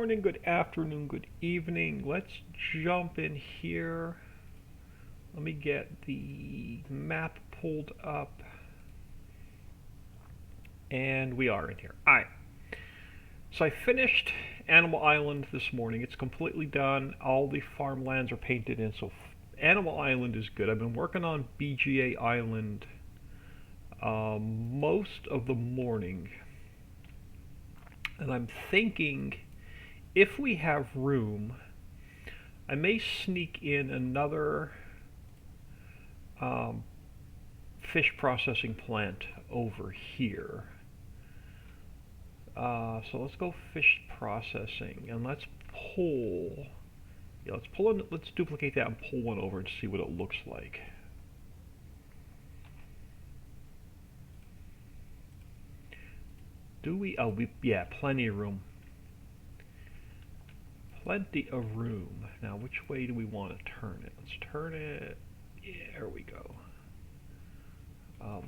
morning, good afternoon, good evening. Let's jump in here. Let me get the map pulled up. And we are in here. Alright. So I finished Animal Island this morning. It's completely done. All the farmlands are painted in. So Animal Island is good. I've been working on BGA Island most of the morning. And I'm thinking, if we have room, I may sneak in another fish processing plant over here. So let's go fish processing, and let's pull. Yeah, let's pull in. Let's duplicate that and pull one over and see what it looks like. Do we? Oh, yeah, plenty of room. Plenty of room. Now, which way do we want to turn it? Let's turn it. Yeah, there we go.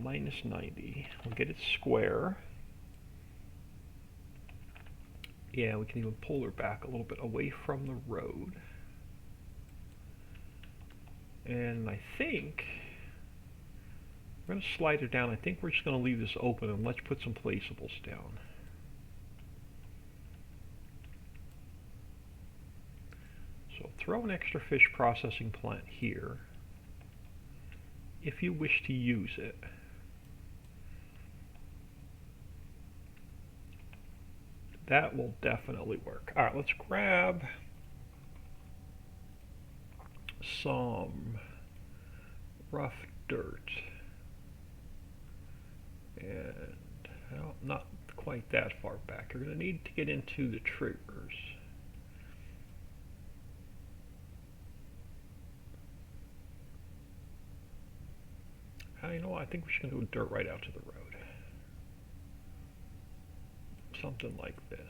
Minus 90. We'll get it square. Yeah, we can even pull her back a little bit away from the road. And I think we're going to slide it down. I think we're just going to leave this open, and let's put some placeables down. So throw an extra fish processing plant here if you wish to use it. That will definitely work. Alright, let's grab some rough dirt. And well, not quite that far back. You're going to need to get into the triggers. You know what? I think we're just going to go dirt right out to the road. Something like this.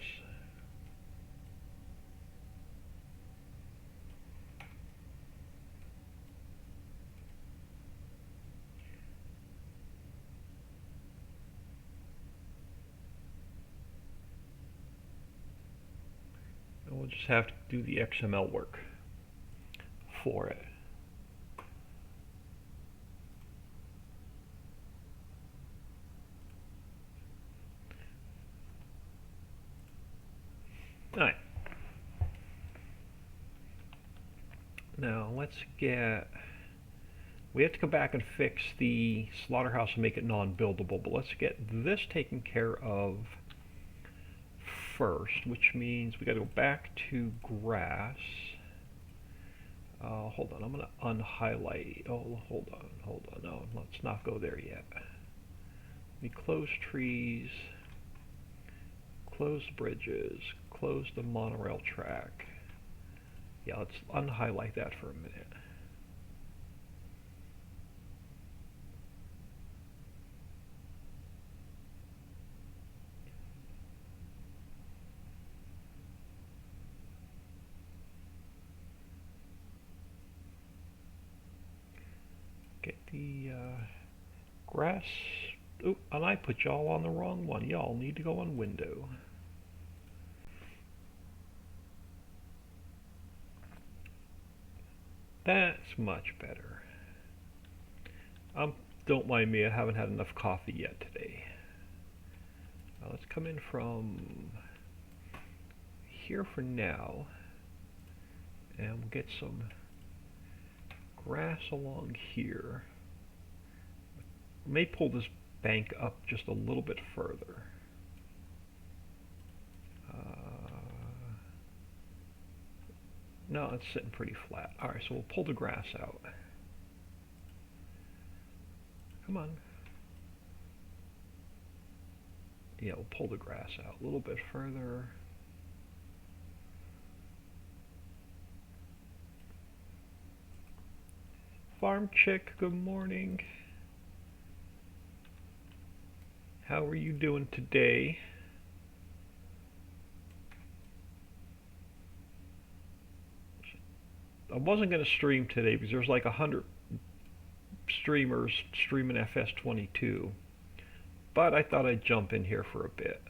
And we'll just have to do the XML work for it. Alright. Now let's get, we have to come back and fix the slaughterhouse and make it non-buildable, but let's get this taken care of first, which means we got to go back to grass. Hold on, I'm going to unhighlight. Oh, hold on. No, let's not go there yet. We close trees, close bridges, close the monorail track. Yeah, let's unhighlight that for a minute. Get the grass. Oop, and I put y'all on the wrong one. Y'all need to go on window. That's much better. Don't mind me, I haven't had enough coffee yet today. Let's come in from here for now, and we'll get some grass along here. May pull this bank up just a little bit further. No, it's sitting pretty flat. Alright, so we'll pull the grass out. Come on. Yeah, we'll pull the grass out a little bit further. Farm chick, good morning. How are you doing today? I wasn't going to stream today because there's like 100 streamers streaming FS22, but I thought I'd jump in here for a bit.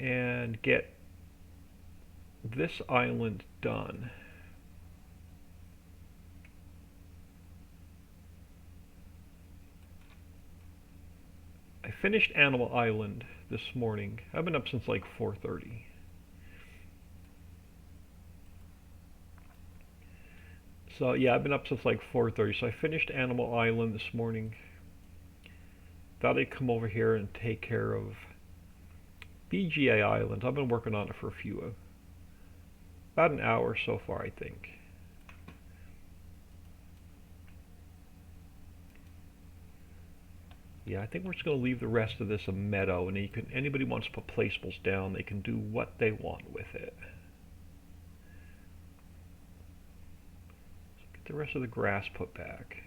and get this island done. I finished Animal Island this morning. I've been up since like 4:30. So yeah, I've been up since like 4:30. So I finished Animal Island this morning. Thought I'd come over here and take care of BGA Island. I've been working on it for about an hour so far, I think. Yeah, I think we're just going to leave the rest of this a meadow, and anybody wants to put placeables down, they can do what they want with it. So get the rest of the grass put back.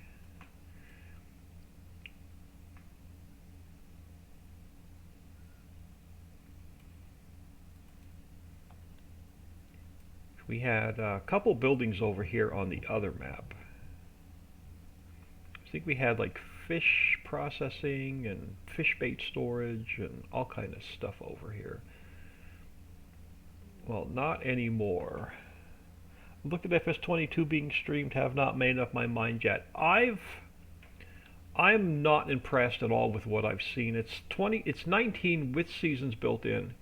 We had a couple buildings over here on the other map. I think we had like fish processing and fish bait storage and all kind of stuff over here. Well, not anymore. Look at FS22 being streamed, have not made up my mind yet. I'm not impressed at all with what I've seen. It's 19 with seasons built in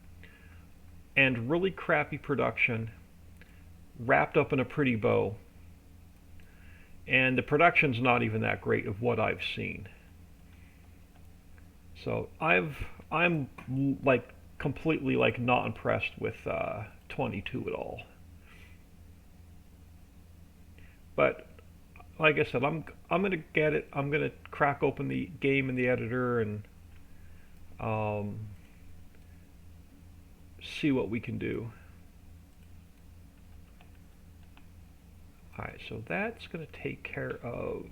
and really crappy production wrapped up in a pretty bow. And the production's not even that great of what I've seen. So I'm like completely like not impressed with 22 at all. But like I said, I'm gonna get it. I'm gonna crack open the game in the editor and see what we can do. Alright, so that's going to take care of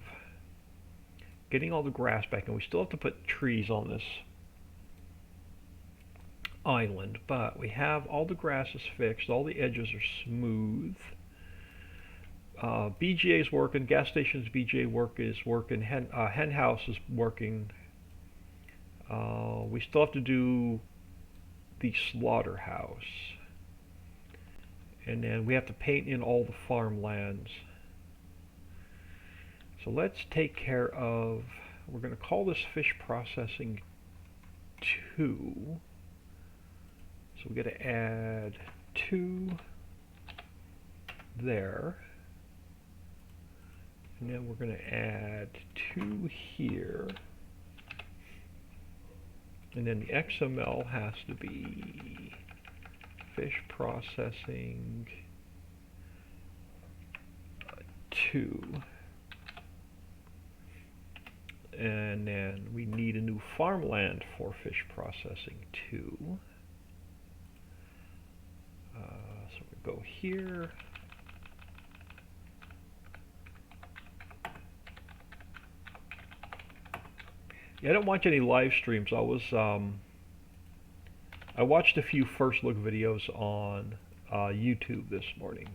getting all the grass back, and we still have to put trees on this island, but we have all the grass is fixed, all the edges are smooth. BGA is working, gas station's BGA work is working, hen house is working. We still have to do the slaughterhouse. And then we have to paint in all the farmlands. So let's take care of, we're going to call this fish processing 2. So we got to add 2 there. And then we're going to add 2 here. And then the XML has to be fish processing 2, and then we need a new farmland for fish processing 2. So we go here. Yeah, I don't watch any live streams. I watched a few first look videos on YouTube this morning.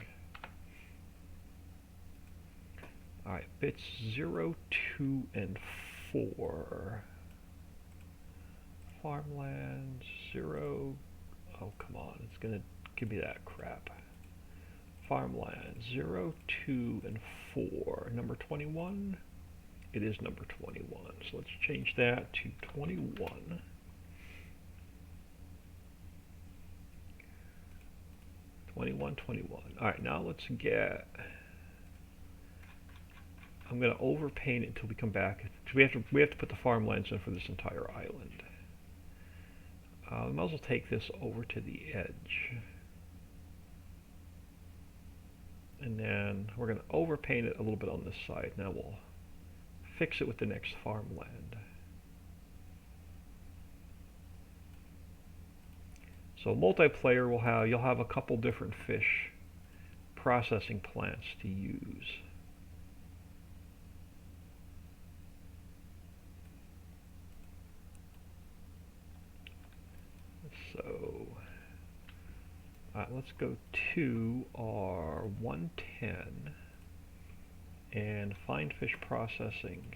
Alright, bits 0, 2, and 4. Farmland 0. Oh, come on. It's going to give me that crap. Farmland 0, 2, and 4. Number 21? It is number 21. So let's change that to 21. 21, 21. Alright, now let's get... I'm going to overpaint it until we come back. We have to put the farmlands in for this entire island. I might as well take this over to the edge. And then we're going to overpaint it a little bit on this side. Now we'll fix it with the next farmland. So multiplayer you'll have a couple different fish processing plants to use. So let's go to our 110 and find fish processing.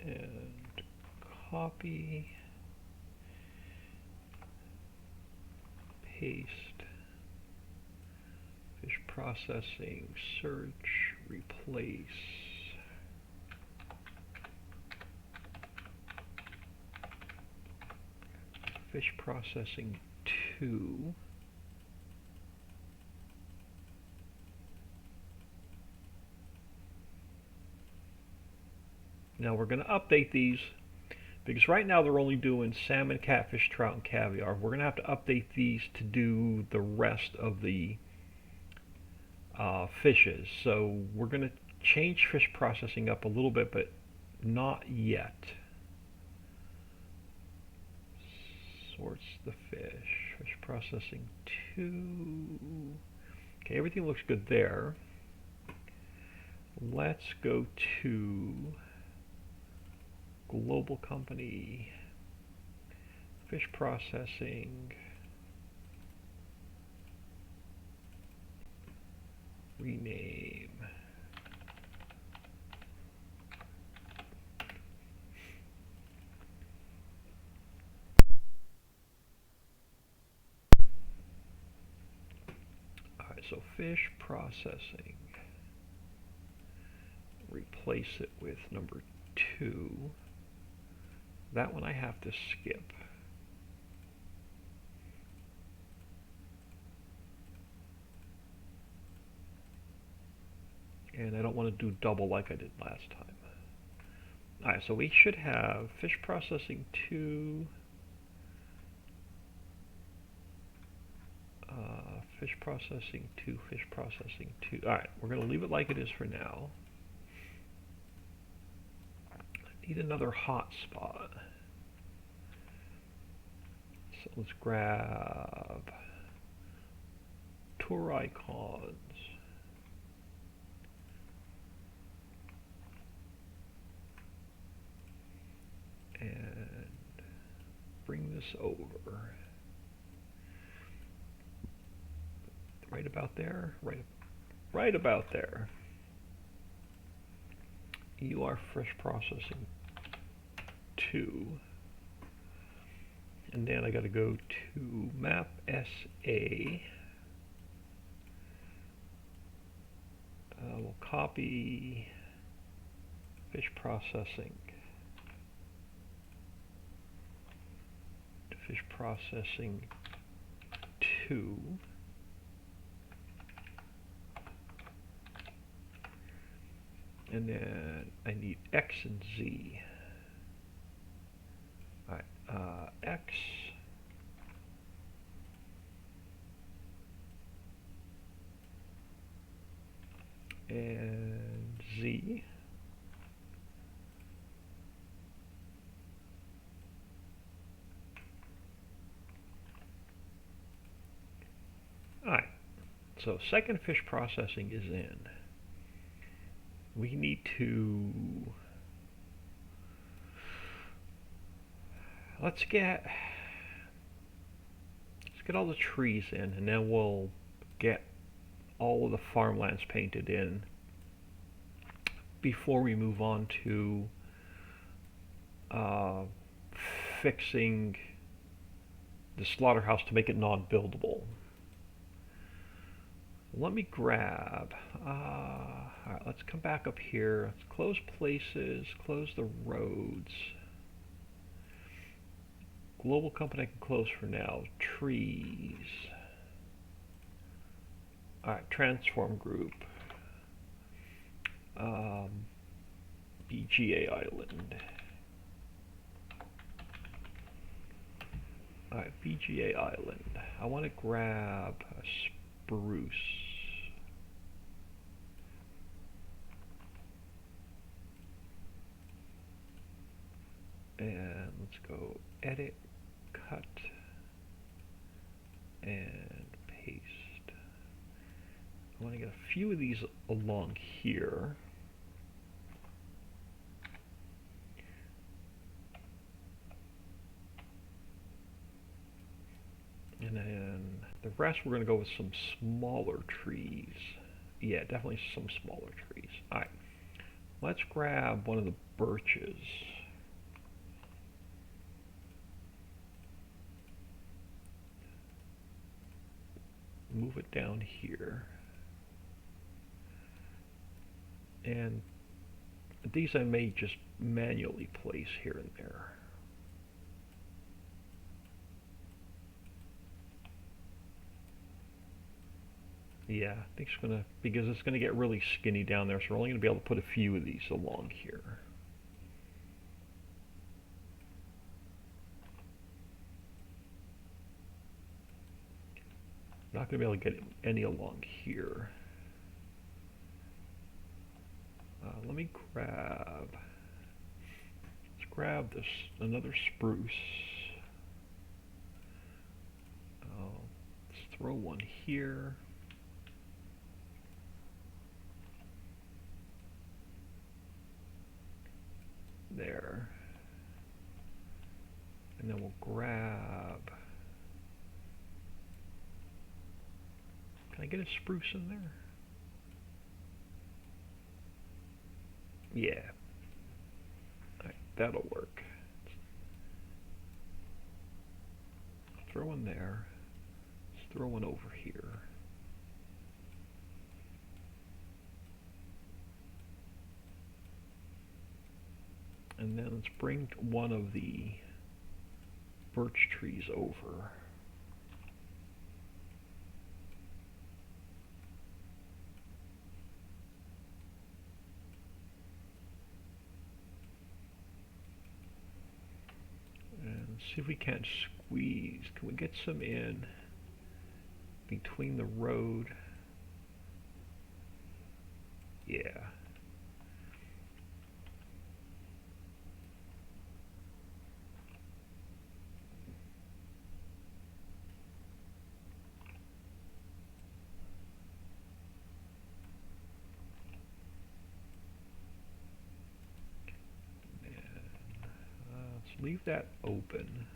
And copy, paste, fish processing, search, replace. Fish processing 2. Now we're going to update these because right now they're only doing salmon, catfish, trout, and caviar. We're going to have to update these to do the rest of the fishes. So we're going to change fish processing up a little bit, but not yet. Sorts the fish. Fish processing 2. Okay, everything looks good there. Let's go to global company, fish processing, rename. Alright, so fish processing. Replace it with number 2. That one I have to skip. And I don't want to do double like I did last time. Alright, so we should have fish processing 2, fish processing 2, fish processing 2. Alright, we're going to leave it like it is for now. Need another hotspot. So let's grab tour icons. And bring this over. Right about there. Right about there. You are fish processing 2. And then I got to go to map SA. We'll copy fish processing to fish processing 2. And then I need X and Z. Alright, X and Z. Alright, so second fish processing is in. We need to, let's get all the trees in, and then we'll get all of the farmlands painted in before we move on to fixing the slaughterhouse to make it non-buildable. Let me grab, alright, let's come back up here. Let's close places, close the roads. Global company I can close for now. Trees. Alright, transform group. BGA island. Alright, BGA island. I want to grab a spruce. And let's go edit, cut, and paste. I want to get a few of these along here. And then the rest we're going to go with some smaller trees. Yeah, definitely some smaller trees. Alright, let's grab one of the birches. move it down here. And these I may just manually place here and there. Yeah, I think it's gonna, because it's gonna get really skinny down there, so we're only gonna be able to put a few of these along here. Not gonna be able to get any along here. Let me grab, let's grab this, another spruce. Let's throw one here. There. And then we'll grab, can I get a spruce in there? Yeah. Alright, that'll work. Throw one there. Let's throw one over here. And then let's bring one of the birch trees over. And see if we can't squeeze. Can we get some in between the road? Yeah. Leave that open.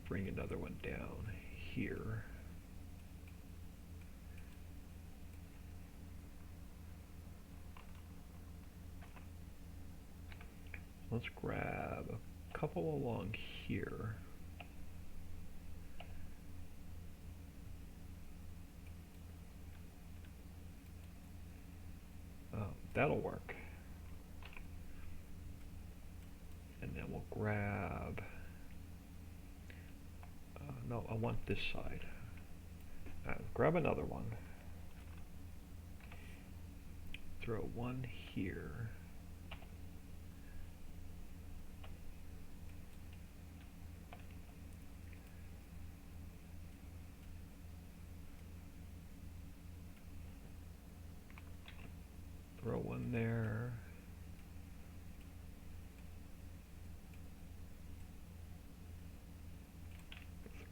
Bring another one down here. Let's grab a couple along here. That'll work. And then we'll grab, no, I want this side. Grab another one. Throw one here. Throw one there.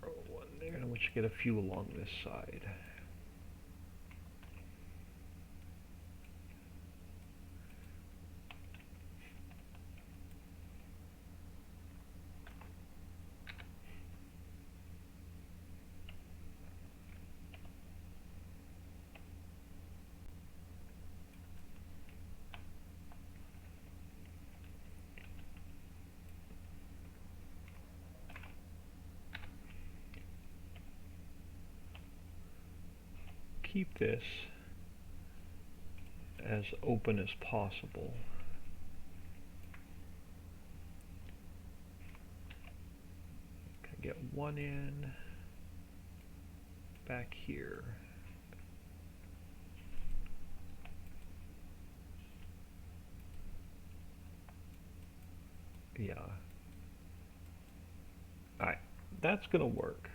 Throw one there, and we should get a few along this side. Keep this as open as possible. Okay, get one in back here. Yeah. Alright, that's gonna work.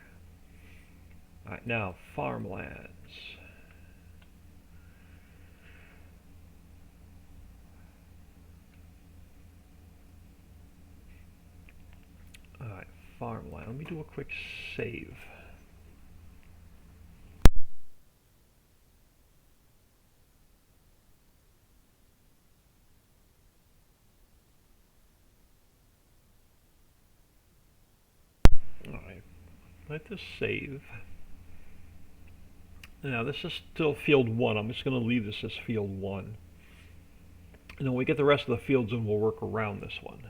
Alright, now farmlands. Alright, farmland. Let me do a quick save. Alright, let this save. Now this is still field 1. I'm just going to leave this as field 1. And then when we get the rest of the fields in, we'll work around this one.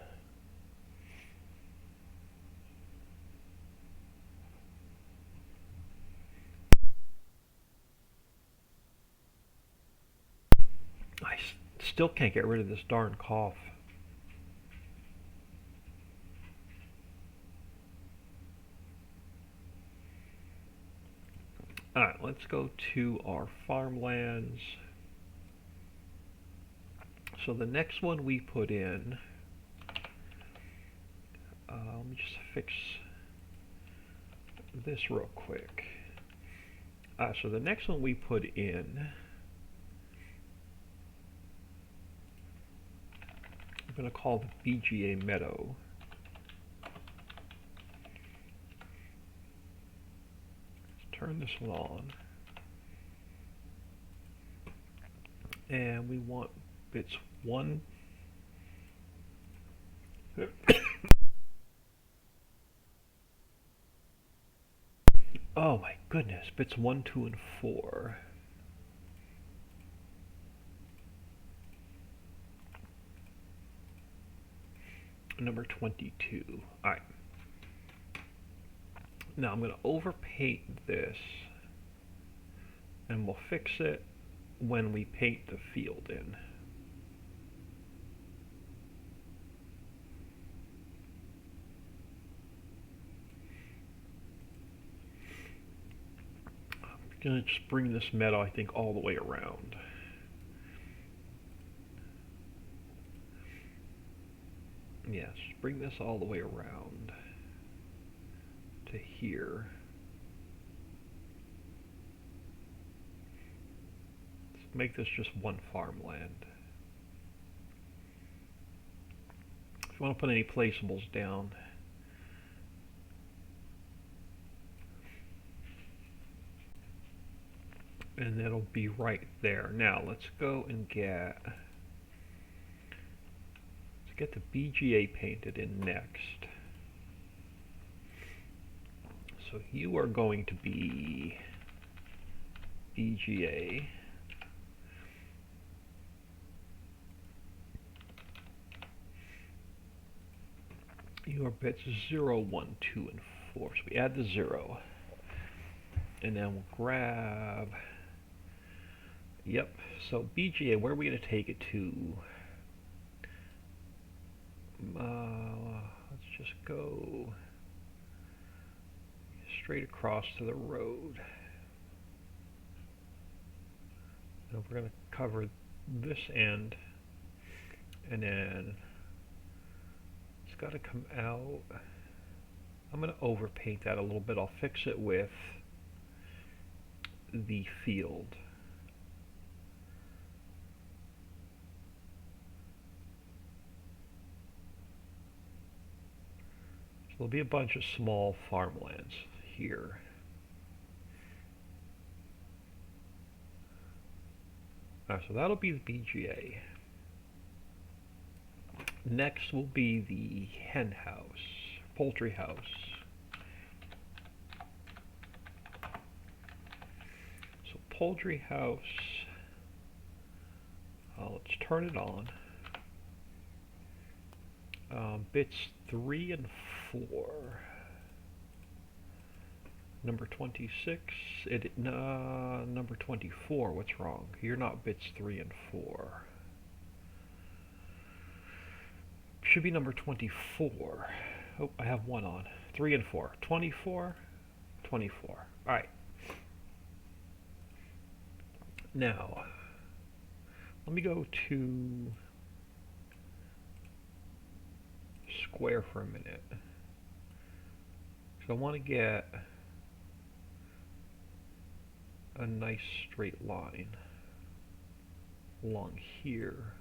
Still can't get rid of this darn cough. Alright, let's go to our farmlands. So the next one we put in, let me just fix this real quick. So the next one we put in, I'm going to call the BGA Meadow. Let's turn this one on. And we want bits 1. Oh my goodness, bits 1, 2, and 4. Number 22. Alright. Now I'm going to overpaint this, and we'll fix it when we paint the field in. I'm going to just bring this meadow, I think, all the way around. Yes, bring this all the way around to here. Let's make this just one farmland. If you want to put any placeables down, and that'll be right there. Now let's go and get the BGA painted in next. So you are going to be BGA. You are bits 0, 1, 2, and 4. So we add the 0. And then we'll grab, yep, so BGA, where are we going to take it to? Let's just go straight across to the road. And we're going to cover this end, and then it's got to come out. I'm going to overpaint that a little bit. I'll fix it with the field. So there'll be a bunch of small farmlands here. So that'll be the BGA. Next will be the hen house, poultry house. So poultry house, let's turn it on. Bits 3 and 4. Number 26, number 24, what's wrong? You're not bits 3 and 4. Should be number 24. Oh, I have one on. 3 and 4. 24, 24. Alright. Now, let me go to square for a minute. So I want to get a nice straight line along here.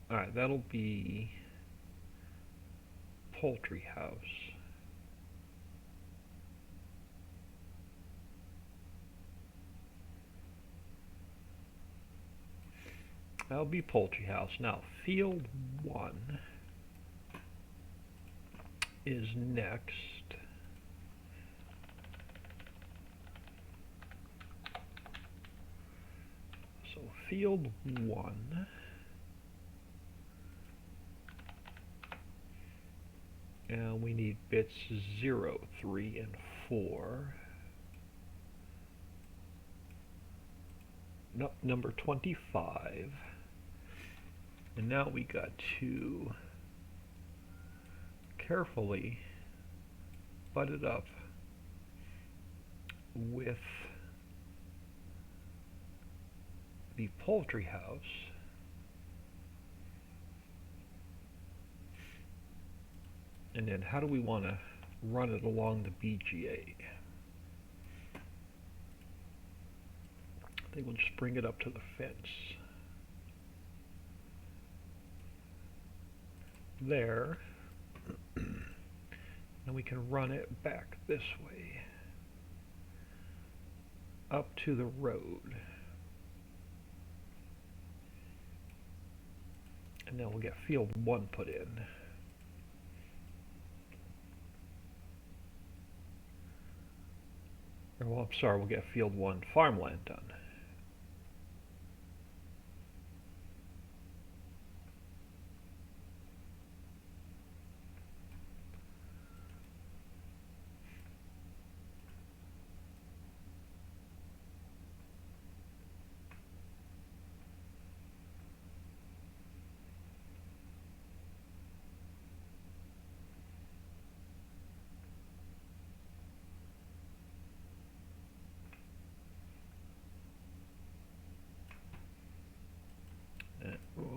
Alright, that'll be poultry house. That'll be poultry house. Now, field 1 is next. So field 1 And we need bits 0, 3, and 4. No, number 25. And now we got to carefully butt it up with the poultry house. And then how do we want to run it along the BGA? I think we'll just bring it up to the fence. There. And we can run it back this way. Up to the road. And then we'll get field 1 put in. Well, I'm sorry, we'll get field 1 farmland done.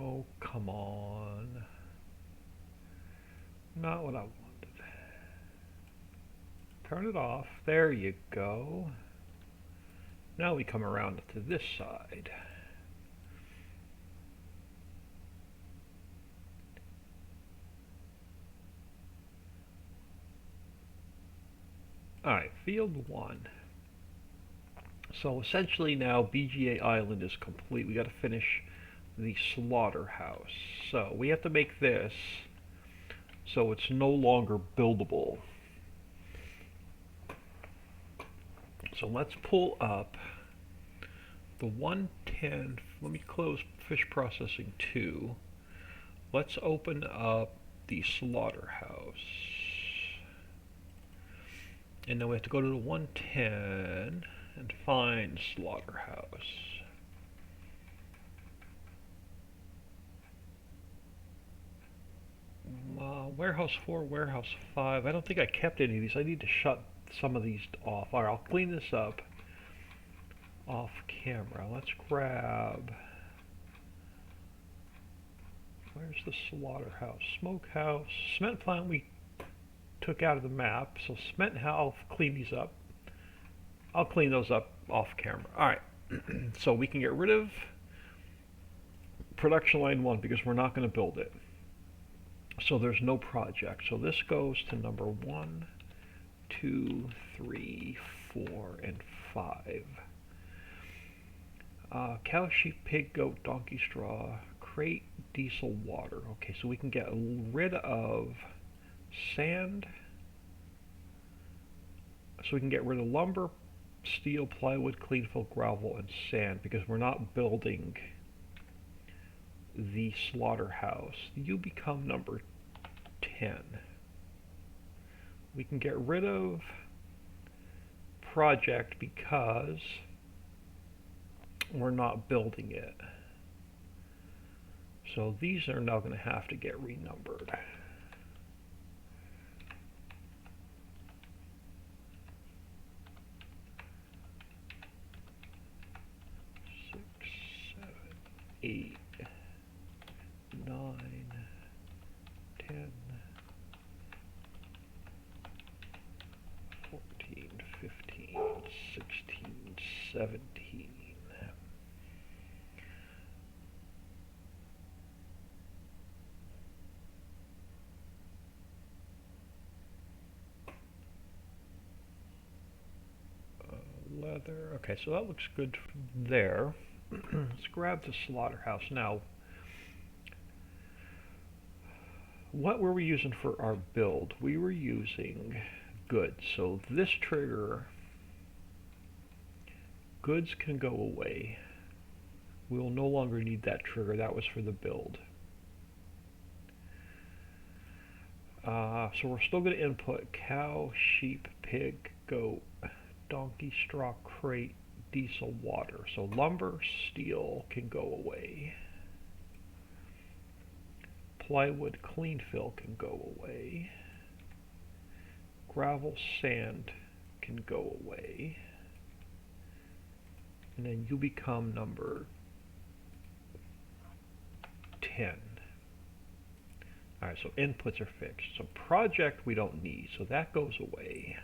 Oh, come on. Not what I wanted. Turn it off. There you go. Now we come around to this side. Alright, field 1. So essentially now BGA Island is complete. We got to finish the slaughterhouse. So we have to make this so it's no longer buildable. So let's pull up the 110. Let me close fish processing 2. Let's open up the slaughterhouse. And then we have to go to the 110 and find slaughterhouse. Warehouse 4, warehouse 5. I don't think I kept any of these. I need to shut some of these off. Alright, I'll clean this up off camera. Let's grab... Where's the slaughterhouse? Smokehouse. Cement plant we took out of the map. So cement house, I'll clean these up. I'll clean those up off camera. Alright, so we can get rid of production line 1 because we're not going to build it. So there's no project. So this goes to number 1, 2, 3, 4, and 5. Cow, sheep, pig, goat, donkey, straw, crate, diesel, water. Okay, so we can get rid of sand. So we can get rid of lumber, steel, plywood, clean fill, gravel, and sand because we're not building the slaughterhouse. You become number 10. We can get rid of project because we're not building it. So these are now going to have to get renumbered. Six, 7, 8, 9, 10, 14, 15, 16, 17. Leather. Okay, so that looks good there. Let's grab the slaughterhouse. Now, what were we using for our build? We were using goods. So this trigger, goods can go away. We will no longer need that trigger. That was for the build. So we're still going to input cow, sheep, pig, goat, donkey, straw, crate, diesel, water. So lumber, steel can go away. Plywood, clean fill can go away. Gravel, sand can go away. And then you become number 10. Alright, so inputs are fixed. So project we don't need, so that goes away.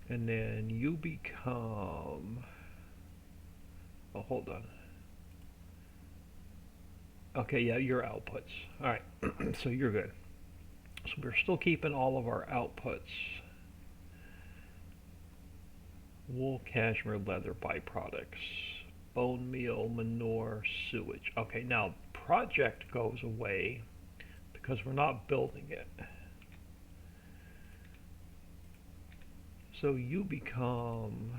And then you become, oh, hold on. Okay, yeah, your outputs. Alright, so you're good. So we're still keeping all of our outputs. Wool, cashmere, leather, byproducts, bone meal, manure, sewage. Okay, now project goes away because we're not building it. So you become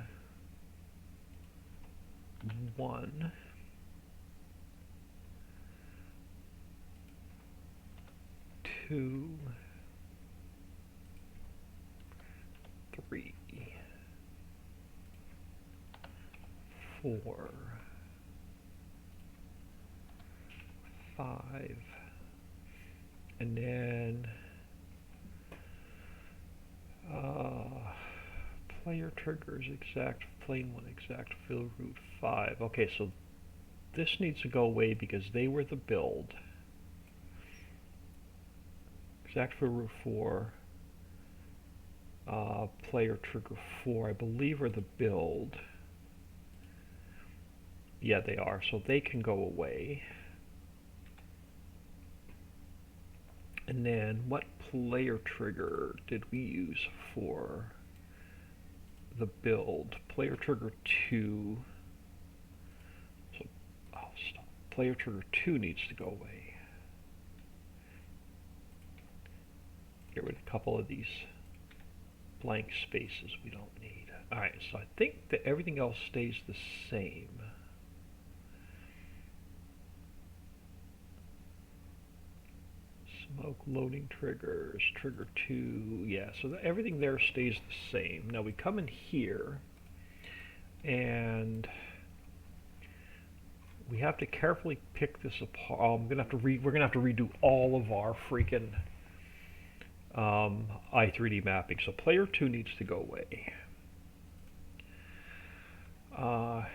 1, 2, 3, 4, 5, and then player triggers exact, plain one exact, fill root 5. Okay, so this needs to go away because they were the build. Exact fill root 4, player trigger 4, I believe are the build. Yeah, they are, so they can go away. And then what player trigger did we use for the build? Player trigger 2. So, oh, stop. Player trigger 2 needs to go away. Get rid of a couple of these blank spaces we don't need. Alright, so I think that everything else stays the same. Smoke loading triggers, trigger 2, yeah, so everything there stays the same. Now we come in here and we have to carefully pick this apart. We're gonna have to redo all of our freaking i3D mapping. So player 2 needs to go away.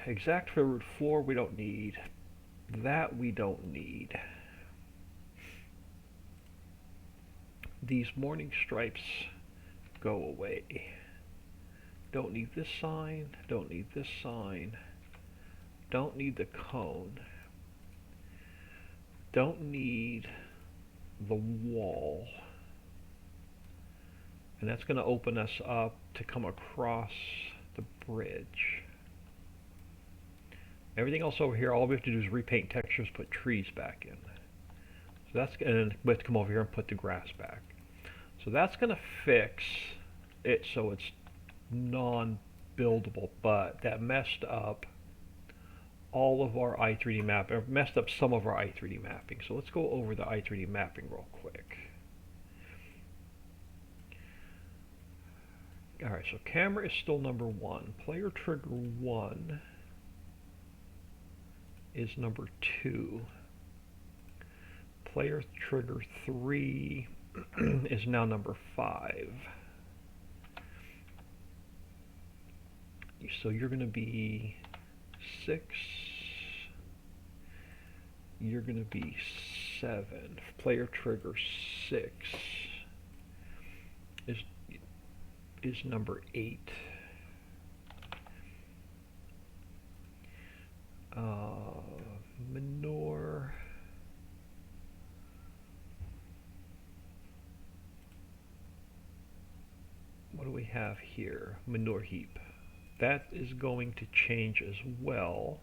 Exact fill root 4 we don't need. That we don't need. These morning stripes go away. Don't need this sign, don't need this sign, don't need the cone, don't need the wall. And that's going to open us up to come across the bridge. Everything else over here, all we have to do is repaint textures, put trees back in. So that's, and we have to come over here and put the grass back. So that's going to fix it so it's non-buildable, but that messed up all of our i3D map, or messed up some of our i3D mapping. So let's go over the i3D mapping real quick. Alright, so camera is still number 1. Player trigger 1 is number 2. Player trigger 3 is now number 5. So you're going to be 6. You're going to be 7. Player trigger 6 is number 8. Manure. What do we have here? Manure heap. That is going to change as well.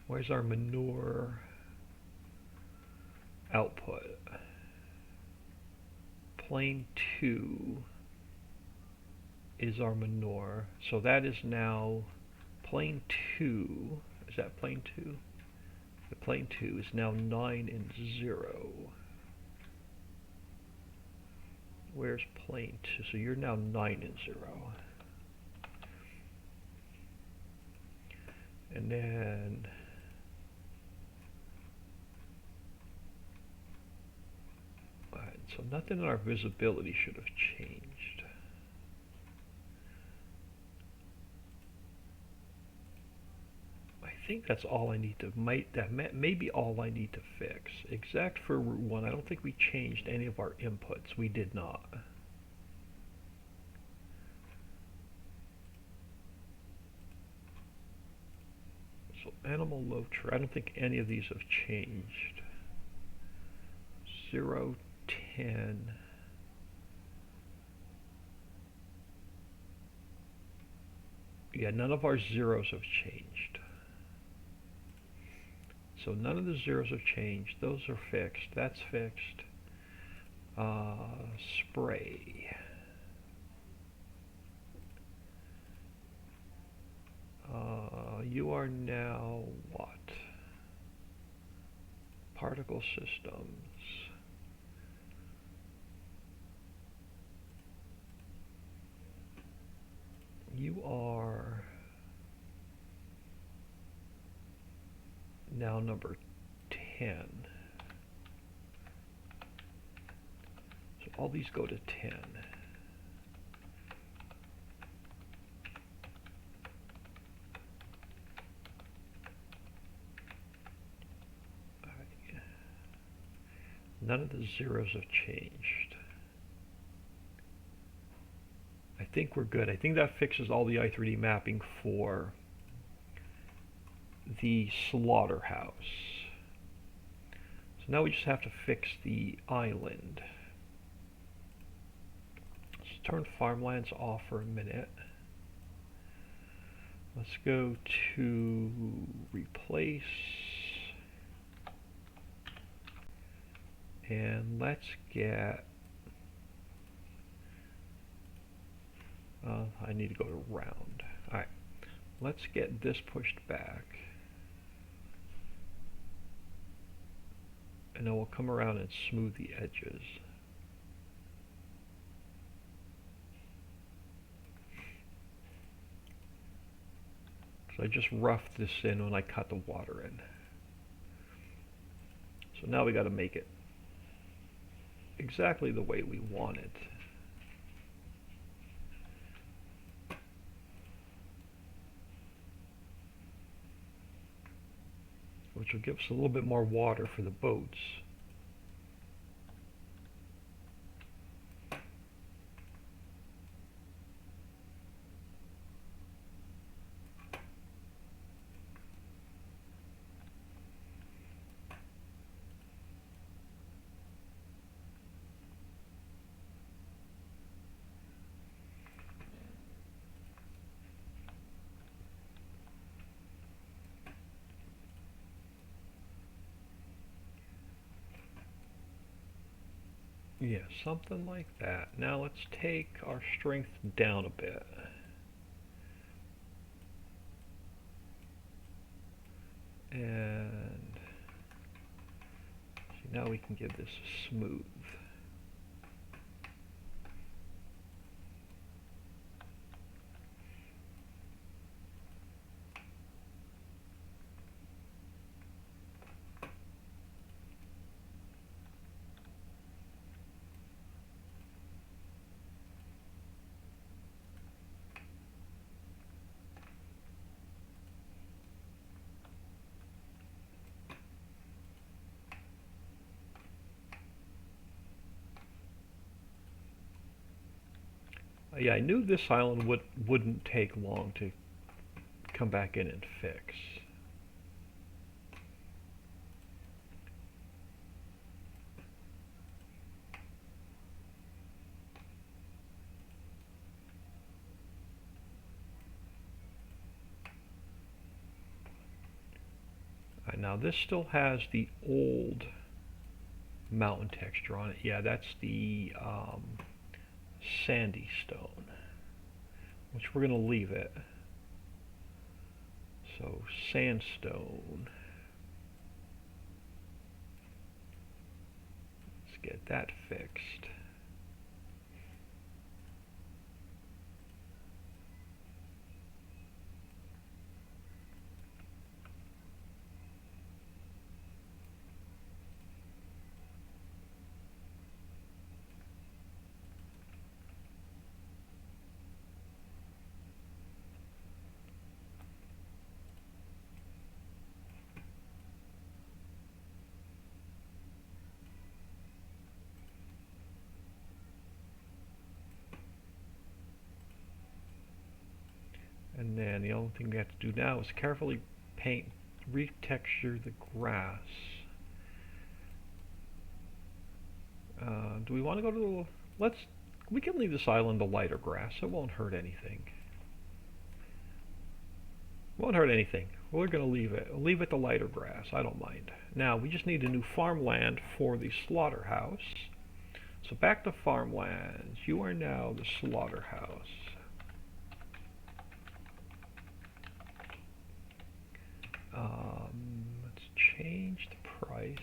Where's our manure output? Plane 2 is our manure. So that is now plane 2. Is that plane 2? The plane 2 is now 9 and 0. Where's plane 2? So you're now 9 and 0. And then alright, so nothing in our visibility should have changed. I think that's all I need to, that may be all I need to fix. Exact for Route 1, I don't think we changed any of our inputs. We did not. So animal locator, I don't think any of these have changed. 0, 10. Yeah, none of our zeros have changed. So none of the zeros have changed. Those are fixed. That's fixed. Spray. You are now what? Particle systems. You are now number 10. So all these go to 10. None of the zeros have changed. I think we're good. I think that fixes all the i3D mapping for the slaughterhouse. So now we just have to fix the island. Let's turn farmlands off for a minute. Let's go to replace. And let's get, I need to go to round. Alright, let's get this pushed back. And then we'll come around and smooth the edges. So I just roughed this in when I cut the water in. So now we got to make it exactly the way we want it. Which will give us a little bit more water for the boats. Yeah, something like that. Now let's take our strength down a bit. And see, now we can give this a smooth. Yeah, I knew this island wouldn't take long to come back in and fix. Now this still has the old mountain texture on it. Yeah, that's the sandy stone, which we're going to leave it. So sandstone. Let's get that fixed. And then the only thing we have to do now is carefully paint, retexture the grass. Do we want to go to the, we can leave this island a lighter grass. It won't hurt anything. Won't hurt anything. We're going to leave it the lighter grass. I don't mind. Now, we just need a new farmland for the slaughterhouse. So back to farmlands. You are now the slaughterhouse. Let's change the price.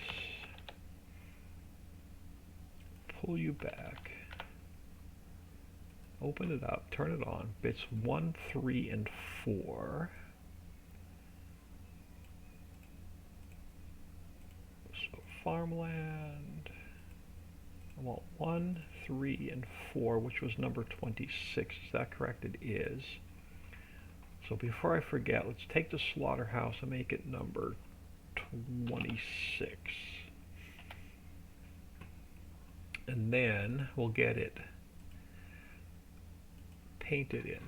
Pull you back. Open it up. Turn it on. Bits 1, 3, and 4. So farmland. I want 1, 3, and 4, which was number 26. Is that correct? It is. So before I forget, let's take the slaughterhouse and make it number 26. And then we'll get it painted in.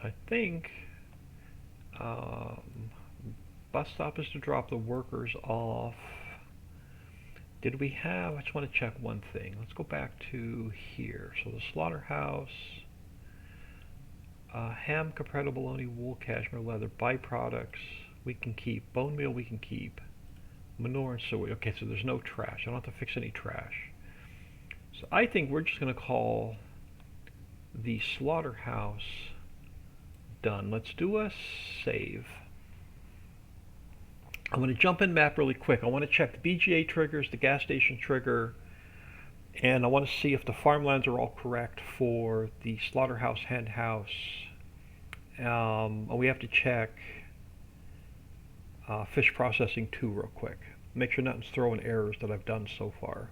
I think bus stop is to drop the workers off. Did we have, I just want to check one thing. Let's go back to here. So the slaughterhouse, ham, capretta, bologna, wool, cashmere, leather, byproducts we can keep. Bone meal we can keep. Manure and sewage. Okay, so there's no trash. I don't have to fix any trash. So I think we're just going to call the slaughterhouse done. Let's do a save. I'm going to jump in map really quick. I want to check the BGA triggers, the gas station trigger, and I want to see if the farmlands are all correct for the slaughterhouse, hen house. We have to check fish processing 2 real quick. Make sure nothing's throwing errors that I've done so far.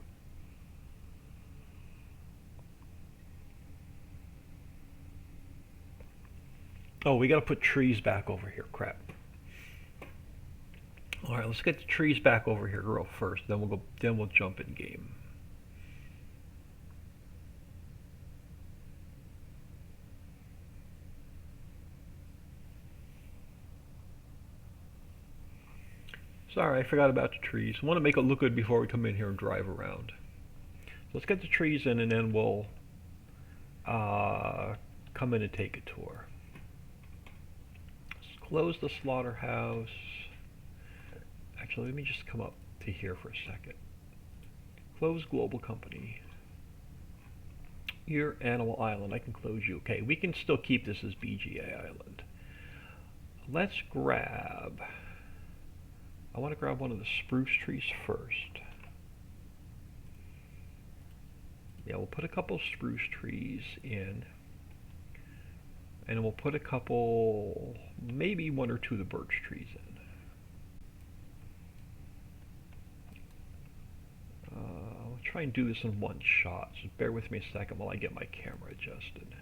Oh, we got to put trees back over here. Crap. All right, let's get the trees back over here real first. Then we'll jump in game. Sorry, I forgot about the trees. I want to make it look good before we come in here and drive around. Let's get the trees in, and then we'll come in and take a tour. Let's close the slaughterhouse. Actually, let me just come up to here for a second. Close global company. Your Animal Island. I can close you. Okay, we can still keep this as BGA Island. Let's grab... I want to grab one of the spruce trees first. Yeah, we'll put a couple spruce trees in. And we'll put a couple, maybe 1 or 2 of the birch trees in. I'll try and do this in one shot, so bear with me a second while I get my camera adjusted.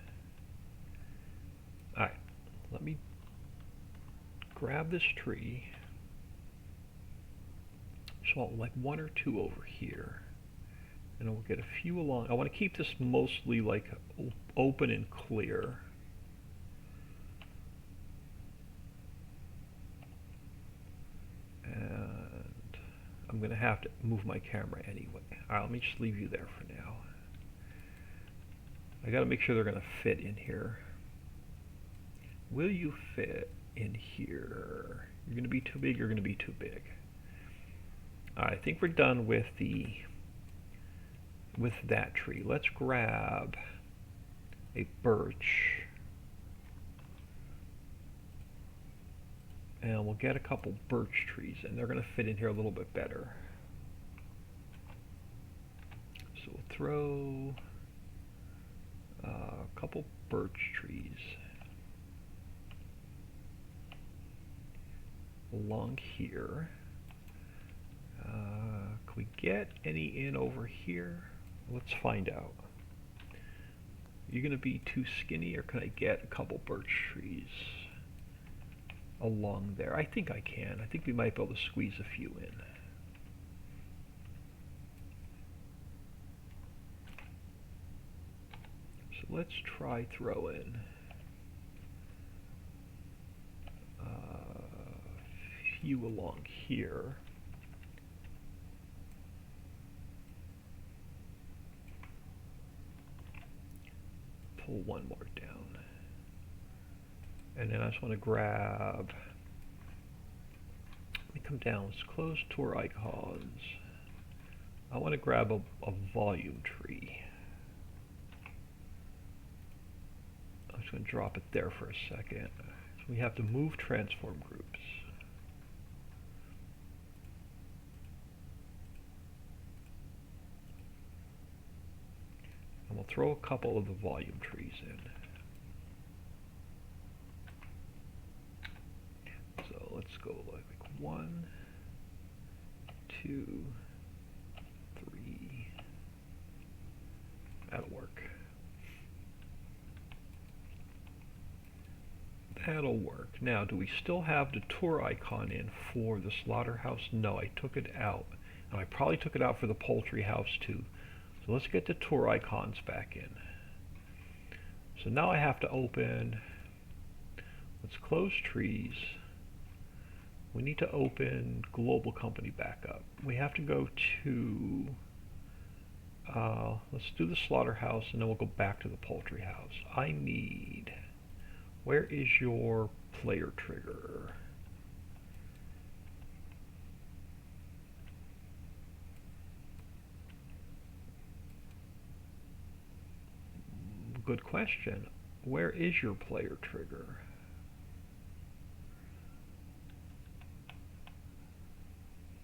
Alright, let me grab this tree. So I'll like 1 or 2 over here. And we'll get a few along. I want to keep this mostly like open and clear. And I'm going to have to move my camera anyway. Alright, let me just leave you there for now. I got to make sure they're going to fit in here. Will you fit in here? You're going to be too big, you're going to be too big. Alright, I think we're done with the with that tree. Let's grab a birch, and we'll get a couple birch trees, and they're going to fit in here a little bit better. So we'll throw a couple birch trees along here. Can we get any in over here? Let's find out. You're going to be too skinny, or can I get a couple birch trees along there? I think I can. I think we might be able to squeeze a few in. So let's try throwing a few along here. Pull one more down. And then I just want to grab, let me come down, let's close tour icons. I want to grab a volume tree. I'm just going to drop it there for a second. So we have to move transform groups. And we'll throw a couple of the volume trees in. So let's go like 1, 2, 3. That'll work. That'll work. Now, do we still have the tour icon in for the slaughterhouse? No, I took it out. And I probably took it out for the poultry house too. So let's get the tour icons back in. So now I have to open, let's close trees. We need to open global company back up. We have to go to, let's do the slaughterhouse, and then we'll go back to the poultry house. I need, where is your player trigger? Good question. Where is your player trigger?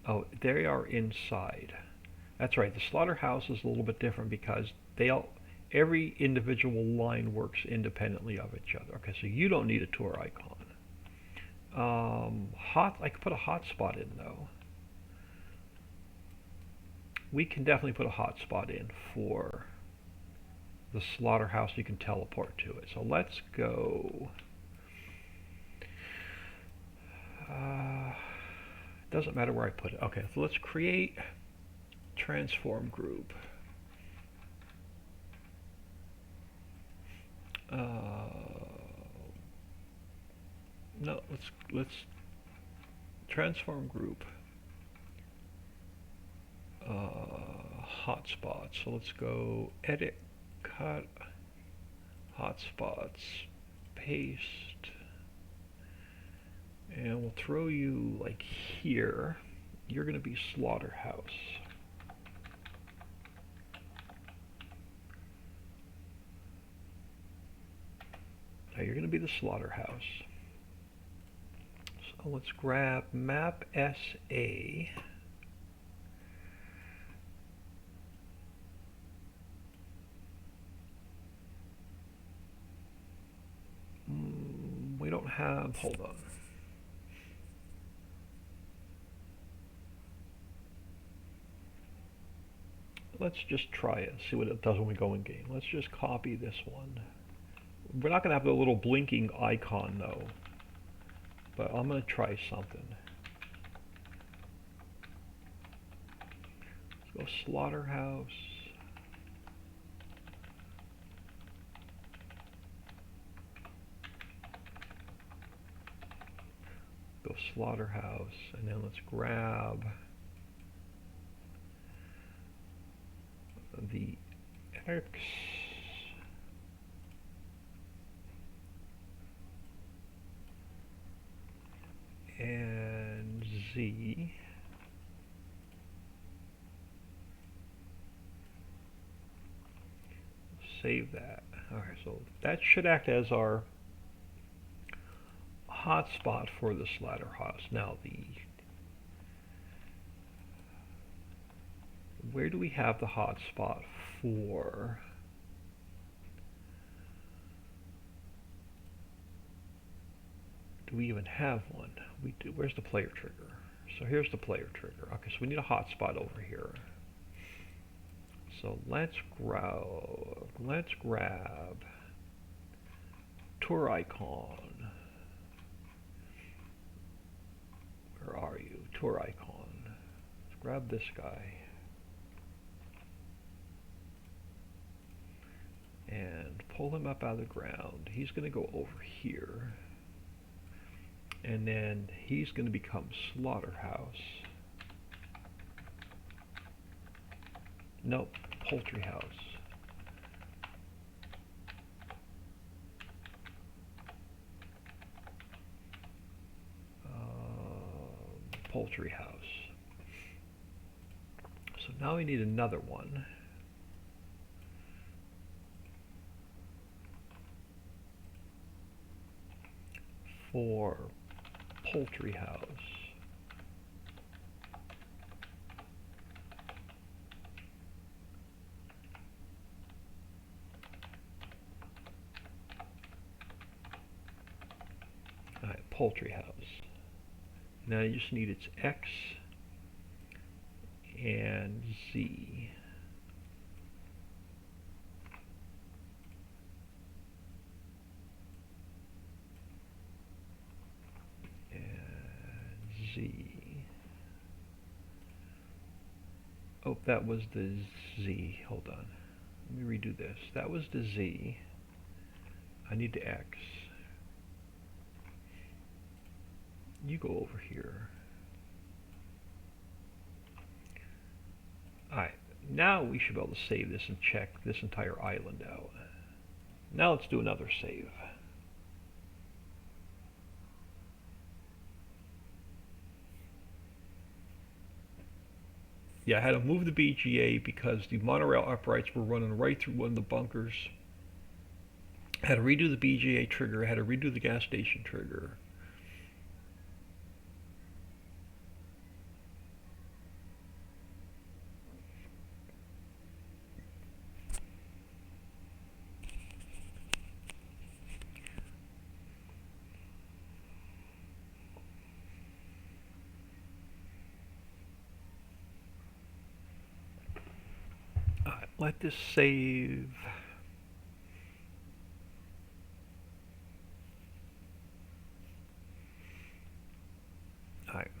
Oh, they are inside. That's right. The slaughterhouse is a little bit different because every individual line works independently of each other. Okay, so you don't need a tour icon. I could put a hotspot in though. We can definitely put a hotspot in for the slaughterhouse. You can teleport to it. So let's go. Doesn't matter where I put it. Okay, so let's create transform group. No, let's transform group hotspots. So let's go edit, cut, hotspots, paste, and we'll throw you like here. You're going to be slaughterhouse. Now you're going to be the slaughterhouse. So let's grab map SA. We don't have, hold on. Let's just try it and see what it does when we go in game. Let's just copy this one. We're not going to have the little blinking icon though, but I'm going to try something. Let's go slaughterhouse. Go slaughterhouse, and then let's grab the X and Z, save that. Alright, so that should act as our hotspot for this ladder house. Now where do we have the hotspot for? Do we even have one? We do. Where's the player trigger? So here's the player trigger. Okay, so we need a hotspot over here. So let's grab tour icon. Where are you? Tour icon. Let's grab this guy. And pull him up out of the ground. He's going to go over here. And then he's going to become slaughterhouse. Nope, poultry house. Poultry house. So now we need another one. For poultry house. Alright, poultry house. Now you just need its X and Z. Oh, that was the Z. Hold on. Let me redo this. That was the Z. I need the X. You go over here. Alright. Now we should be able to save this and check this entire island out. Now let's do another save. Yeah, I had to move the BGA because the monorail uprights were running right through one of the bunkers. I had to redo the BGA trigger. I had to redo the gas station trigger. Let this save. Alright.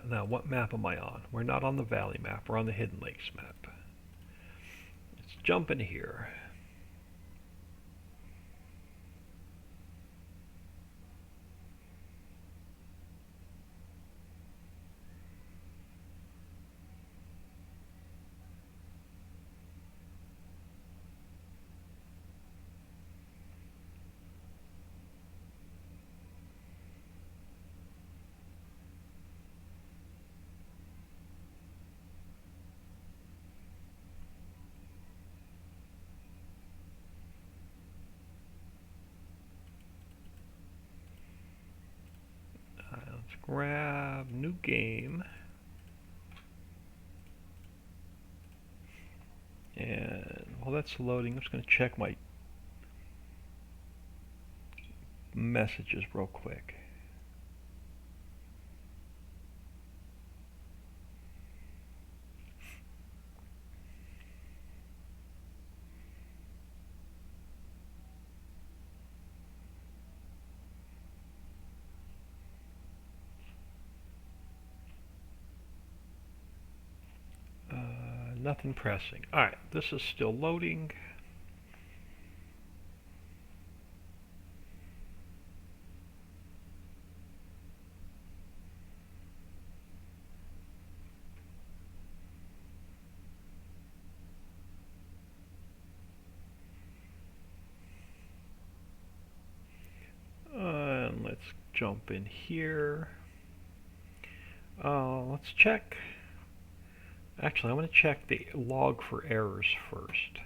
Now, what map am I on? We're not on the Valley map. We're on the Hidden Lakes map. Let's jump in here. Let's grab new game. And while that's loading, I'm just going to check my messages real quick. Nothing pressing. Alright, this is still loading. And let's jump in here. Let's check. Actually, I want to check the log for errors first.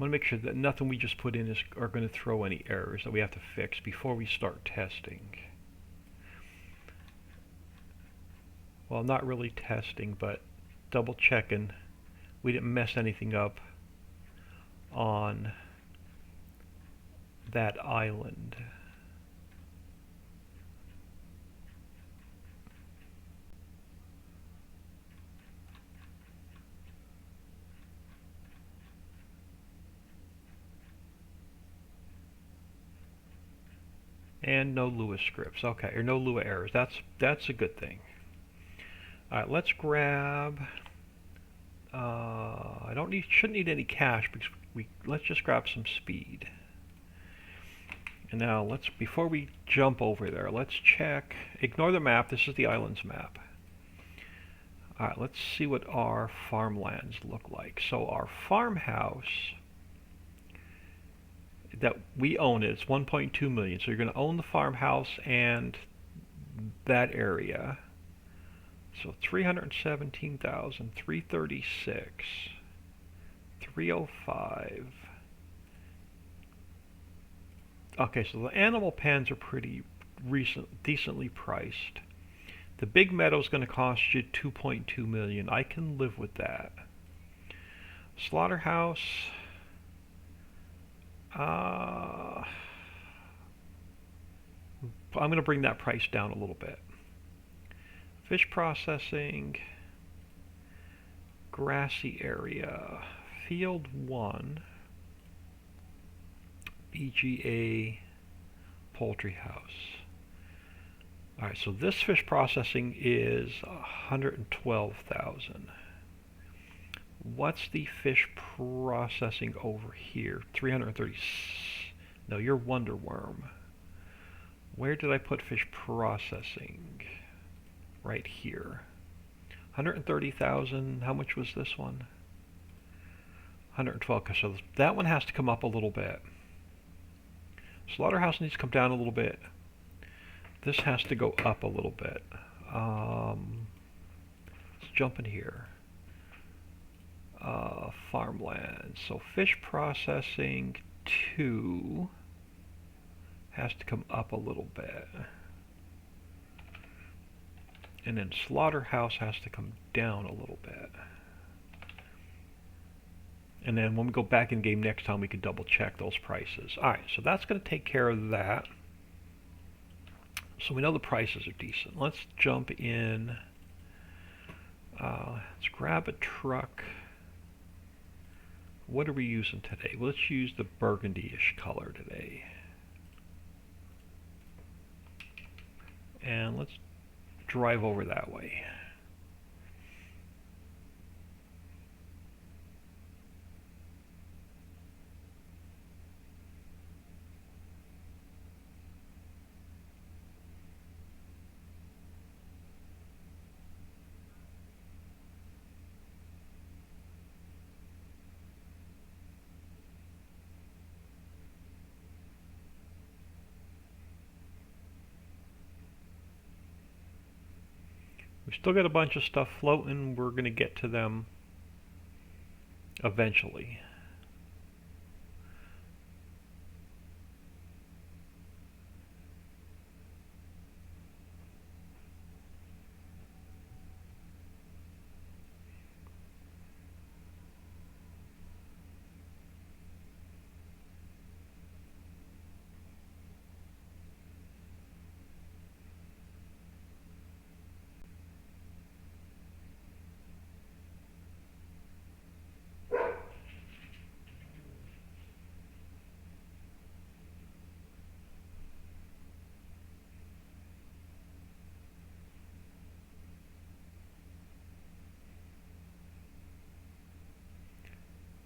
want to make sure that nothing we just put in are going to throw any errors that we have to fix before we start testing. Well, not really testing, but double checking we didn't mess anything up on that island. And no Lua scripts, okay, or no Lua errors. That's a good thing. All right, let's grab. Shouldn't need any cash because let's just grab some speed. And now before we jump over there, let's check. Ignore the map. This is the island's map. All right, let's see what our farmlands look like. So our farmhouse that we own it's 1.2 million. So you're going to own the farmhouse and that area. So 317,000, 336, 305. Okay, so the animal pens are pretty decently priced. The big meadow is going to cost you 2.2 million. I can live with that. Slaughterhouse. I'm going to bring that price down a little bit. Fish processing, grassy area, field 1, BGA, poultry house. Alright, so this fish processing is 112,000. What's the fish processing over here? 330. No, you're Wonder Worm. Where did I put fish processing? Right here. 130,000. How much was this one? 112. So that one has to come up a little bit. Slaughterhouse needs to come down a little bit. This has to go up a little bit. Let's jump in here. Farmland. So fish processing 2 has to come up a little bit. And then slaughterhouse has to come down a little bit. And then when we go back in game next time, we can double check those prices. Alright, so that's going to take care of that. So we know the prices are decent. Let's jump in. Let's grab a truck. What are we using today? Well, let's use the burgundy-ish color today. And let's drive over that way. We still got a bunch of stuff floating. We're going to get to them eventually.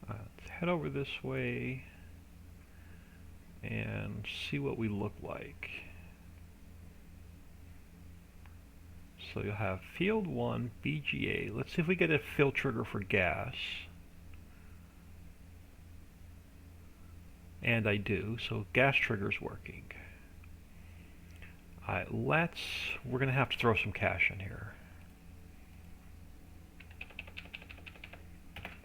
Let's head over this way and see what we look like. So you'll have field 1, BGA. Let's see if we get a fill trigger for gas. And I do, so gas trigger's working. Alright, we're going to have to throw some cash in here.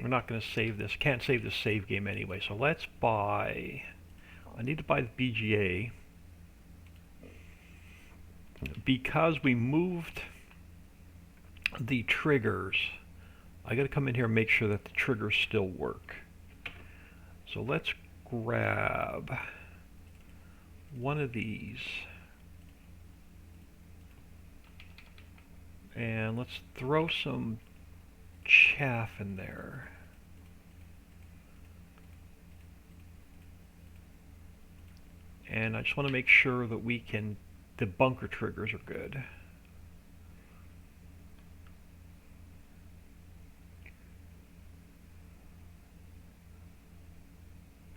We're not going to save this. Can't save this save game anyway. So let's buy. I need to buy the BGA because we moved the triggers. I got to come in here and make sure that the triggers still work. So let's grab one of these and let's throw some chaff in there. And I just want to make sure that the bunker triggers are good.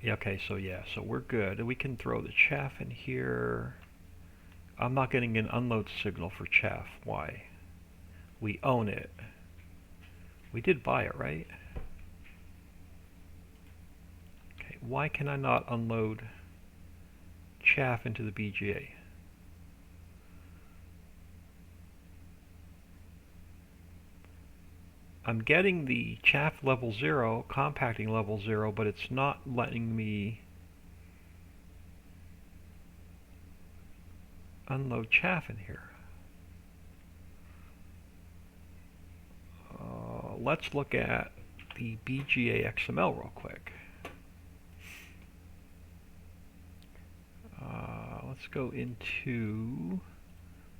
Yeah, okay, so we're good. We can throw the chaff in here. I'm not getting an unload signal for chaff. Why? We own it. We did buy it, right? Okay, why can I not unload chaff into the BGA? I'm getting the chaff level 0, compacting level 0, but it's not letting me unload chaff in here. Let's look at the BGA XML real quick. Let's go into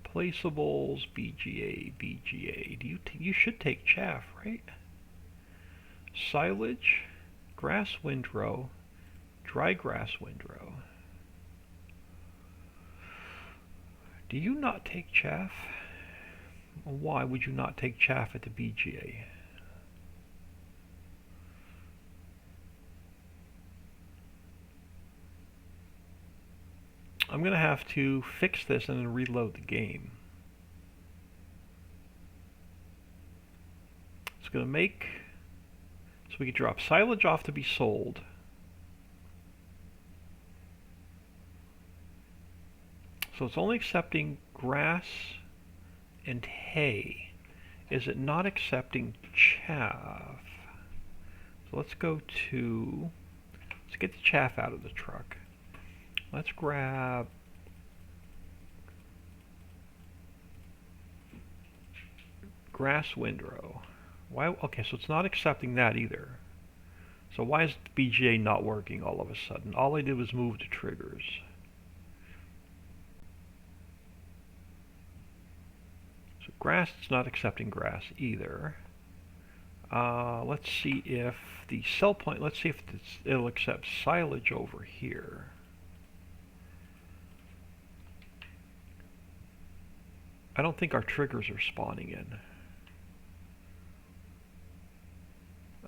placeables, BGA. You should take chaff, right? Silage, grass windrow, dry grass windrow. Do you not take chaff? Why would you not take chaff at the BGA? I'm going to have to fix this and then reload the game. It's going to make so we can drop silage off to be sold. So it's only accepting grass and hay. Is it not accepting chaff? So let's get the chaff out of the truck. Let's grab grass windrow. Why? Okay, so it's not accepting that either. So why is the BGA not working all of a sudden? All I did was move the triggers. So grass, it's not accepting grass either. Let's see if the sell point, let's see if it'll accept silage over here. I don't think our triggers are spawning in.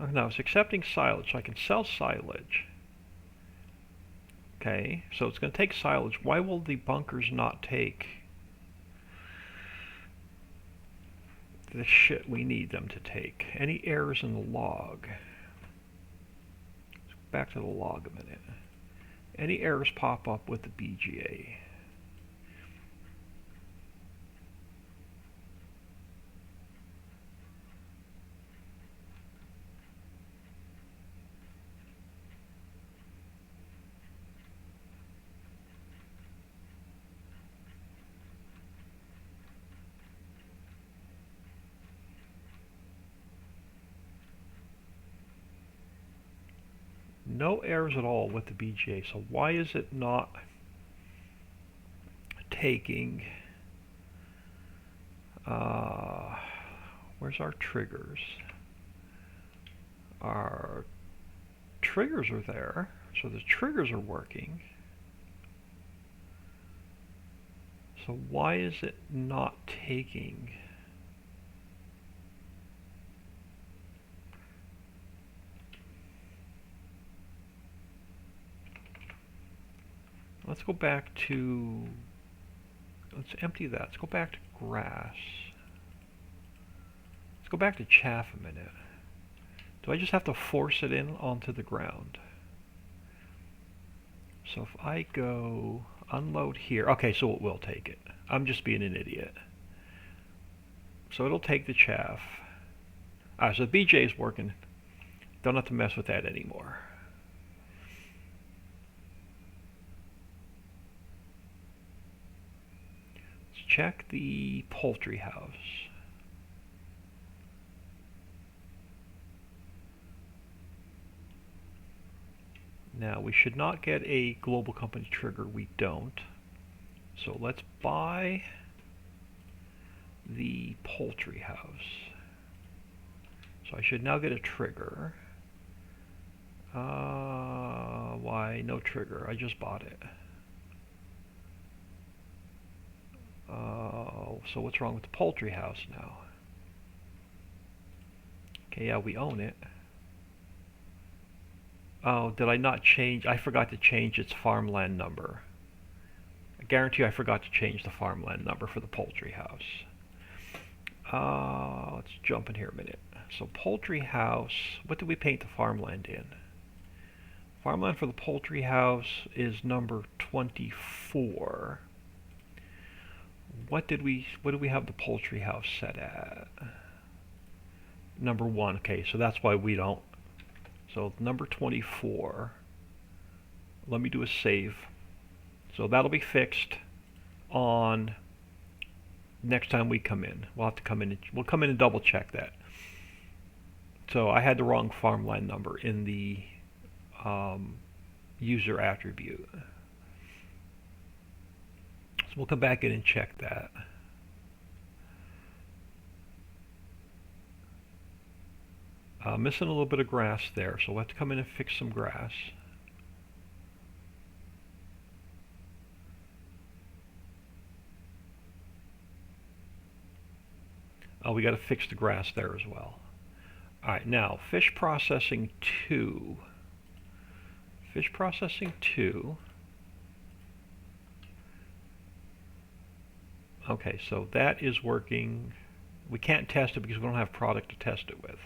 Oh, no, it's accepting silage, so I can sell silage. Okay, so it's going to take silage. Why will the bunkers not take the shit we need them to take? Any errors in the log? Let's go back to the log a minute. Any errors pop up with the BGA? No errors at all with the BGA. So why is it not taking? Where's our triggers? Our triggers are there, so the triggers are working. So why is it not taking? Let's go back to, let's empty that. Let's go back to grass. Let's go back to chaff a minute. Do I just have to force it in onto the ground? So if I go unload here, okay, so it will take it. I'm just being an idiot. So it'll take the chaff. So the BJ is working. Don't have to mess with that anymore. Let's check the poultry house. Now, we should not get a global company trigger. We don't. So let's buy the poultry house. So I should now get a trigger. Why no trigger? I just bought it. So what's wrong with the poultry house now? Okay, yeah, we own it. Oh, did I not change? I forgot to change its farmland number. I guarantee you I forgot to change the farmland number for the poultry house. Let's jump in here a minute. So poultry house, what did we paint the farmland in? Farmland for the poultry house is number 24. What did we have the poultry house set at? Number 1. Okay, so that's why we don't. So number 24. Let me do a save. So that'll be fixed on next time we come in. We'll have to come in and we'll come in and double check that. So I had the wrong farmland number in the user attribute. So we'll come back in and check that. Missing a little bit of grass there, so we'll have to come in and fix some grass. We got to fix the grass there as well. Alright, now fish processing 2. Fish processing 2. Okay, so that is working. We can't test it because we don't have product to test it with.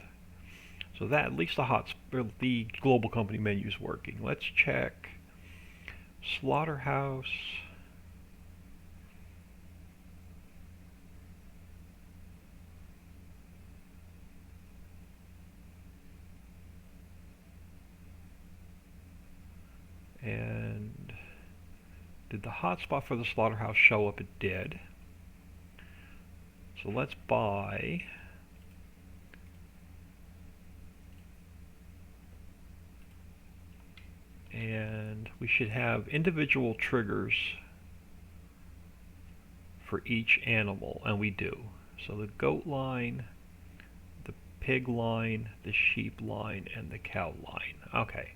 So that, at least the global company menu is working. Let's check slaughterhouse. And did the hotspot for the slaughterhouse show up? It did. So let's buy and we should have individual triggers for each animal, and we do. So the goat line, the pig line, the sheep line, and the cow line. Okay.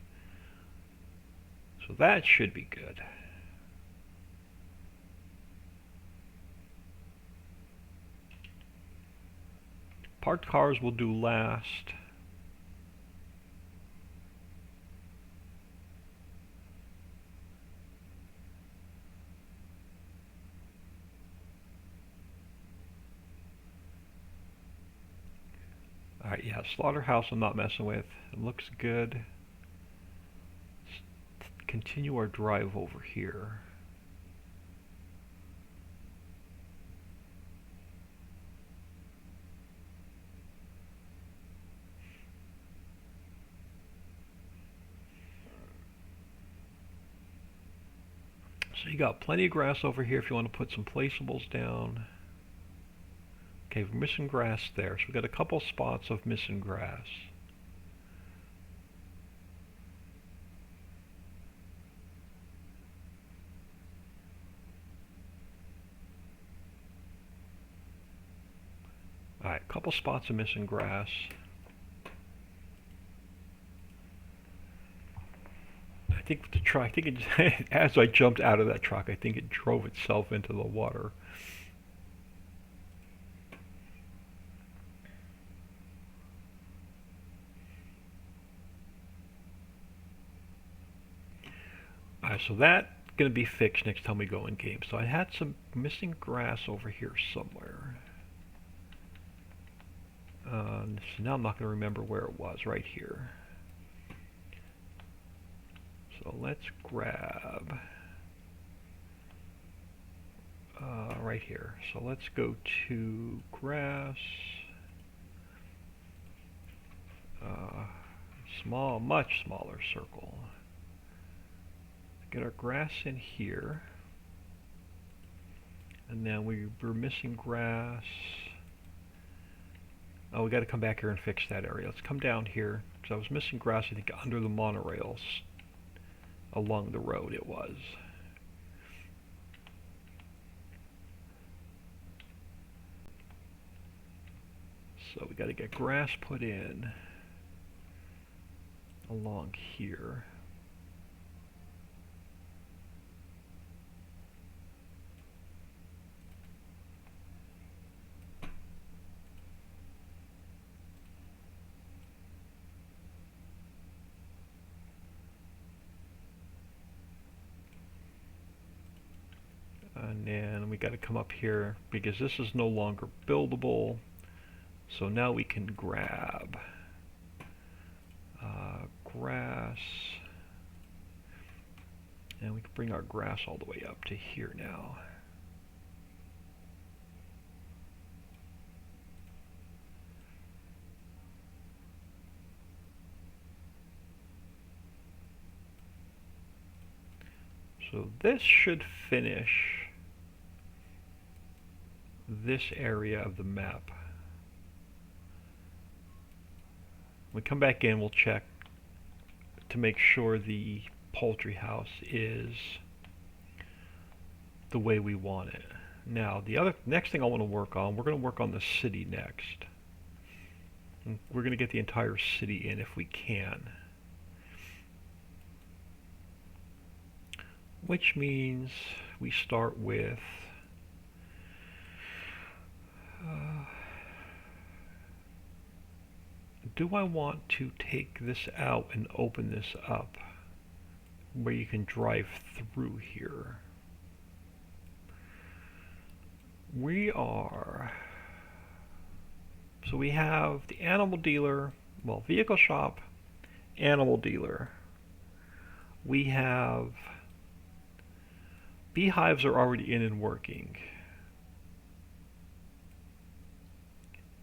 So that should be good. Parked cars will do last. Alright, yeah, slaughterhouse I'm not messing with. It looks good. Let's continue our drive over here. So you got plenty of grass over here if you want to put some placeables down. Okay, we're missing grass there, so we got a couple spots of missing grass. Alright, a couple spots of missing grass. I think the truck, I think it, as I jumped out of that truck, I think it drove itself into the water. Alright, so that's going to be fixed next time we go in game. So I had some missing grass over here somewhere. So now I'm not going to remember where it was, right here. So let's grab right here. So let's go to grass, much smaller circle. Get our grass in here. And then we're missing grass. Oh, we got to come back here and fix that area. Let's come down here, because I was missing grass, I think, under the monorails. Along the road it was. So we got to get grass put in along here. And then we got to come up here because this is no longer buildable. So now we can grab grass, and we can bring our grass all the way up to here now. So this should finish this area of the map. When we come back in, we'll check to make sure the poultry house is the way we want it. Now, the next thing I want to work on, we're going to work on the city next. We're going to get the entire city in if we can. Which means we start with do I want to take this out and open this up where you can drive through here? So we have the animal dealer, well, vehicle shop, animal dealer. We have beehives are already in and working.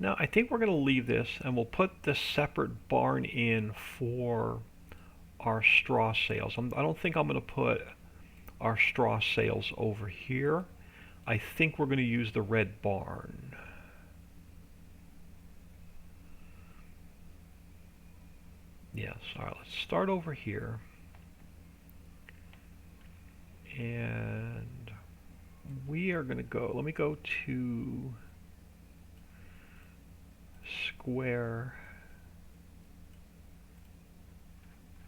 Now I think we're going to leave this and we'll put the separate barn in for our straw sales. I don't think I'm going to put our straw sales over here. I think we're going to use the red barn. Yes, alright, let's start over here. And we are going to go, let me go to square.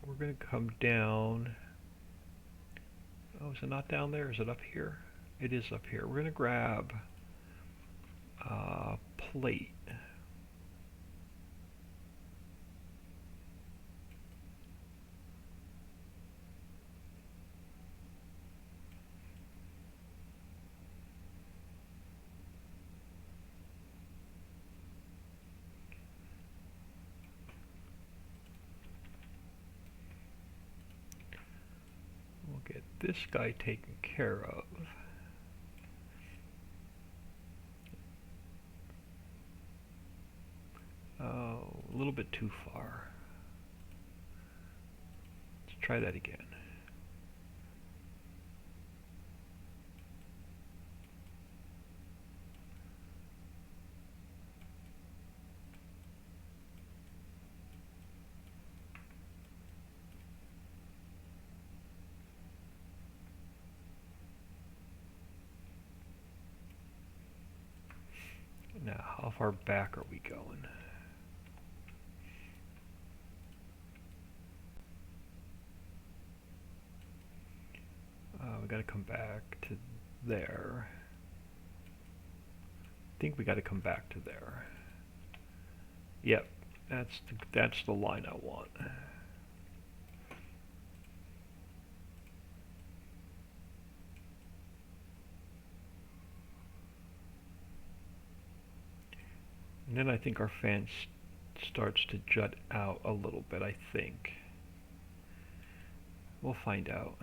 We're going to come down. Oh, is it not down there? Is it up here? It is up here. We're going to grab plate. Get this guy taken care of. Oh, a little bit too far. Let's try that again. Now, how far back are we going? We got to come back to there. I think we got to come back to there. Yep, that's the line I want. And then I think our fence starts to jut out a little bit, I think. We'll find out.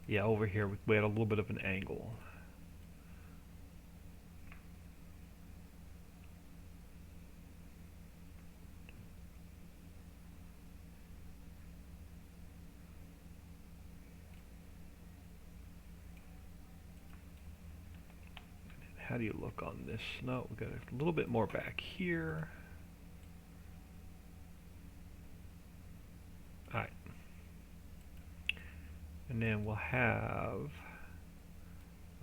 Yeah, over here we had a little bit of an angle. how do you look on this? No, we got a little bit more back here. Alright. And then we'll have,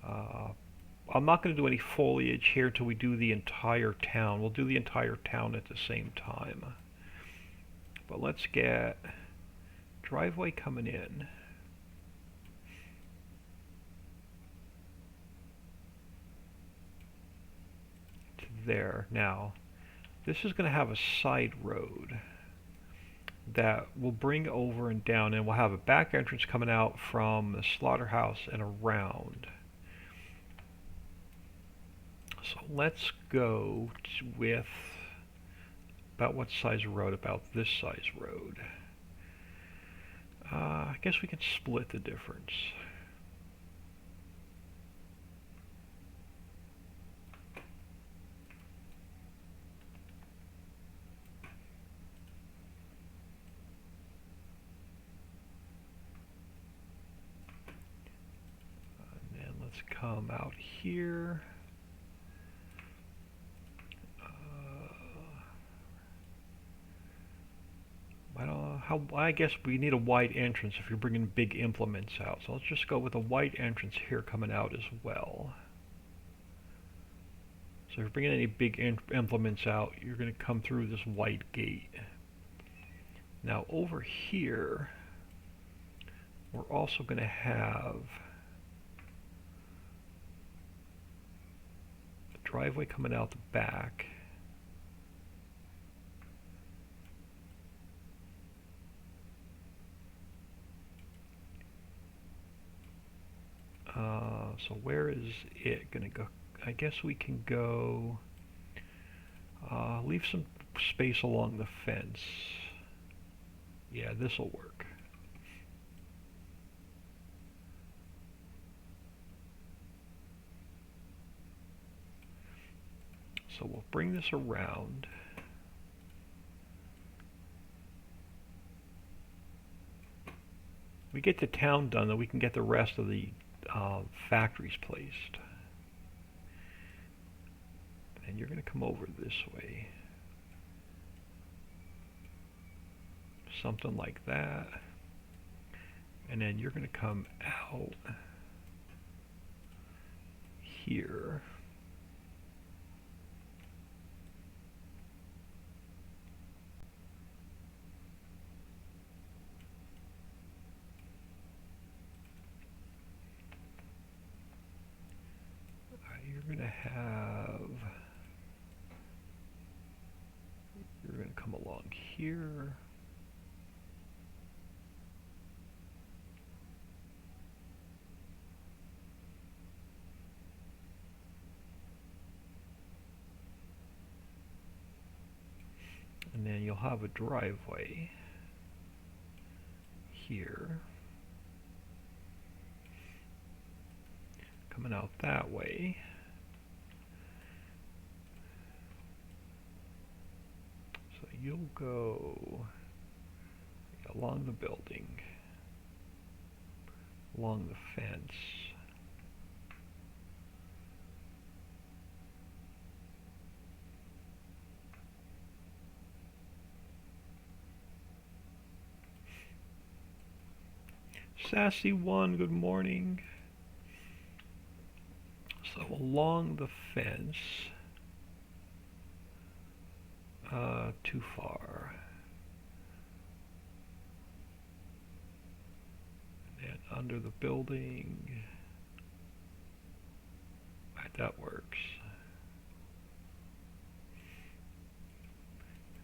I'm not going to do any foliage here till we do the entire town. We'll do the entire town at the same time. But let's get driveway coming in. To there. Now, this is going to have a side road that will bring over and down, and we'll have a back entrance coming out from the slaughterhouse and around. So let's go with about what size road? About this size road. I guess we can split the difference. And then let's come out here. I guess we need a wide entrance if you're bringing big implements out. So let's just go with a wide entrance here coming out as well. So if you're bringing any big implements out, you're going to come through this wide gate. Now over here, we're also going to have the driveway coming out the back. So where is it going to go? I guess we can go, leave some space along the fence. Yeah, this will work. So we'll bring this around. We get the town done, then we can get the rest of the factories placed. And you're going to come over this way. Something like that. And then you're going to come out here. You're going to come along here. And then you'll have a driveway here coming out that way. So you'll go along the building, along the fence. Sassy one, good morning. So along the fence, too far. And under the building, right, that works.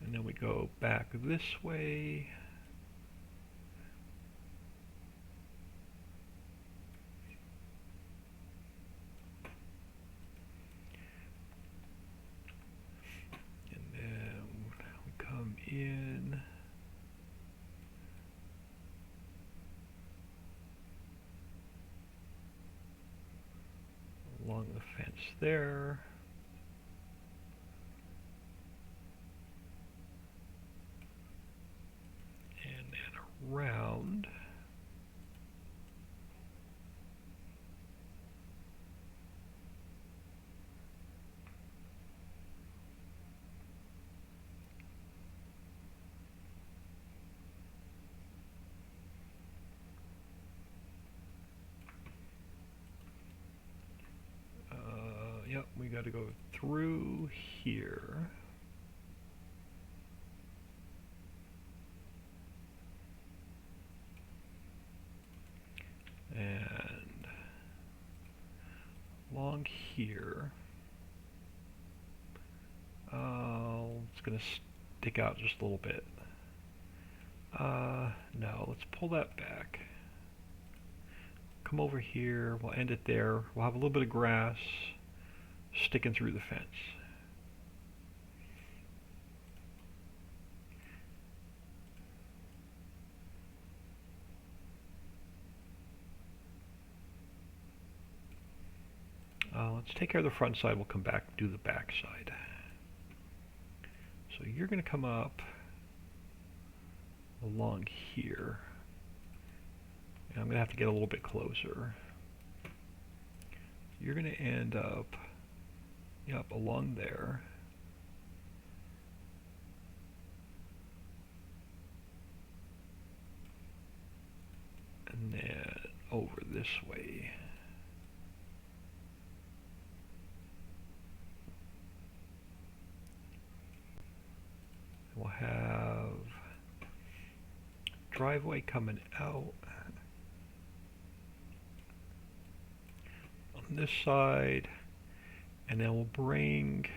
And then we go back this way. In along the fence there, and then around. got to go through here. And along here. It's going to stick out just a little bit. No, let's pull that back. Come over here, we'll end it there. We'll have a little bit of grass sticking through the fence. Let's take care of the front side, we'll come back and do the back side. So you're going to come up along here. And I'm going to have to get a little bit closer. You're going to end up, yep, along there. And then over this way. We'll have driveway coming out on this side, and then we'll bring,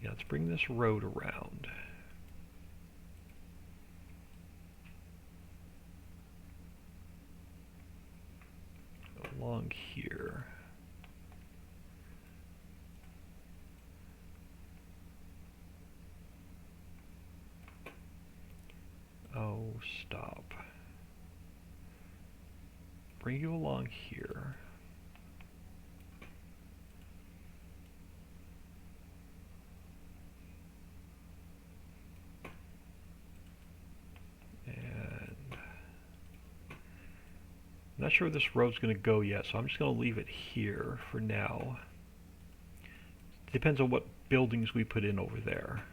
yeah, let's bring this road around. Along here. Oh, stop. Bring you along here. And I'm not sure where this road's going to go yet, so I'm just going to leave it here for now. It depends on what buildings we put in over there.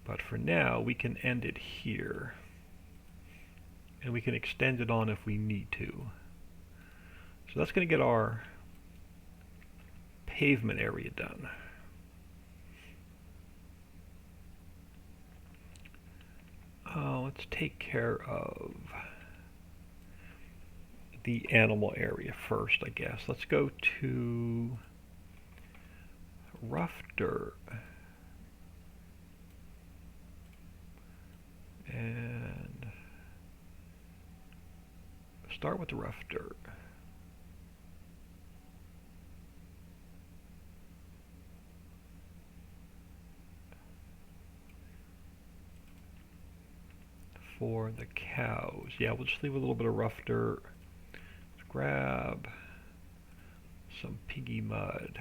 But for now, we can end it here. And we can extend it on if we need to. So that's going to get our pavement area done. Let's take care of the animal area first, I guess. Let's go to rough dirt. And start with the rough dirt. For the cows, yeah, we'll just leave a little bit of rough dirt. Let's grab some piggy mud.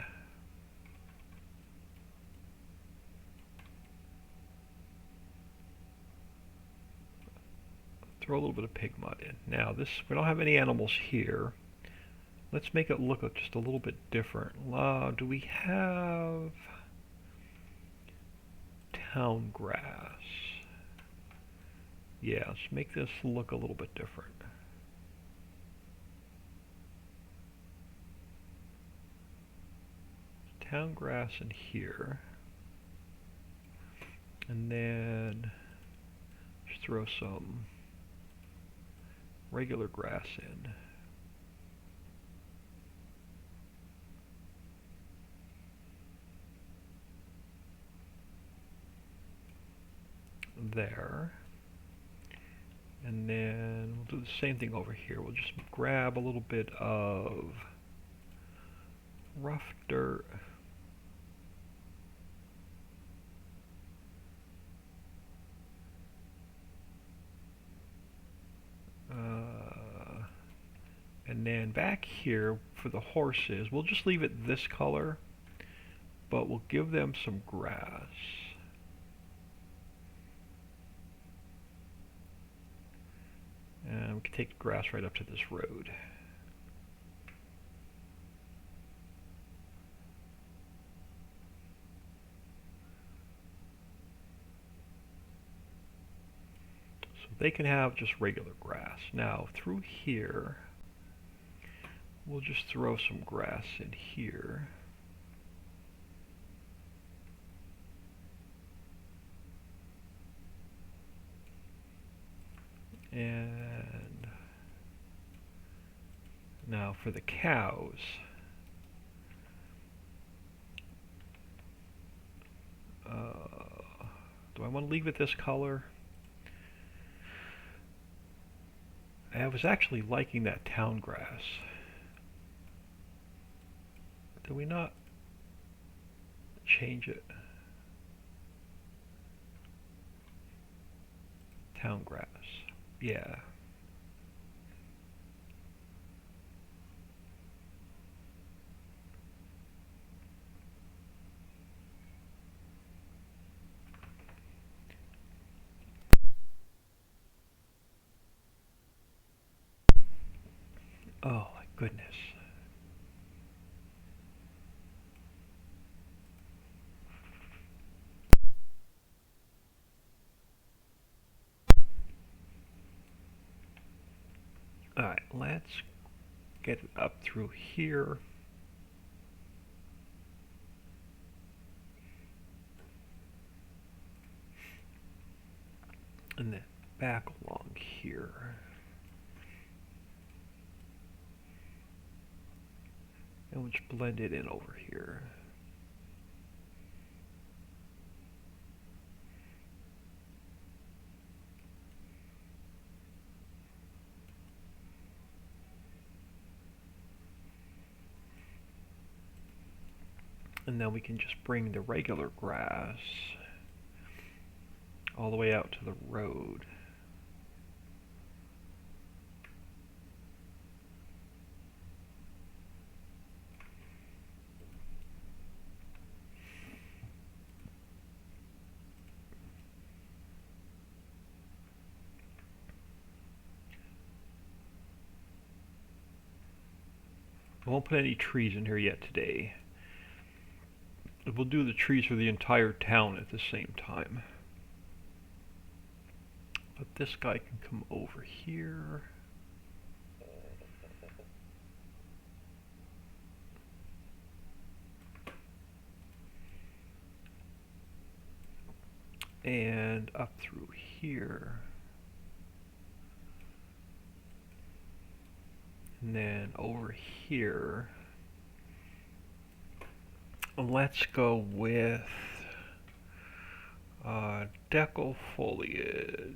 Throw a little bit of pig mud in. Now this, we don't have any animals here. Let's make it look just a little bit different. Do we have town grass? Yeah, let's make this look a little bit different. Town grass in here. And then just throw some regular grass in. There. And then we'll do the same thing over here. We'll just grab a little bit of rough dirt. And then back here for the horses, we'll just leave it this color, but we'll give them some grass. And we can take the grass right up to this road. So they can have just regular grass. Now through here, we'll just throw some grass in here. And now for the cows. Do I want to leave it this color? I was actually liking that town grass. Did we not change it? Town grass. Yeah. Oh my goodness. Alright, let's get it up through here. And then back along here. And we'll just blend it in over here. And then we can just bring the regular grass all the way out to the road. I won't put any trees in here yet today. We'll do the trees for the entire town at the same time. But this guy can come over here. And up through here. And then over here. Let's go with decal foliage.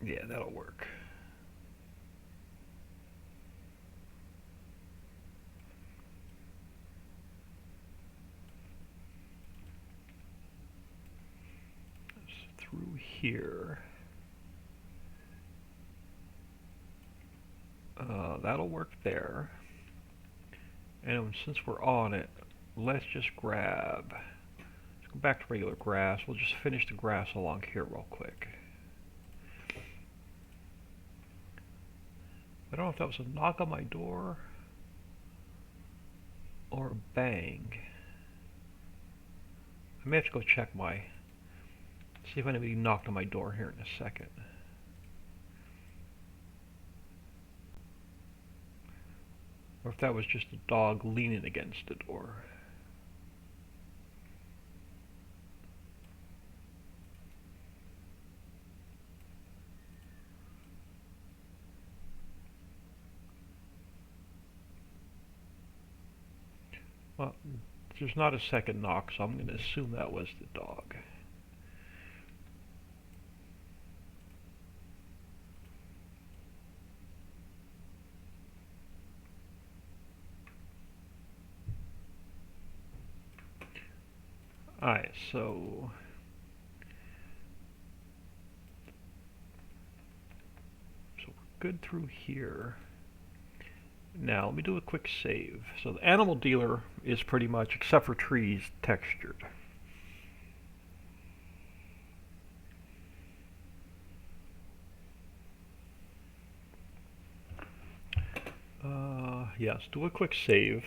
Yeah, that'll work. Through here. That'll work there. And since we're on it, let's just grab, let's go back to regular grass. We'll just finish the grass along here real quick. I don't know if that was a knock on my door or a bang. I may have to go check see if anybody knocked on my door here in a second. Or if that was just a dog leaning against the door. Well, there's not a second knock, so I'm going to assume that was the dog. Alright, so we're good through here. Now let me do a quick save. So the animal dealer is pretty much, except for trees, textured. Yes, do a quick save.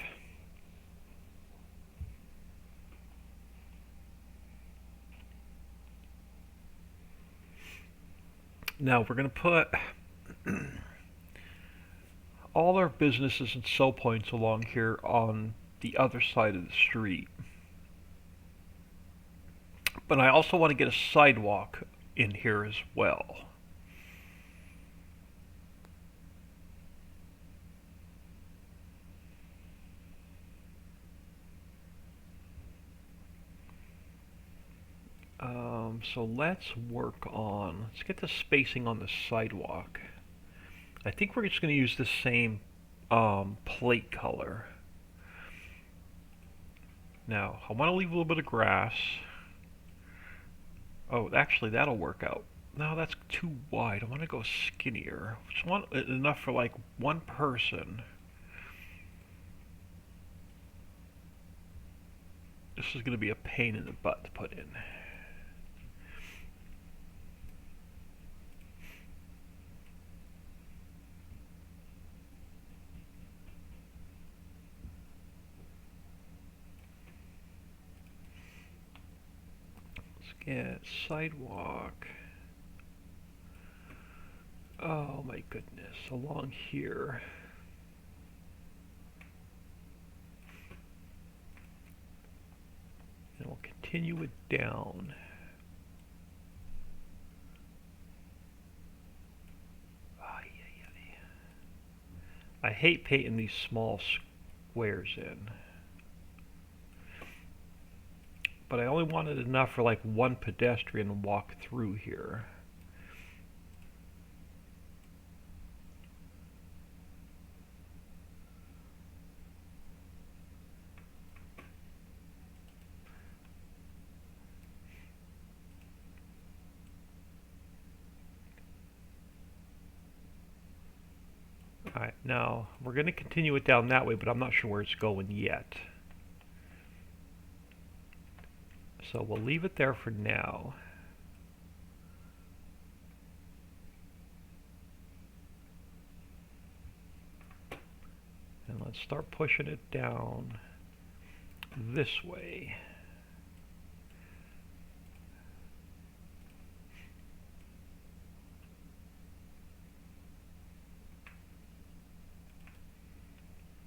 Now we're going to put All our businesses and sell points along here on the other side of the street. But I also want to get a sidewalk in here as well. So let's get the spacing on the sidewalk. I think we're just going to use the same plate color. Now, I want to leave a little bit of grass. Oh, actually, that'll work out. No, that's too wide. I want to go skinnier. Just want enough for like one person. This is going to be a pain in the butt to put in. Get sidewalk. Oh my goodness, along here. And we'll continue it down. I hate painting these small squares in. But I only wanted enough for like one pedestrian to walk through here. Alright, now we're going to continue it down that way, but I'm not sure where it's going yet. So we'll leave it there for now. And let's start pushing it down this way.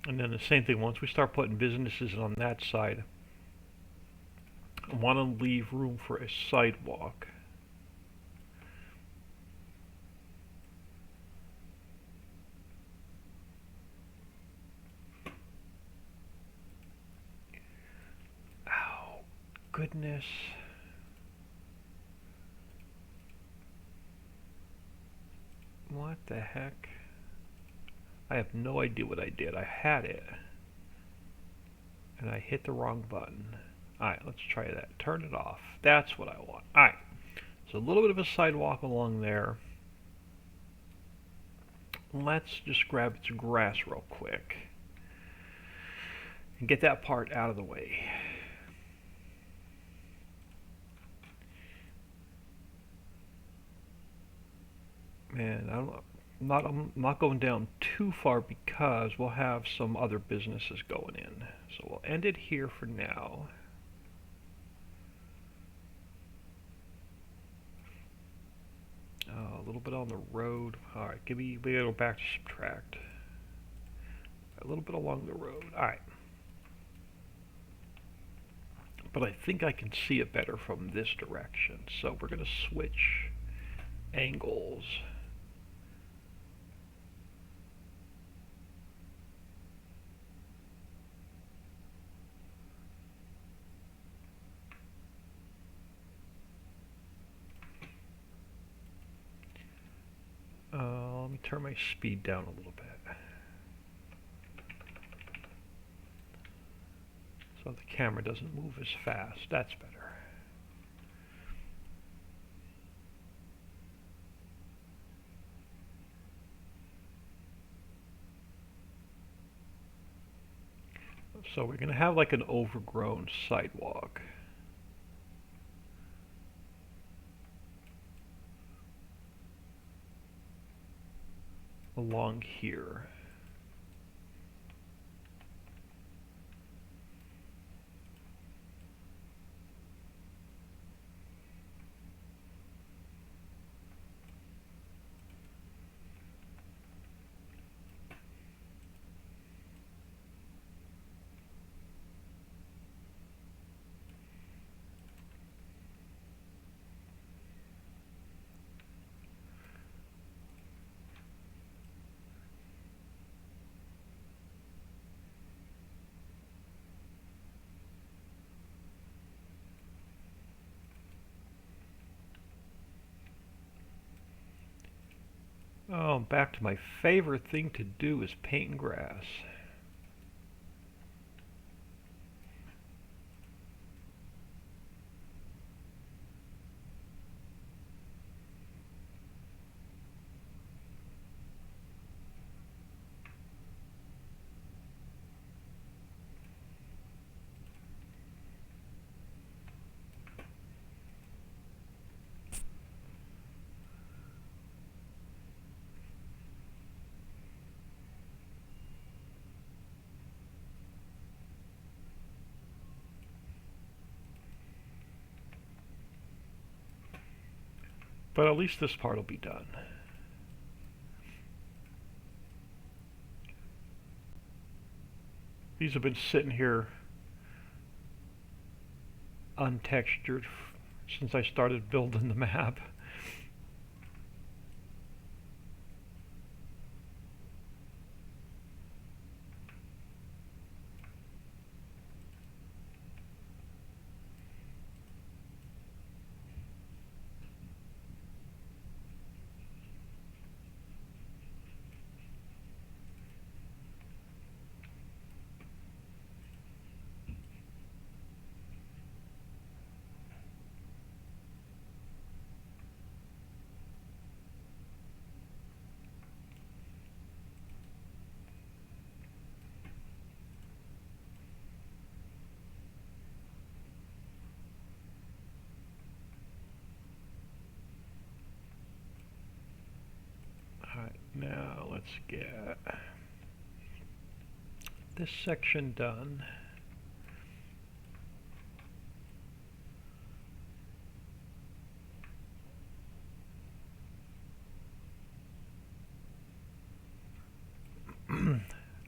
And then the same thing, once we start putting businesses on that side, I want to leave room for a sidewalk. Oh, goodness. What the heck? I have no idea what I did. I had it. And I hit the wrong button. Alright, let's try that. Turn it off. That's what I want. Alright. So a little bit of a sidewalk along there. Let's just grab its grass real quick. And get that part out of the way. And I'm not going down too far because we'll have some other businesses going in. So we'll end it here for now. A little bit on the road. Alright, we gotta go back to subtract. A little bit along the road. Alright. But I think I can see it better from this direction. So we're gonna switch angles. Let me turn my speed down a little bit. So the camera doesn't move as fast. That's better. So we're going to have like an overgrown sidewalk. Along here. Oh, back to my favorite thing to do is paint grass. But at least this part will be done. These have been sitting here untextured since I started building the map. Alright, now let's get this section done.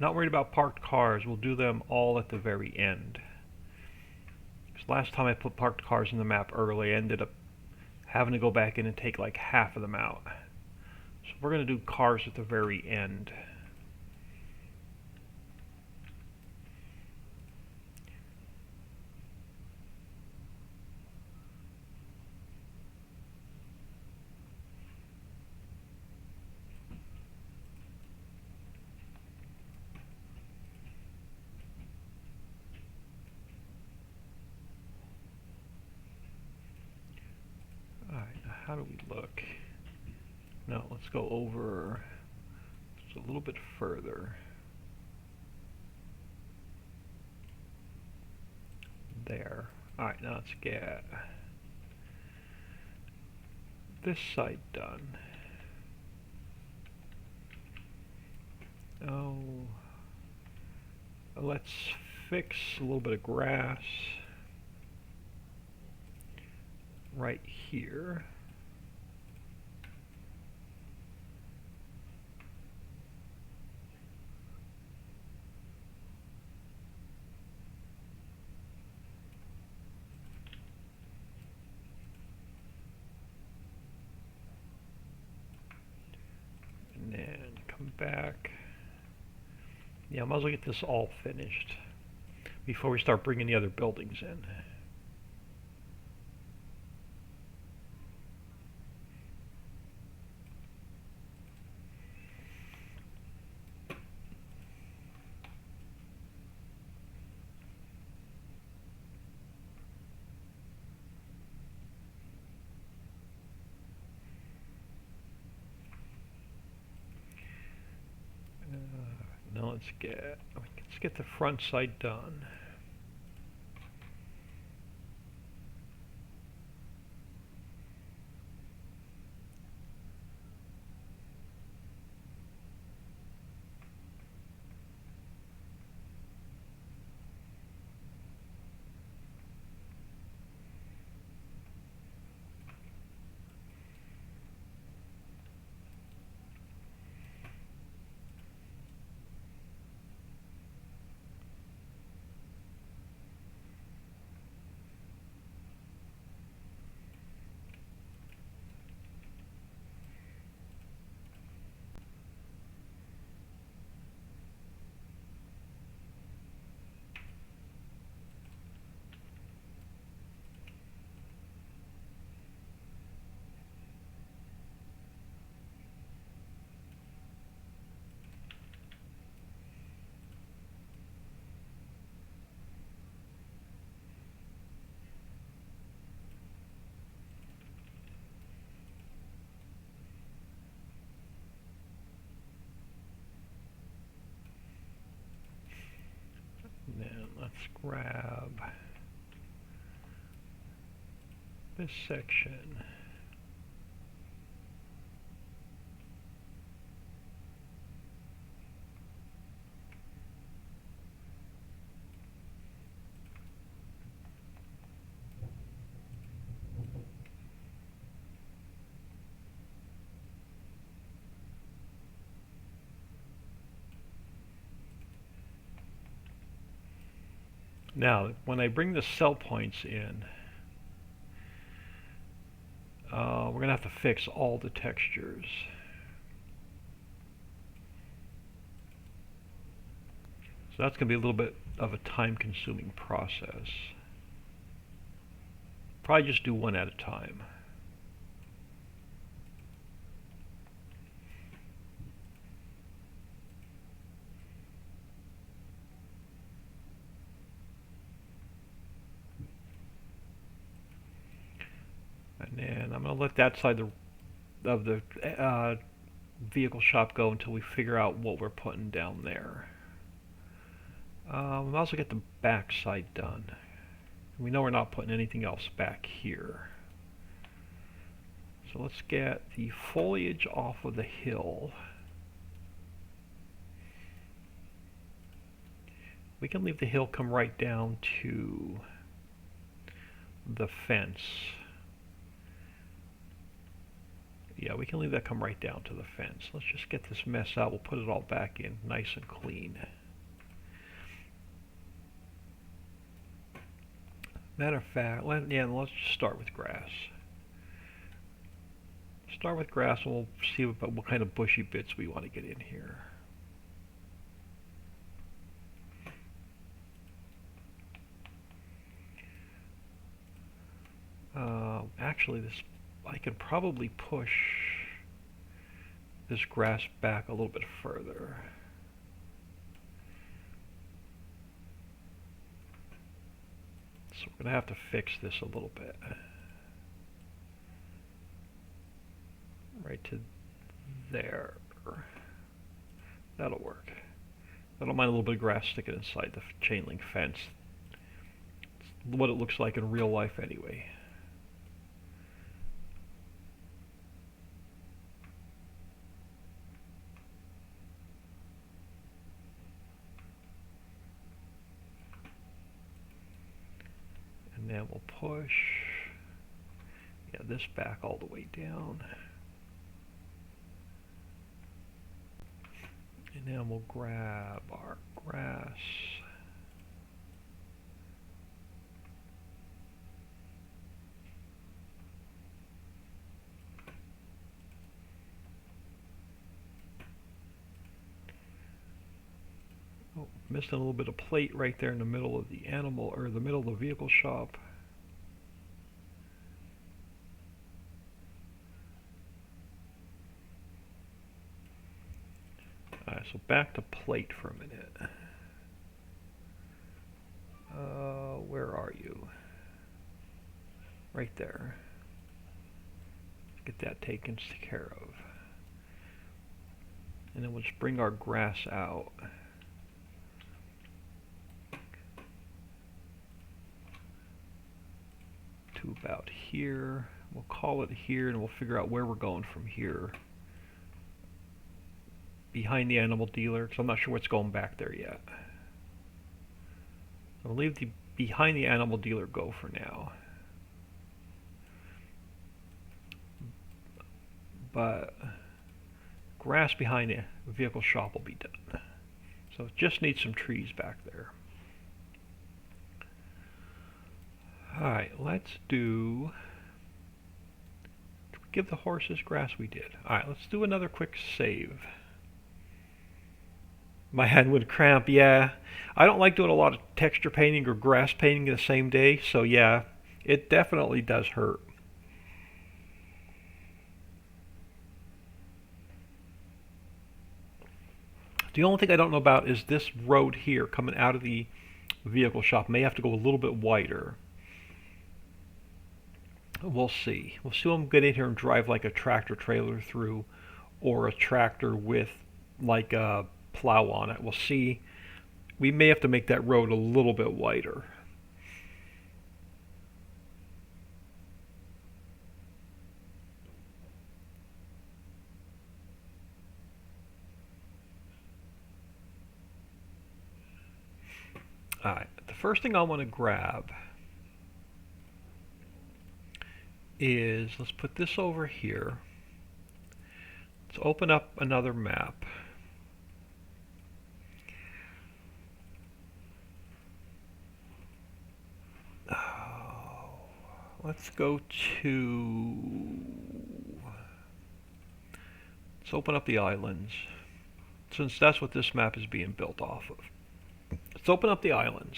Not worried about parked cars. We'll do them all at the very end. Because last time I put parked cars in the map early, I ended up having to go back in and take like half of them out. So we're going to do cars at the very end. Alright, now how do we look? Now let's go over just a little bit further. There. Alright, now let's get this side done. Oh, let's fix a little bit of grass right here. And then come back. Yeah, I might as well get this all finished before we start bringing the other buildings in. Now let's get the front side done. Let's grab this section. Now, when I bring the cell points in, we're going to have to fix all the textures. So that's going to be a little bit of a time-consuming process. Probably just do one at a time. And then I'm going to let that side of the vehicle shop go until we figure out what we're putting down there. We'll also get the back side done. We know we're not putting anything else back here. So let's get the foliage off of the hill. We can leave the hill come right down to the fence. Yeah, we can leave that come right down to the fence. Let's just get this mess out. We'll put it all back in nice and clean. Matter of fact, let's just start with grass. Start with grass and we'll see what kind of bushy bits we want to get in here. Actually, I can probably push this grass back a little bit further. So we're going to have to fix this a little bit. Right to there. That'll work. I don't mind a little bit of grass sticking inside the chain link fence. It's what it looks like in real life anyway. And then we'll push this back all the way down. And then we'll grab our grass. Oh, missed a little bit of plate right there in the middle of the animal, or the middle of the vehicle shop. Alright, so back to plate for a minute. Where are you? Right there. Let's get that taken care of. And then we'll just bring our grass out. To about here. We'll call it here and we'll figure out where we're going from here. Behind the animal dealer, because I'm not sure what's going back there yet. So I'll leave the behind the animal dealer go for now. But grass behind the vehicle shop will be done. So it just needs some trees back there. Alright, let's do... Give the horses grass, we did. Alright, let's do another quick save. My hand would cramp, yeah. I don't like doing a lot of texture painting or grass painting the same day, so yeah, it definitely does hurt. The only thing I don't know about is this road here coming out of the vehicle shop may have to go a little bit wider. We'll see. We'll see when we get in here and drive like a tractor trailer through, or a tractor with like a plow on it. We'll see We may have to make that road a little bit wider. Alright, the first thing I want to grab is, let's put this over here. Let's open up another map. Let's go to, let's open up the islands, since that's what this map is being built off of. Let's open up the islands.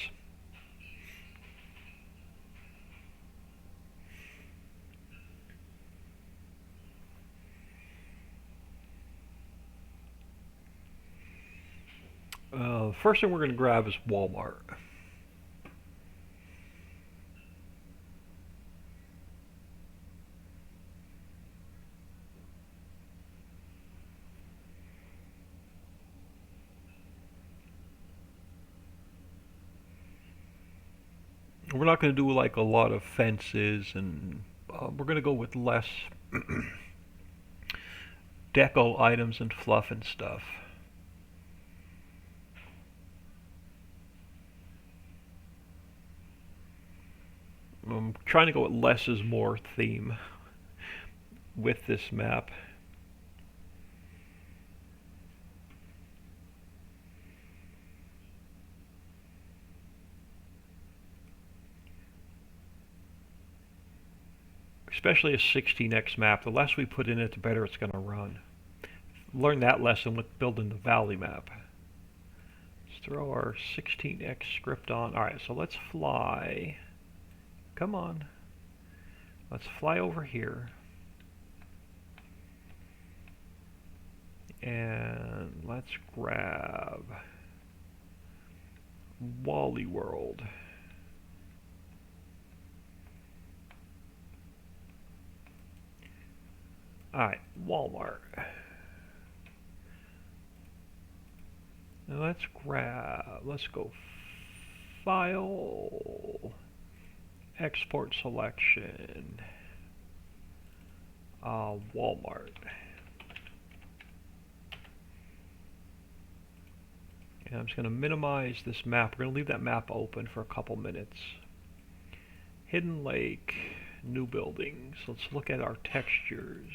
First thing we're going to grab is Walmart. We're not going to do like a lot of fences, and we're going to go with less deco items and fluff and stuff. I'm trying to go with less is more theme with this map. Especially a 16x map, the less we put in it, the better it's going to run. Learn that lesson with building the valley map. Let's throw our 16x script on. Alright, so let's fly. Come on. Let's fly over here. And let's grab Wally World. Alright, Walmart. Now let's go File, Export Selection, Walmart. And I'm just going to minimize this map. We're going to leave that map open for a couple minutes. Hidden Lake, new buildings. Let's look at our textures.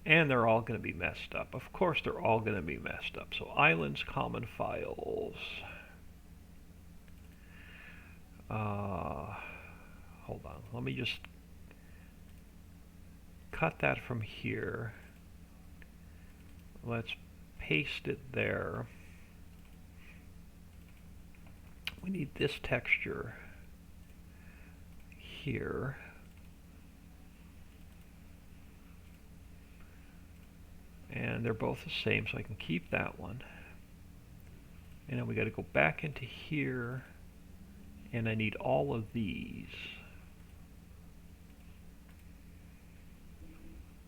And they're all going to be messed up. Of course they're all going to be messed up. So islands, common files. Hold on. Let me just cut that from here. Let's paste it there. We need this texture here. And they're both the same, so I can keep that one. And then we got to go back into here, and I need all of these.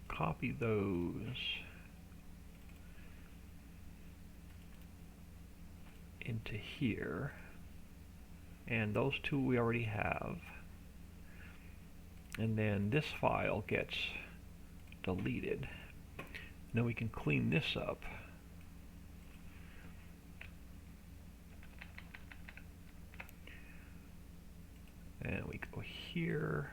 Copy those into here, and those two we already have. And then this file gets deleted. Now we can clean this up. And we go here,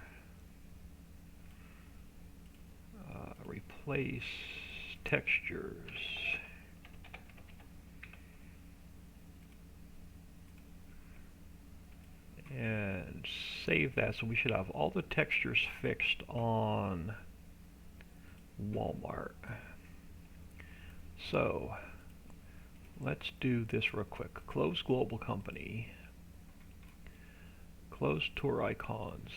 replace textures. And save that, so we should have all the textures fixed on Walmart. So let's do this real quick. Close global company. Close tour icons.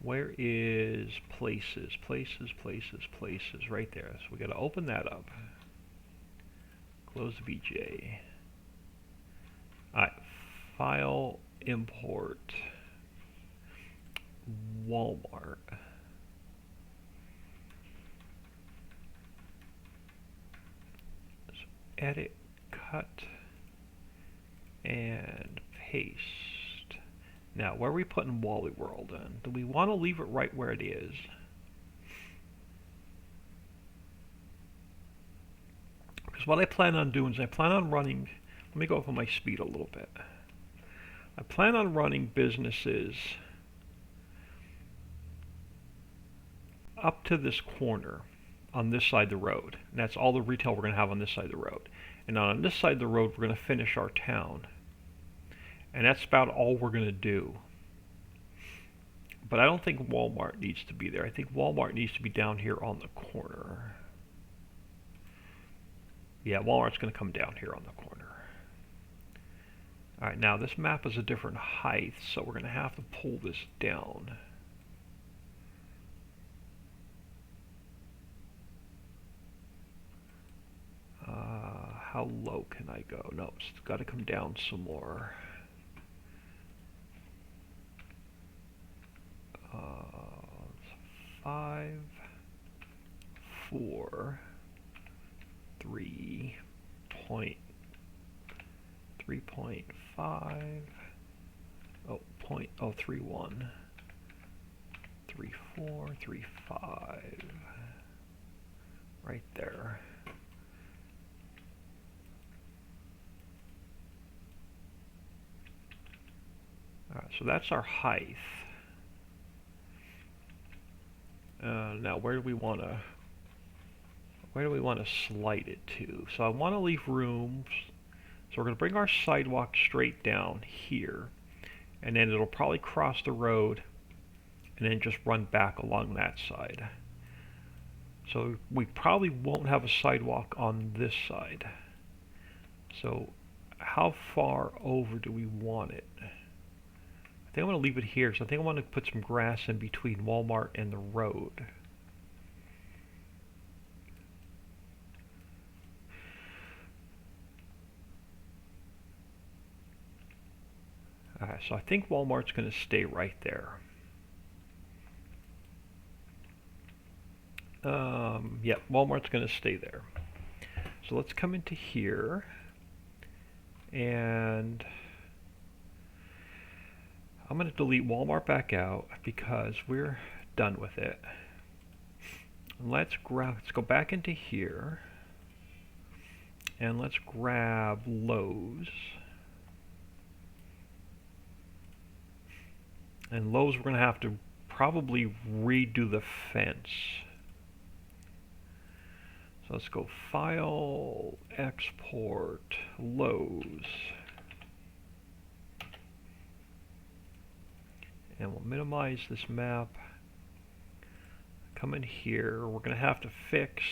Where is places? Places, places, places. Right there. So we got to open that up. Close the BJ. Alright. File, import. Walmart. edit, cut, and paste. Now, where are we putting Wally World in? Do we want to leave it right where it is? Because what I plan on doing is I plan on running, let me go over my speed a little bit. I plan on running businesses up to this corner on this side of the road. And that's all the retail we're going to have on this side of the road. And on this side of the road, we're going to finish our town. And that's about all we're going to do. But I don't think Walmart needs to be there. I think Walmart needs to be down here on the corner. Yeah, Walmart's going to come down here on the corner. Alright, now this map is a different height, so we're going to have to pull this down. How low can I go? No, it's got to come down some more. 5, 4, 3.5. Oh, 0.031. 34, 35. Right there. Alright, so that's our height. Now where do we want to slide it to? So I want to leave room. So we're going to bring our sidewalk straight down here, and then it'll probably cross the road and then just run back along that side. So we probably won't have a sidewalk on this side. So how far over do we want it? I think I'm going to leave it here, so I think I want to put some grass in between Walmart and the road. Alright, so I think Walmart's going to stay right there. Yep, Walmart's going to stay there. So let's come into here, and I'm going to delete Walmart back out because we're done with it. Let's go back into here, and let's grab Lowe's. And Lowe's, we're going to have to probably redo the fence. So let's go File, Export, Lowe's. And we'll minimize this map. Come in here. We're going to have to fix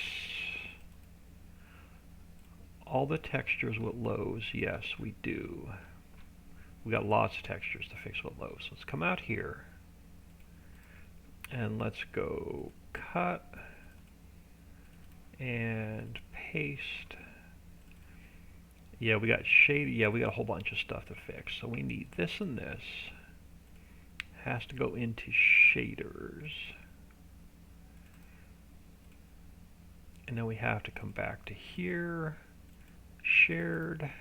all the textures with Lowe's. Yes, we do. We got lots of textures to fix with Lowe's. So let's come out here. And let's go cut and paste. Yeah, we got shade. Yeah, we got a whole bunch of stuff to fix. So we need this and this. Has to go into shaders. And then we have to come back to here. Shared.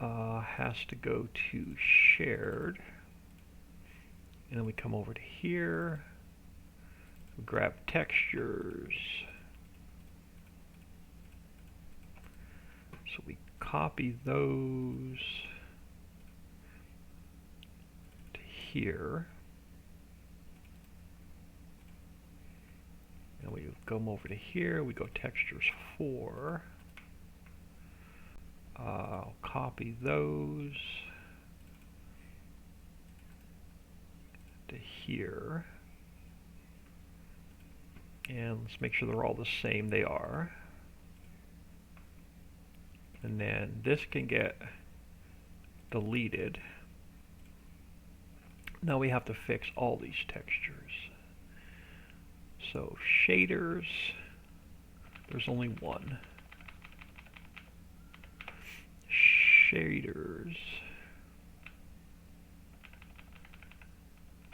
Has to go to shared. And then we come over to here. We grab textures. So we copy those to here. And we come over to here. We go textures 4. I'll copy those to here. And let's make sure they're all the same. They are. And then this can get deleted. Now we have to fix all these textures. So shaders, there's only one. Shaders.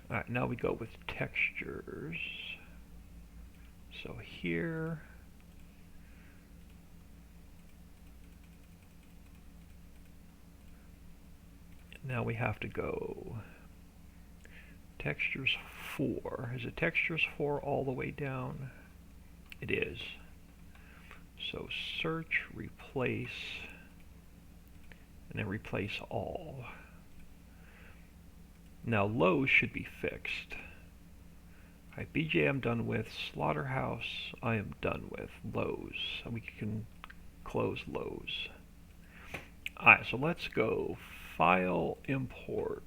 Alright, now we go with textures. So here, Now we have to go textures 4. Is it textures 4 all the way down? It is. So search, replace, and then replace all. Now Lowe's should be fixed. Alright, BJ I'm done with. Slaughterhouse I am done with. Lowe's. We can close Lowe's. Alright, so let's go File, Import,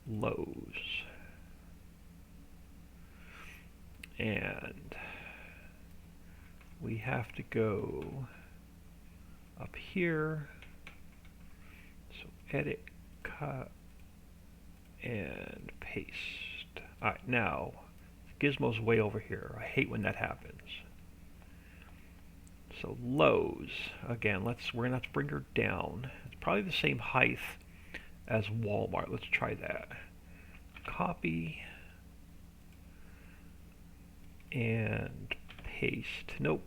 Lowe's. And we have to go up here. So edit, cut, and paste. Alright, now Gizmo's way over here. I hate when that happens. So Lowe's, again, we're gonna have to bring her down. It's probably the same height as Walmart. Let's try that. Copy and paste. Nope.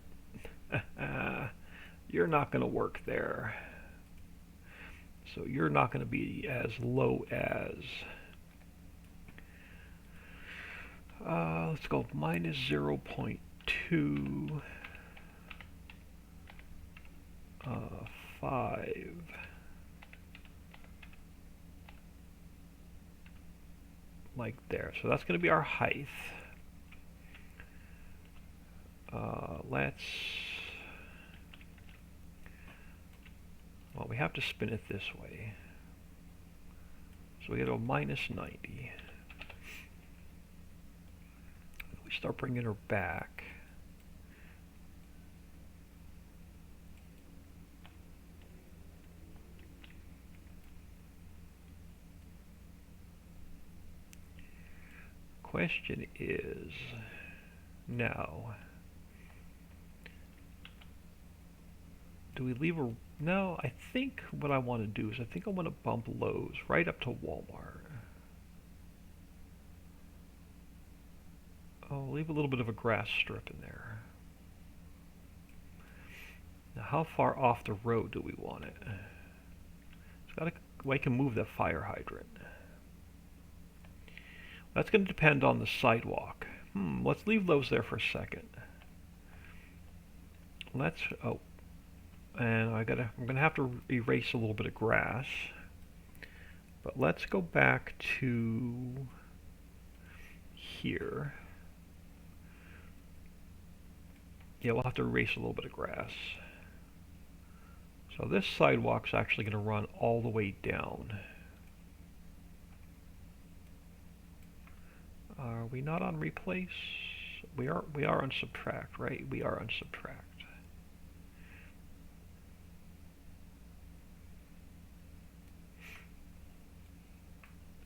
You're not gonna work there. So you're not gonna be as low as let's go minus 0.2 5 like there. So that's going to be our height. Well, we have to spin it this way. So we get a minus 90. We start bringing her back. Question is, now, do we leave a, no, I think what I want to do is I think I want to bump Lowe's right up to Walmart. I'll leave a little bit of a grass strip in there. Now how far off the road do we want it? It's got to, well, I can move that fire hydrant. That's going to depend on the sidewalk. Let's leave those there for a second. And I'm going to have to erase a little bit of grass. But let's go back to here. Yeah, we'll have to erase a little bit of grass. So this sidewalk's actually going to run all the way down. Are we not on replace? We are on subtract, right? We are on subtract.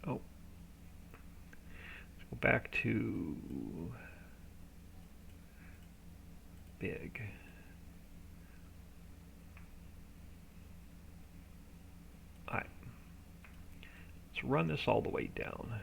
Oh. Let's go back to big. Alright. Let's run this all the way down.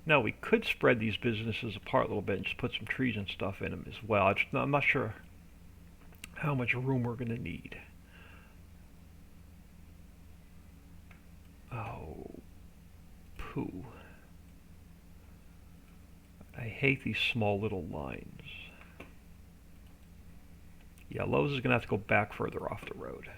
Now we could spread these businesses apart a little bit and just put some trees and stuff in them as well. I'm not sure how much room we're going to need. Oh, poo. I hate these small little lines. Yeah, Lowe's is going to have to go back further off the road.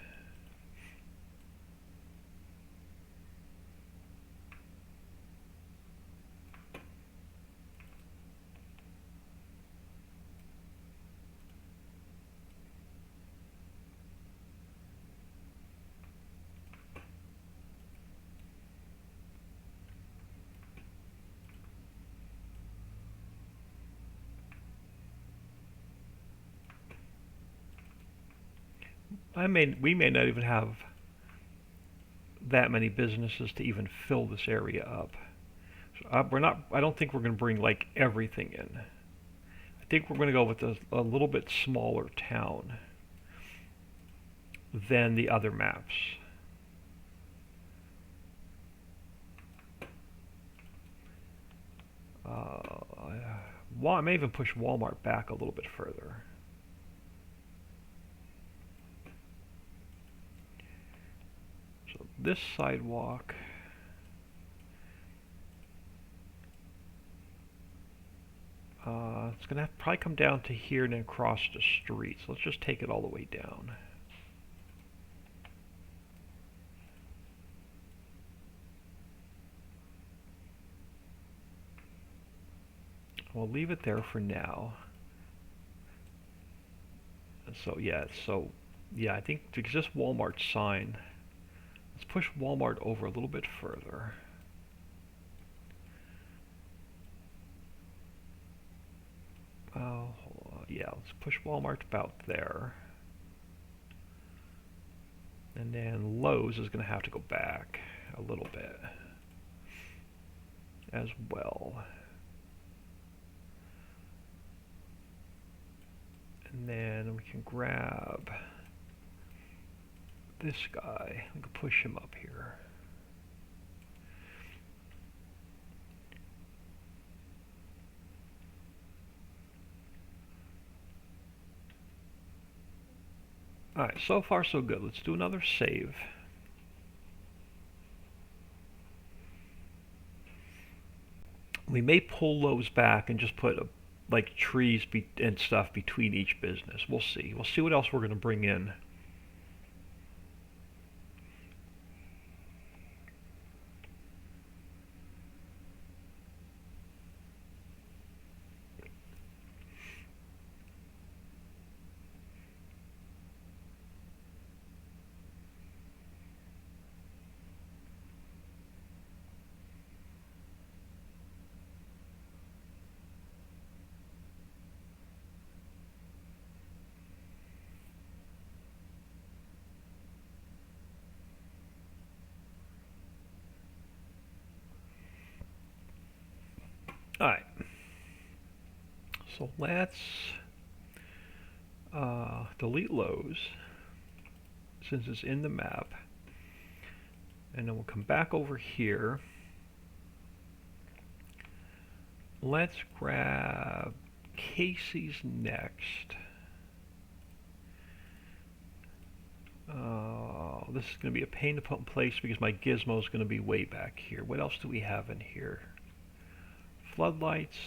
We may not even have that many businesses to even fill this area up. We're not. I don't think we're going to bring like everything in. I think we're going to go with a little bit smaller town than the other maps. Well, I may even push Walmart back a little bit further. So this sidewalk, it's going to probably come down to here and then cross the street. So let's just take it all the way down. We'll leave it there for now. So yeah, I think because this Walmart sign, let's push Walmart over a little bit further. Yeah, let's push Walmart about there. And then Lowe's is going to have to go back a little bit as well. And then we can grab this guy. We can push him up here. Alright, so far so good. Let's do another save. We may pull those back and just put like trees and stuff between each business. We'll see. We'll see what else we're going to bring in. Alright, so let's delete Lowe's since it's in the map, and then we'll come back over here. Let's grab Casey's next. This is going to be a pain to put in place because my gizmo is going to be way back here. What else do we have in here? Floodlights.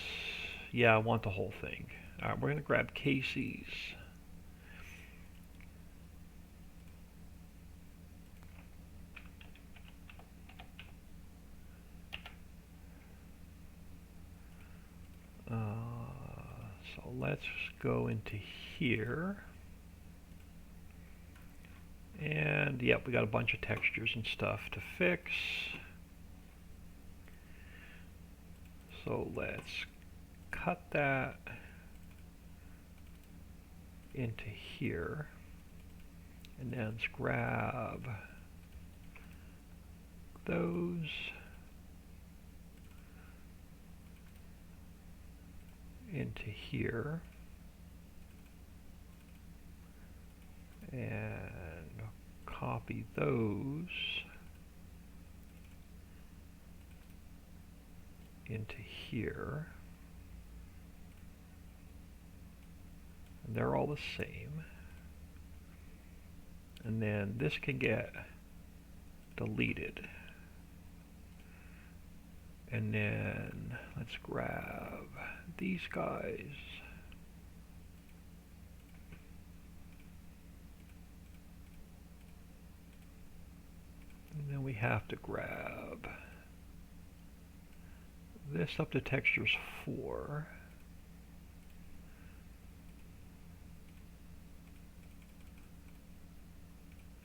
Yeah, I want the whole thing. Alright, we're going to grab Casey's. So let's go into here. And yep, we got a bunch of textures and stuff to fix. So let's cut that into here. And then let's grab those. Into here. And copy those into here, and they're all the same, and then this can get deleted, and then let's grab these guys. And then we have to grab this up to textures 4.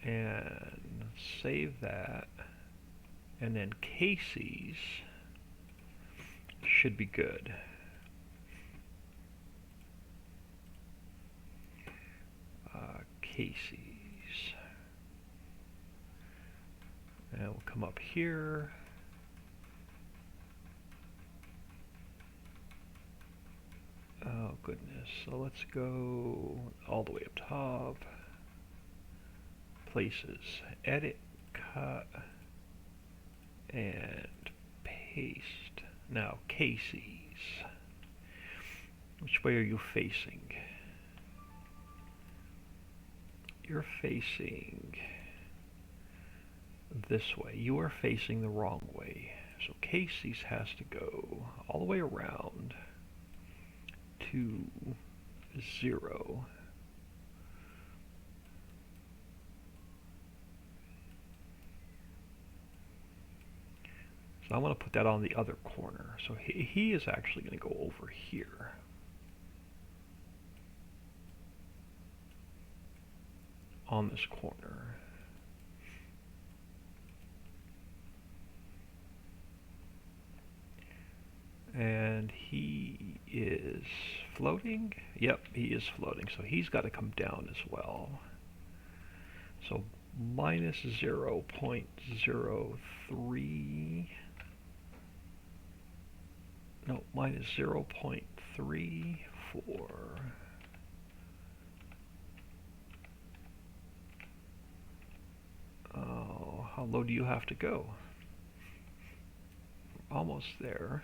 And save that. And then Casey's should be good. Casey's. And we'll come up here. Oh goodness, so let's go all the way up top. Places, edit, cut, and paste. Now Casey's. Which way are you facing? You're facing this way. You are facing the wrong way. So Casey's has to go all the way around to 0. So I want to put that on the other corner. So he is actually going to go over here. On this corner. And he is floating? Yep, he is floating. So he's got to come down as well. So minus 0.03. No, minus 0.34. Oh, how low do you have to go? Almost there.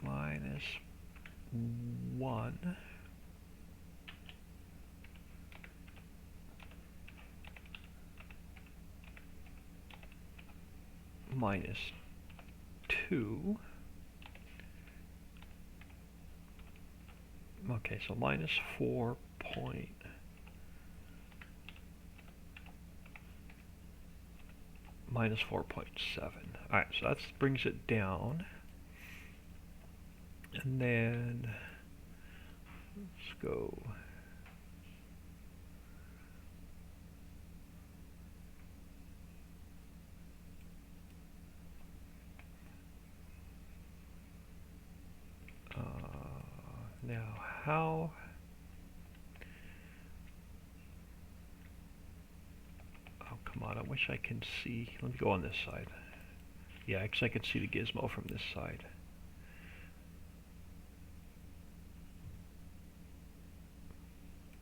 Minus 1. Minus 2. Okay, so minus 4 point. Minus 4.7. Alright, so that brings it down. And then let's go now how come on, I wish I can see. Let me go on this side. Yeah, because I can see the gizmo from this side.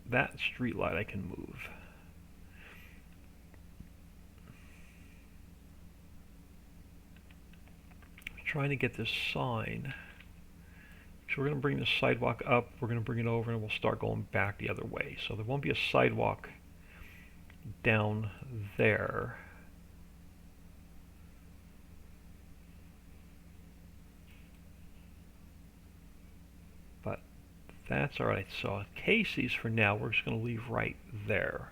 That street light I can move. I'm trying to get this sign. So we're going to bring the sidewalk up, we're going to bring it over, and we'll start going back the other way. So there won't be a sidewalk down there. But that's alright. So Casey's for now, we're just going to leave right there.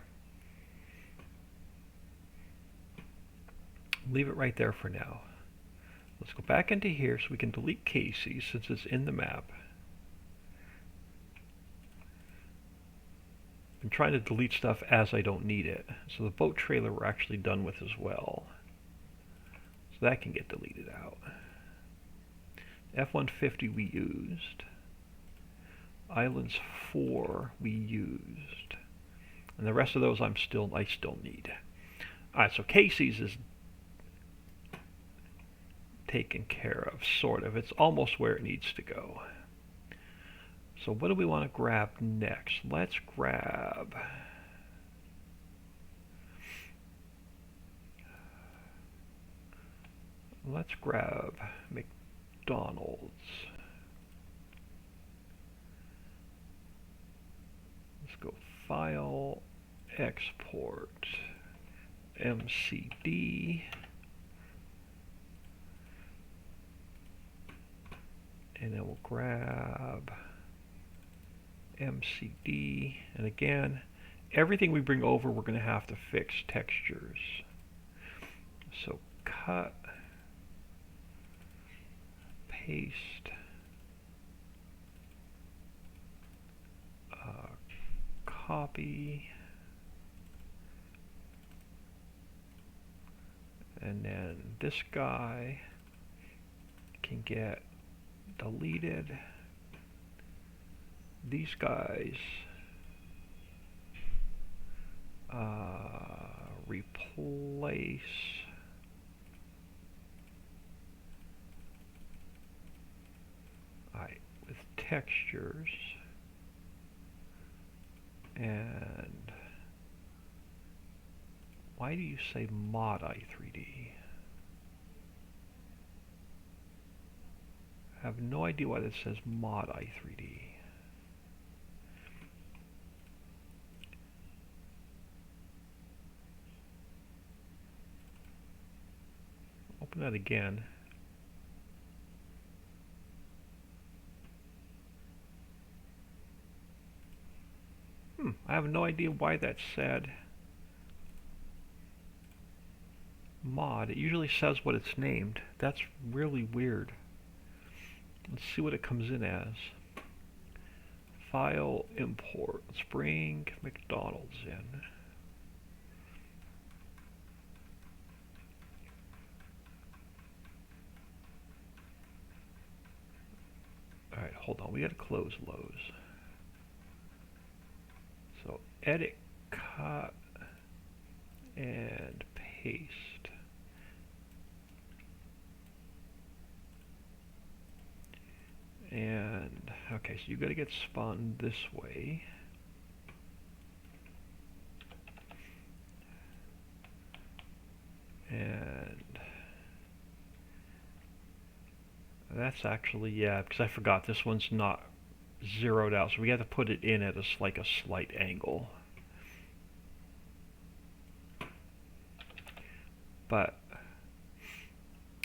Leave it right there for now. Let's go back into here so we can delete Casey's since it's in the map. I'm trying to delete stuff as I don't need it. So the boat trailer we're actually done with as well. So that can get deleted out. F-150 we used. Islands 4 we used. And the rest of those I still need. Alright, so Casey's is taken care of, sort of. It's almost where it needs to go. So what do we want to grab next? Let's grab McDonald's. Let's go File, Export, MCD. And then we'll grab MCD. And again, everything we bring over, we're going to have to fix textures. So cut, paste, copy, and then this guy can get deleted. These guys replace textures, and why do you say mod i3D? I have no idea why this says mod i3D. Open that again. I have no idea why that said mod. It usually says what it's named. That's really weird. Let's see what it comes in as. File, import. Let's bring McDonald's in. Alright, hold on. We gotta close Lowe's. So edit, cut, and paste. And okay, so you got to get spun this way. And that's actually, yeah, because I forgot this one's not zeroed out, so we have to put it in at a slight angle. But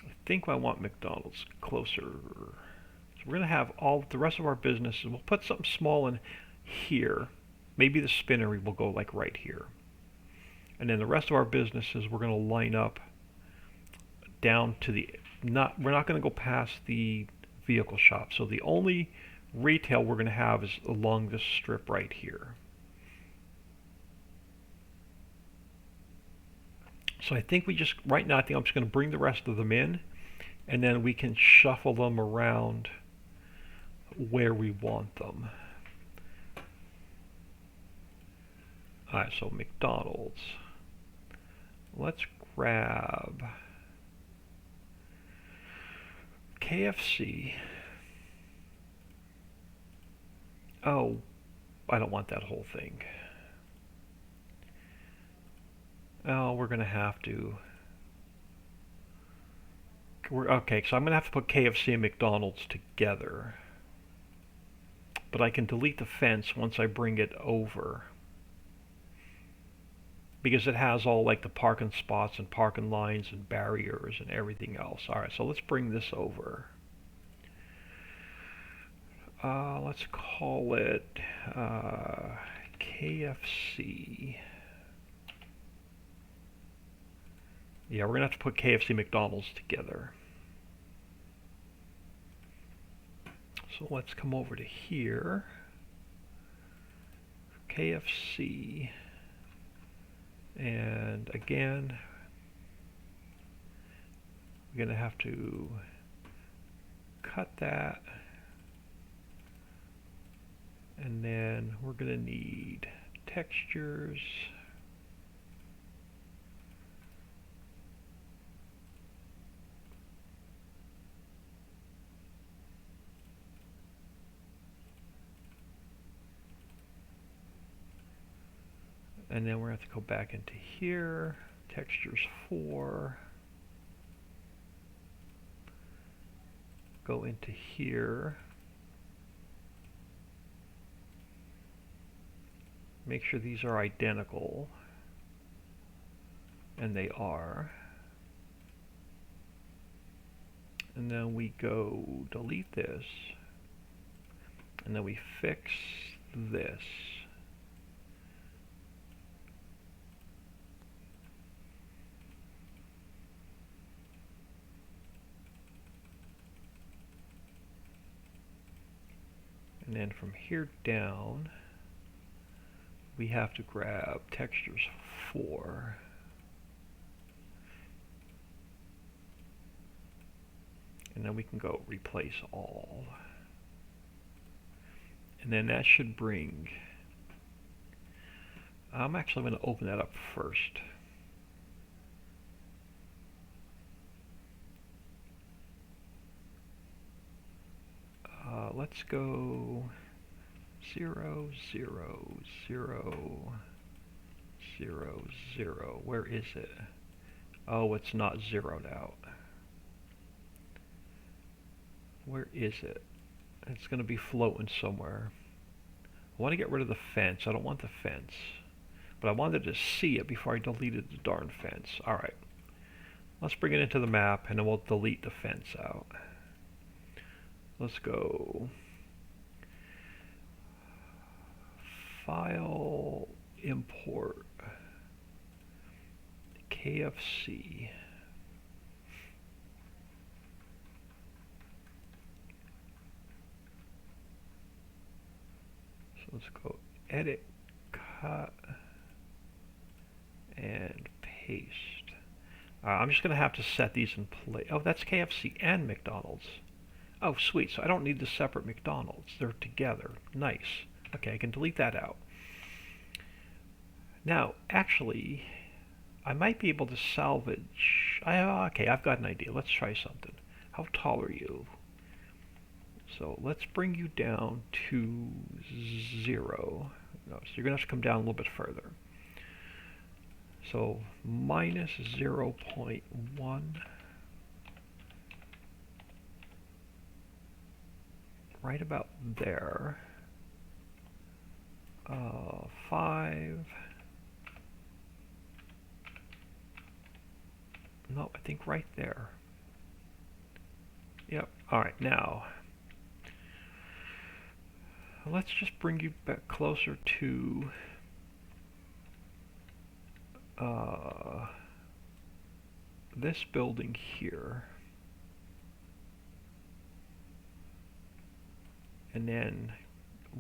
I think I want McDonald's closer. So we're going to have all the rest of our businesses. We'll put something small in here. Maybe the spinnery will go like right here. And then the rest of our businesses we're going to line up down to the, we're not going to go past the vehicle shop. So the only retail we're going to have is along this strip right here. So I think right now I think I'm just going to bring the rest of them in, and then we can shuffle them around where we want them. Alright, so McDonald's. Let's grab KFC. Oh, I don't want that whole thing. Oh, we're going to have to. Okay, so I'm going to have to put KFC and McDonald's together. But I can delete the fence once I bring it over. Because it has all like the parking spots and parking lines and barriers and everything else. Alright, so let's bring this over. Let's call it KFC. Yeah, we're going to have to put KFC McDonald's together. So let's come over to here. KFC. And again, we're going to have to cut that. And then we're going to need textures. And then we're going to have to go back into here, textures 4, go into here, make sure these are identical, and they are. And then we go delete this, and then we fix this. And then from here down, we have to grab textures 4. And then we can go replace all. And then that should bring, I'm actually going to open that up first. Let's go 0, 0, 0, 0, 0. Where is it? Oh, it's not zeroed out. Where is it? It's going to be floating somewhere. I want to get rid of the fence. I don't want the fence. But I wanted to see it before I deleted the darn fence. Alright. Let's bring it into the map and then we'll delete the fence out. Let's go File, Import, KFC. So let's go Edit, Cut, and Paste. I'm just going to have to set these in place. Oh, that's KFC and McDonald's. Oh, sweet. So I don't need the separate McDonald's. They're together. Nice. Okay, I can delete that out. Now, actually, I might be able to salvage. Okay, I've got an idea. Let's try something. How tall are you? So let's bring you down to 0. No, so you're going to have to come down a little bit further. So minus 0.1. Right about there. 5. No, I think right there. Yep. Alright, now let's just bring you back closer to this building here. And then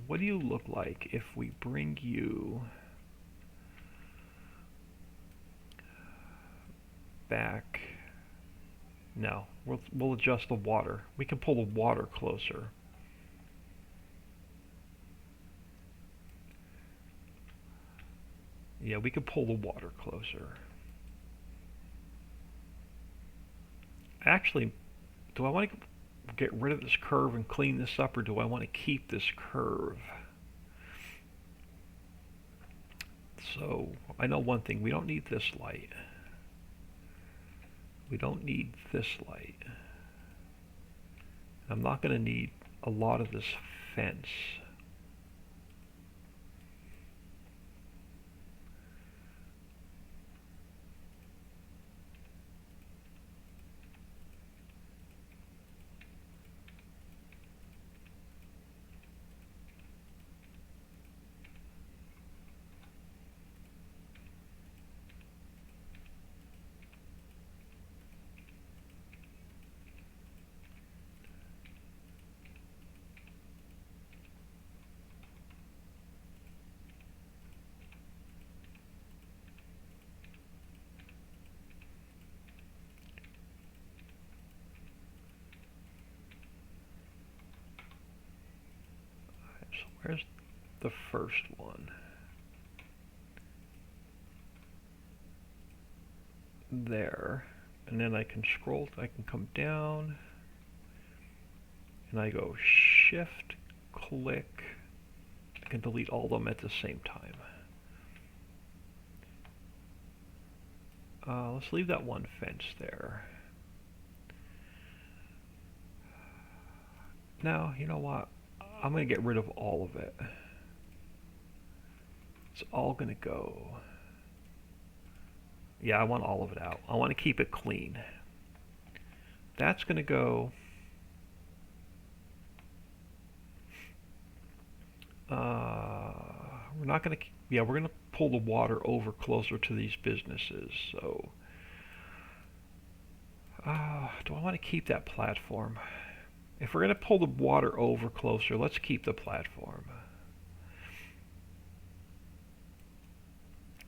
what do you look like if we bring you back? No, we'll adjust the water. We can pull the water closer. Yeah, we can pull the water closer. Actually, do I want to get rid of this curve and clean this up, or do I want to keep this curve? So I know one thing, we don't need this light. We don't need this light. I'm not going to need a lot of this fence. So where's the first one? There. And then I can scroll, I can come down, and I go shift, click. I can delete all of them at the same time. Let's leave that one fence there. Now, you know what? I'm going to get rid of all of it. It's all going to go. Yeah, I want all of it out. I want to keep it clean. That's going to go. We're not going to. Yeah, we're going to pull the water over closer to these businesses. So, do I want to keep that platform? If we're going to pull the water over closer, let's keep the platform.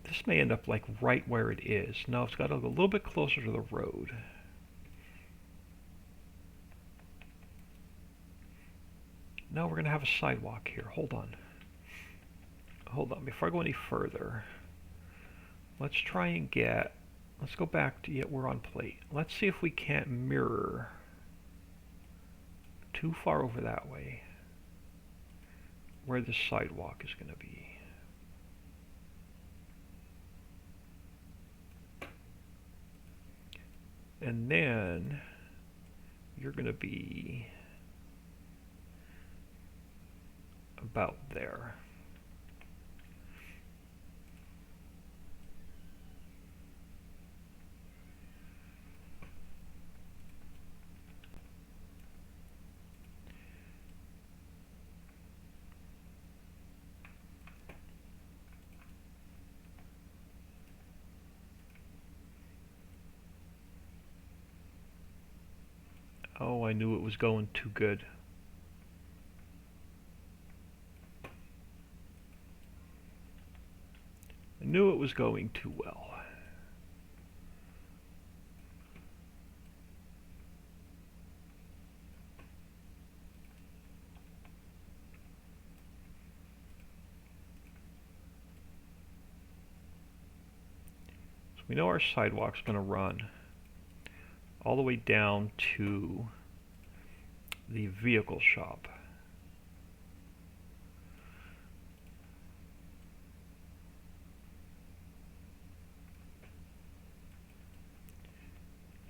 This may end up like right where it is. No, it's got to go a little bit closer to the road. No, we're going to have a sidewalk here. Hold on. Hold on. Before I go any further, let's try and get... Let's go back to... Yeah, we're on plate. Let's see if we can't mirror too far over that way. where the sidewalk is going to be. And then you're going to be about there. Oh, I knew it was going too good. I knew it was going too well. So we know our sidewalk's going to run all the way down to the vehicle shop.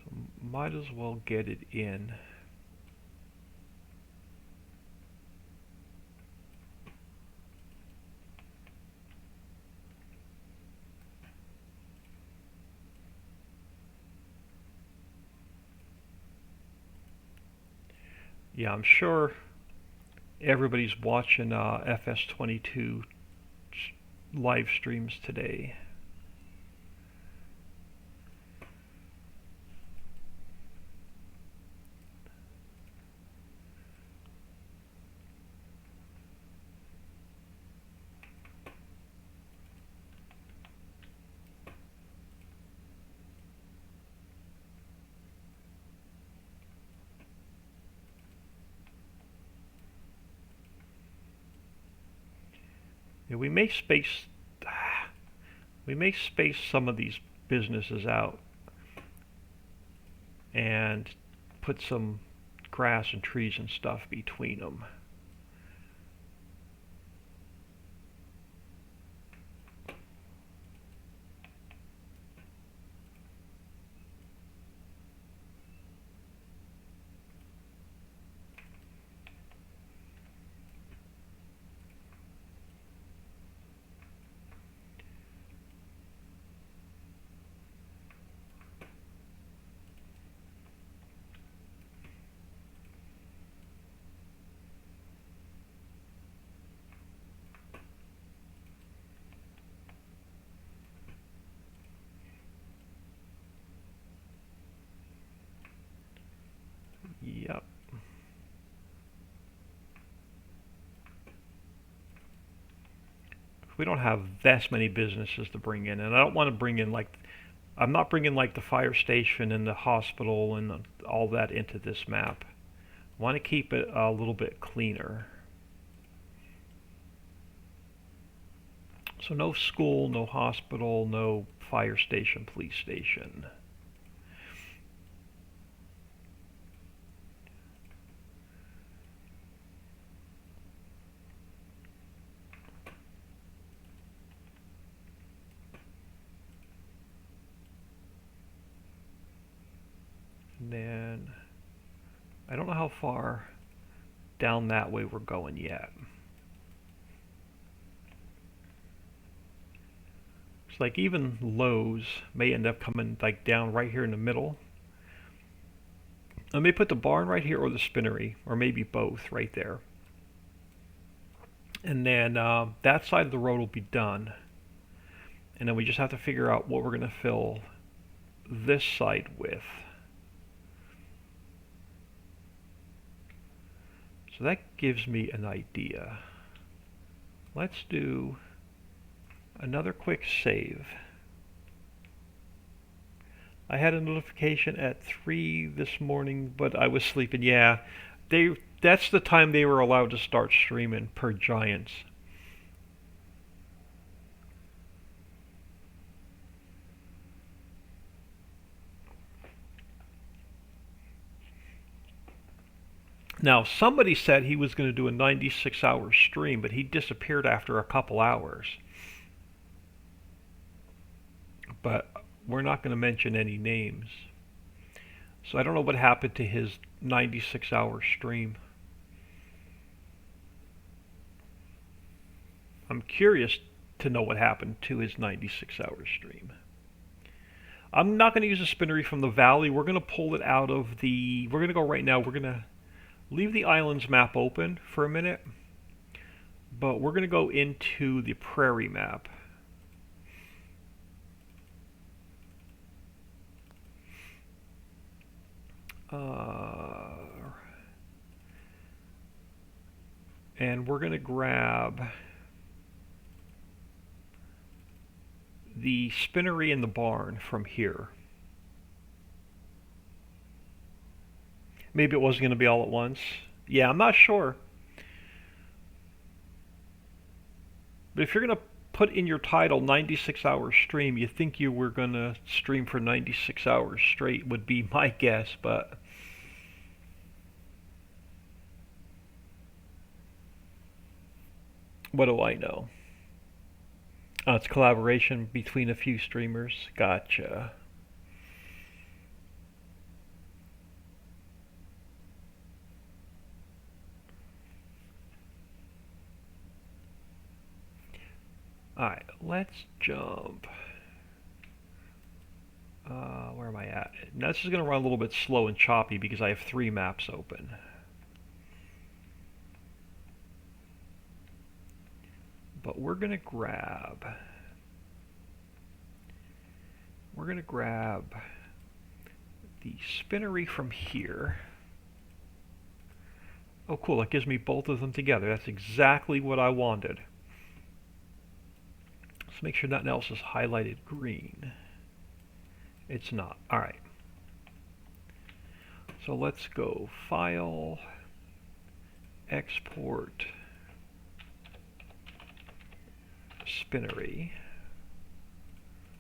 So might as well get it in. Yeah, I'm sure everybody's watching FS22 live streams today. Yeah, we may space some of these businesses out and put some grass and trees and stuff between them. Yep. We don't have that many businesses to bring in, and I don't want to bring in like, I'm not bringing like the fire station and the hospital and all that into this map. I want to keep it a little bit cleaner. So no school, no hospital, no fire station, police station. And then I don't know how far down that way we're going yet. It's like even Lowe's may end up coming like down right here in the middle. I may put the barn right here or the spinnery, or maybe both right there. And then that side of the road will be done. And then we just have to figure out what we're going to fill this side with. So that gives me an idea. Let's do another quick save. I had a notification at 3 this morning, but I was sleeping. Yeah, that's the time they were allowed to start streaming per Giants. Now, somebody said he was going to do a 96-hour stream, but he disappeared after a couple hours. But we're not going to mention any names. So I don't know what happened to his 96-hour stream. I'm curious to know what happened to his 96-hour stream. I'm not going to use a spinnery from the valley. We're going to pull it out of the... We're going to go right now. We're going to leave the islands map open for a minute. But we're going to go into the prairie map. And we're going to grab the spinnery in the barn from here. Maybe it wasn't going to be all at once. Yeah, I'm not sure. But if you're going to put in your title 96-hour stream, you think you were going to stream for 96 hours straight would be my guess, but what do I know? It's collaboration between a few streamers. Gotcha. Alright, let's jump. Where am I at? Now this is going to run a little bit slow and choppy because I have 3 maps open. But we're going to grab the spinnery from here. Oh cool, that gives me both of them together. That's exactly what I wanted. Let's make sure nothing else is highlighted green. It's not. Alright. So let's go File, Export, Spinnery.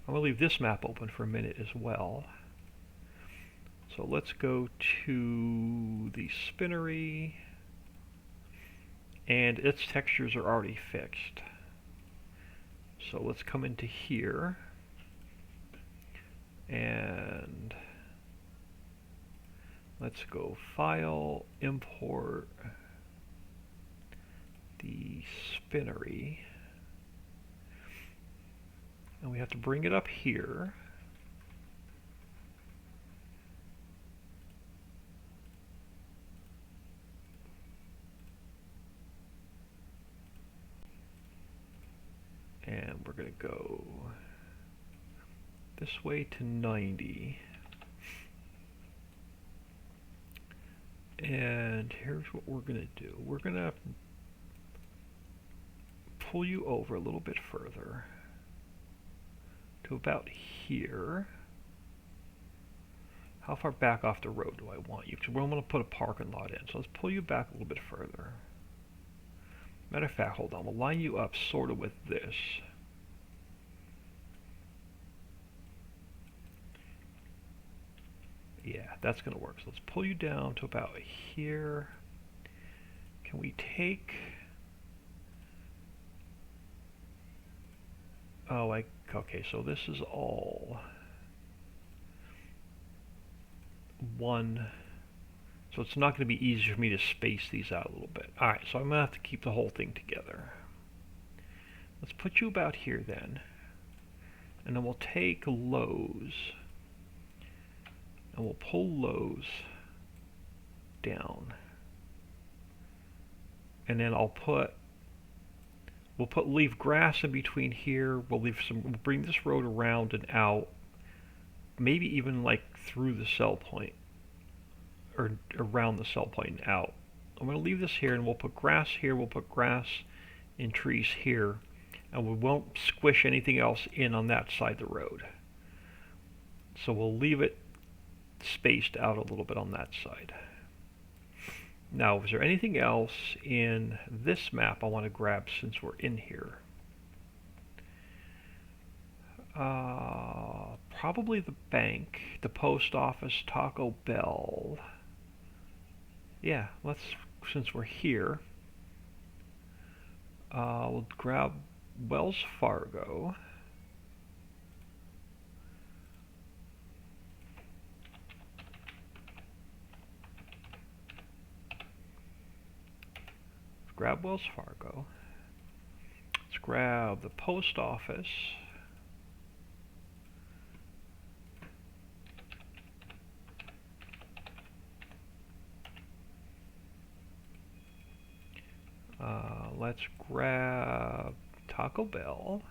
I'm going to leave this map open for a minute as well. So let's go to the spinnery, and its textures are already fixed. So let's come into here, and let's go File, Import the spinnery. And we have to bring it up here. And we're going to go this way to 90. And here's what we're going to do. We're going to pull you over a little bit further to about here. How far back off the road do I want you? Because we're going to put a parking lot in. So let's pull you back a little bit further. Matter of fact, hold on. We'll line you up sort of with this. Yeah, that's going to work. So let's pull you down to about here. Can we take... Oh, okay, so this is all one. So it's not going to be easy for me to space these out a little bit. Alright, so I'm going to have to keep the whole thing together. Let's put you about here then. And then we'll take Lowe's. And we'll pull Lowe's down. And then we'll leave grass in between here. We'll bring this road around and out. Maybe even like through the cell point. Or around the cell point and out. I'm going to leave this here and we'll put grass here. We'll put grass and trees here. And we won't squish anything else in on that side of the road. So we'll leave it spaced out a little bit on that side. Now, is there anything else in this map I want to grab since we're in here? Probably the bank, the post office, Taco Bell. Yeah, let's, since we're here, we'll grab Wells Fargo. Grab Wells Fargo. Let's grab the post office. Let's grab Taco Bell.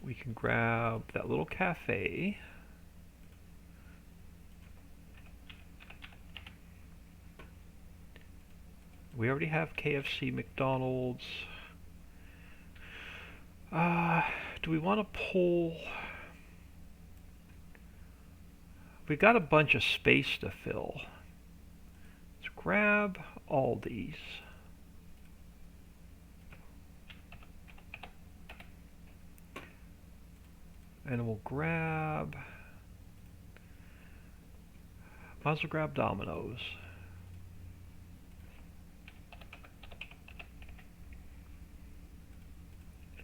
We can grab that little cafe. We already have KFC, McDonald's. Do we want to pull? We've got a bunch of space to fill. Let's grab Aldi's. And we'll grab, might as well grab Domino's.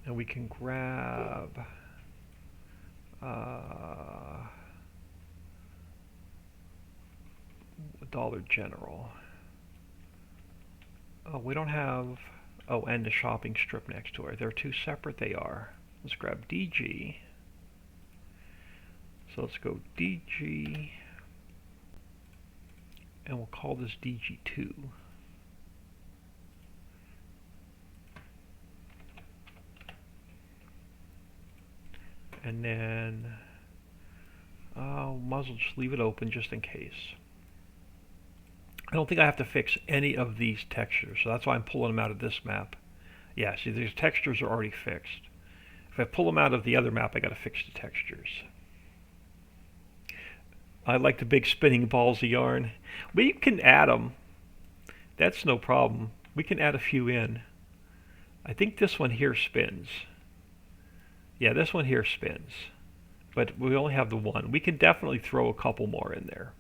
And we can grab Dollar General. Oh, we don't have, oh, and the shopping strip next to it. They're two separate, they are. Let's grab DG. So let's go DG, and we'll call this DG2. And then, might as well just leave it open just in case. I don't think I have to fix any of these textures, so that's why I'm pulling them out of this map. Yeah, see, these textures are already fixed. If I pull them out of the other map, I got to fix the textures. I like the big spinning balls of yarn. We can add them. That's no problem. We can add a few in. I think this one here spins. Yeah, this one here spins. But we only have the one. We can definitely throw a couple more in there.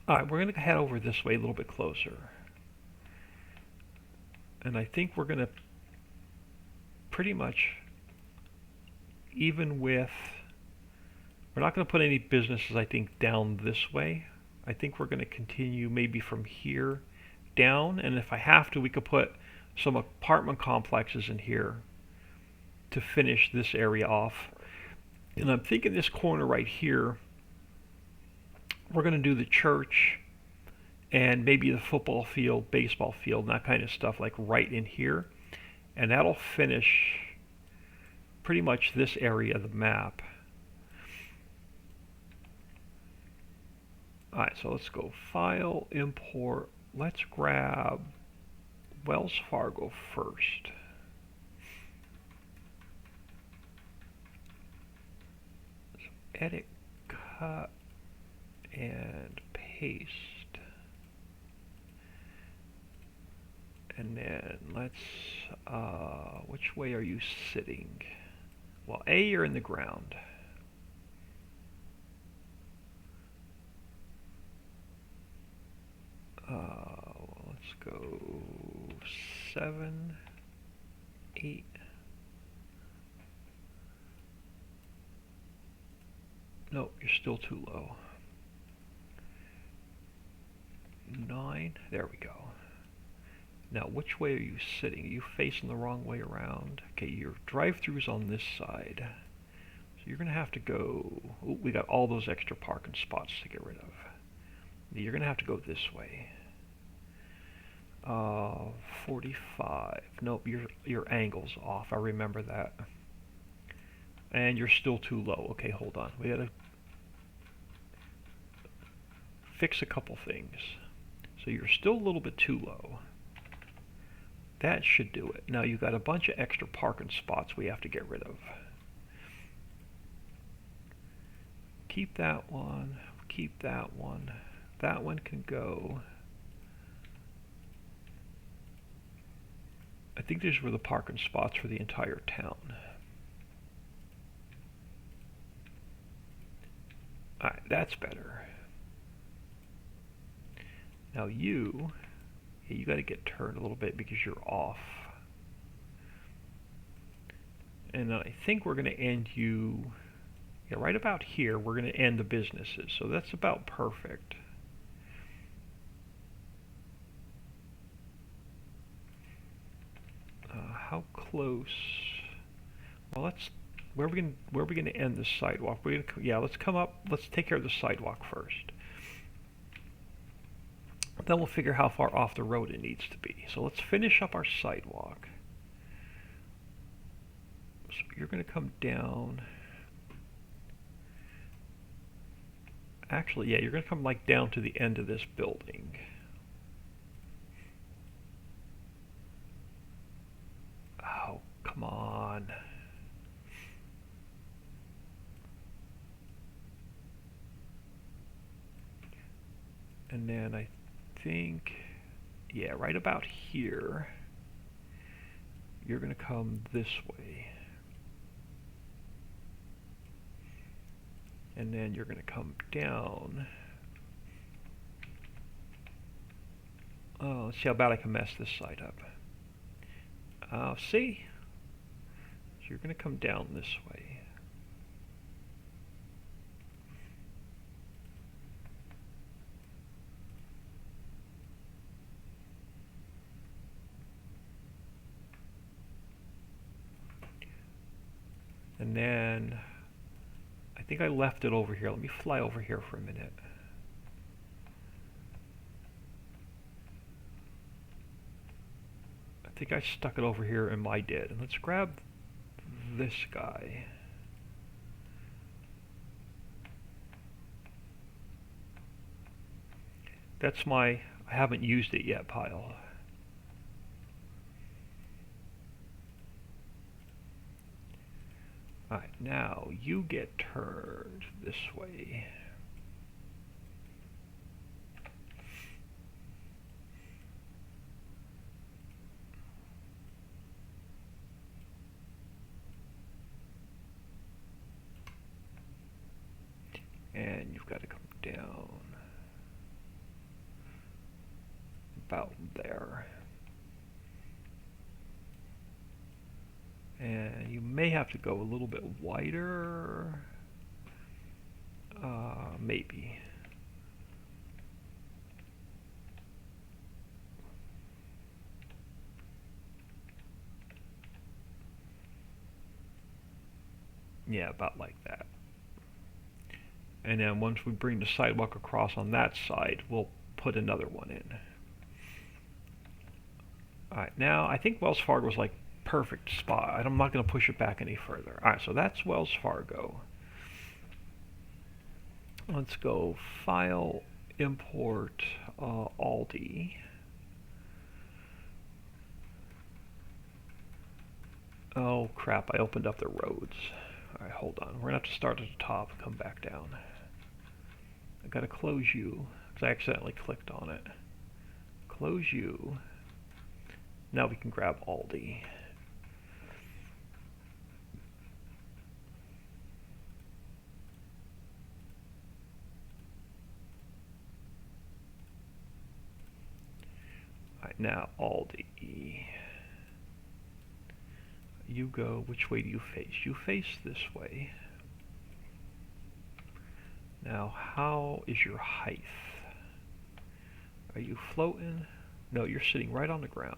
Alright, we're going to head over this way a little bit closer. And I think we're going to pretty much, even with, we're not going to put any businesses, I think, down this way. I think we're going to continue maybe from here down, and if I have to, we could put some apartment complexes in here to finish this area off. And I'm thinking this corner right here, we're going to do the church and maybe the football field, baseball field, and that kind of stuff, like right in here. And that'll finish pretty much this area of the map. Alright, so let's go File, Import. Let's grab Wells Fargo first. So edit, cut, and paste. And then let's, which way are you sitting? Well, A, you're in the ground. Let's go 7, 8. No, you're still too low. 9, there we go. Now, which way are you sitting? Are you facing the wrong way around? Okay, your drive-thru's on this side. So you're going to have to go, oh, we got all those extra parking spots to get rid of. You're going to have to go this way. 45. Nope, your angle's off. I remember that. And you're still too low. Okay, hold on. We got to fix a couple things. So you're still a little bit too low. That should do it. Now you've got a bunch of extra parking spots we have to get rid of. Keep that one. Keep that one. That one can go. I think these were the parking spots for the entire town. Alright, that's better. Now you got to get turned a little bit because you're off. And I think we're going to end you, yeah, right about here. We're going to end the businesses, so that's about perfect. How close? Well, where are we going to end the sidewalk? Let's come up. Let's take care of the sidewalk first. Then we'll figure how far off the road it needs to be. So let's finish up our sidewalk. So you're going to come down. Actually, yeah, you're going to come like down to the end of this building. Oh, come on. And then I think, yeah, right about here, you're going to come this way. And then you're going to come down. Oh, let's see how bad I can mess this side up. See? So you're going to come down this way. And then I think I left it over here. Let me fly over here for a minute. I think I stuck it over here and I did. And let's grab this guy. That's my I haven't used it yet pile. Alright, now you get turned this way. And you've got to come down about there. And you may have to go a little bit wider. Maybe. Yeah, about like that. And then once we bring the sidewalk across on that side, we'll put another one in. Alright, now I think Wells Fargo is like perfect spot. I'm not going to push it back any further. Alright, so that's Wells Fargo. Let's go File, Import, Aldi. Oh crap, I opened up the roads. Alright, hold on. We're going to have to start at the top and come back down. I got to close you, because I accidentally clicked on it. Close you. Now we can grab Aldi. Alright, now Aldi. You go, which way do you face? You face this way. Now, how is your height? Are you floating? No, you're sitting right on the ground.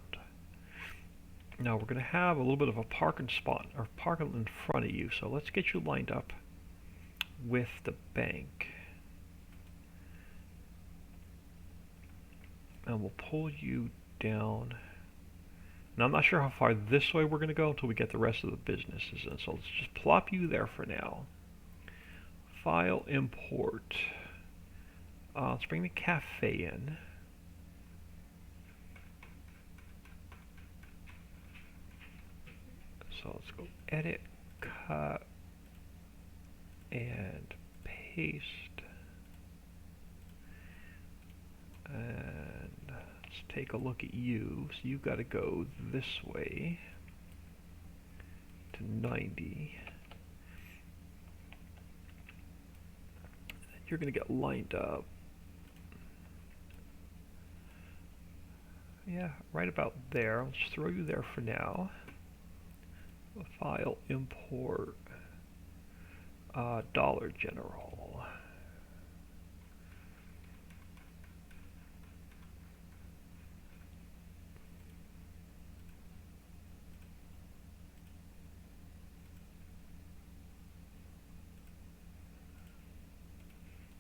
Now we're going to have a little bit of a parking spot, or parking in front of you, so let's get you lined up with the bank. And we'll pull you down. Now I'm not sure how far this way we're going to go until we get the rest of the businesses in, so let's just plop you there for now. File, import. Let's bring the cafe in. So let's go edit, cut, and paste. And let's take a look at you. So you've got to go this way to 90. You're going to get lined up. Yeah, right about there. I'll just throw you there for now. File, import, Dollar General.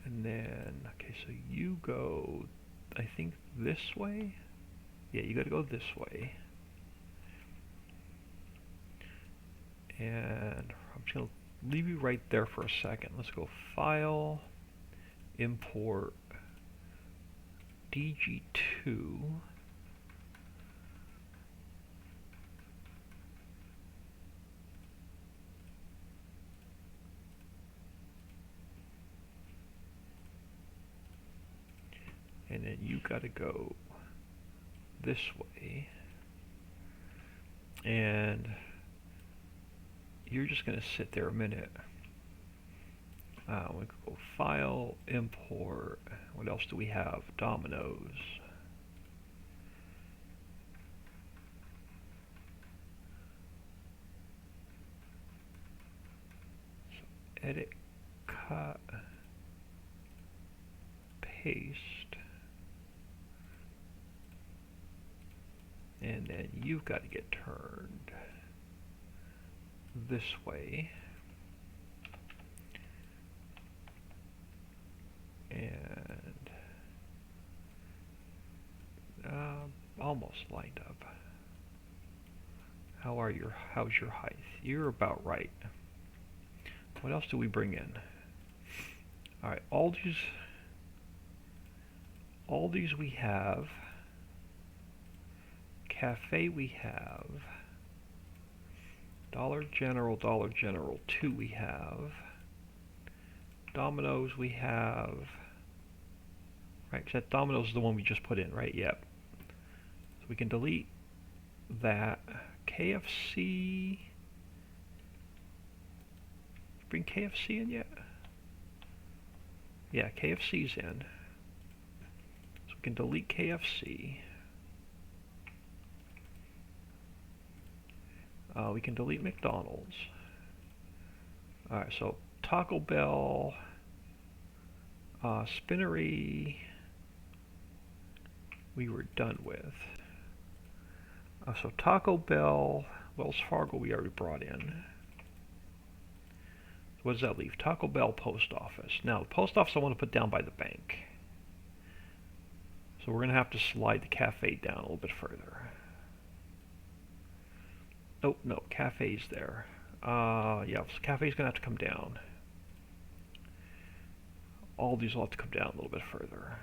And then, okay, so you go, I think this way? Yeah, you gotta go this way. And I'm just gonna leave you right there for a second. Let's go File, Import, DG2. And then you gotta go this way. And you're just gonna sit there a minute. We could go File, Import. What else do we have? Dominoes. So edit, cut, paste. And then you've got to get turned this way. And almost lined up. How's your height? You're about right. What else do we bring in? Alright, all these we have. Cafe we have. Dollar General 2 we have. Domino's we have. Right, because that Domino's is the one we just put in, right? Yep. So we can delete that. KFC. Bring KFC in yet? Yeah, KFC's in. So we can delete KFC. We can delete McDonald's. Alright, so Taco Bell, Spinnery, we were done with. So Taco Bell, Wells Fargo we already brought in. What does that leave? Taco Bell, Post Office. Now, the Post Office I want to put down by the bank. So we're going to have to slide the cafe down a little bit further. Oh, no, cafe's there. Yeah, so cafe's going to have to come down. All these will have to come down a little bit further.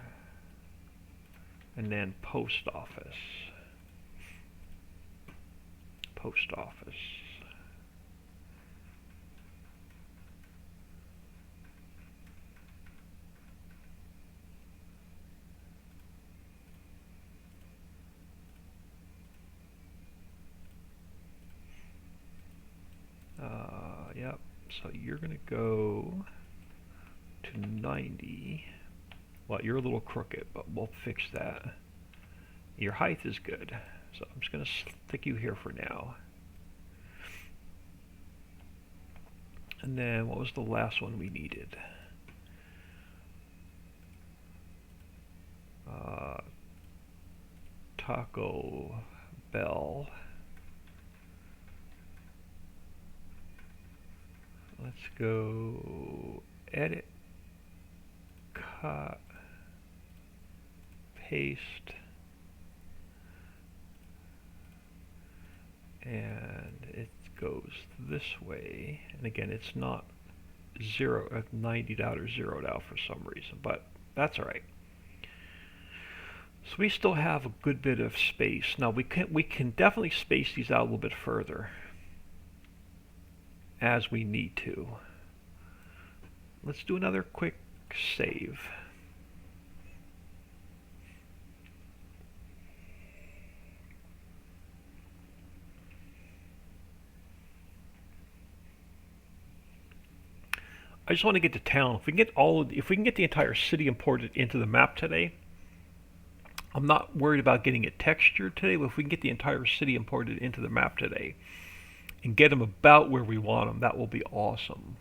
And then Post Office. Post Office. Yep, so you're going to go to 90. Well, you're a little crooked, but we'll fix that. Your height is good, so I'm just going to stick you here for now. And then what was the last one we needed? Taco Bell. Let's go edit, cut, paste, and it goes this way. And again, it's not $90 or zeroed out for some reason, but that's all right. So we still have a good bit of space. Now we can definitely space these out a little bit further as we need to. Let's do another quick save. I just want to get to town. If we can get the entire city imported into the map today, I'm not worried about getting it textured today, but if we can get the entire city imported into the map today and get them about where we want them, that will be awesome.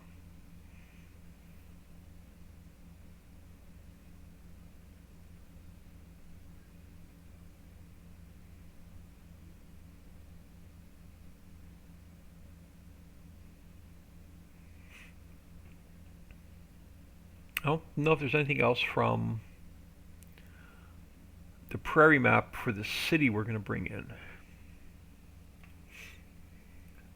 I don't know if there's anything else from the prairie map for the city we're going to bring in.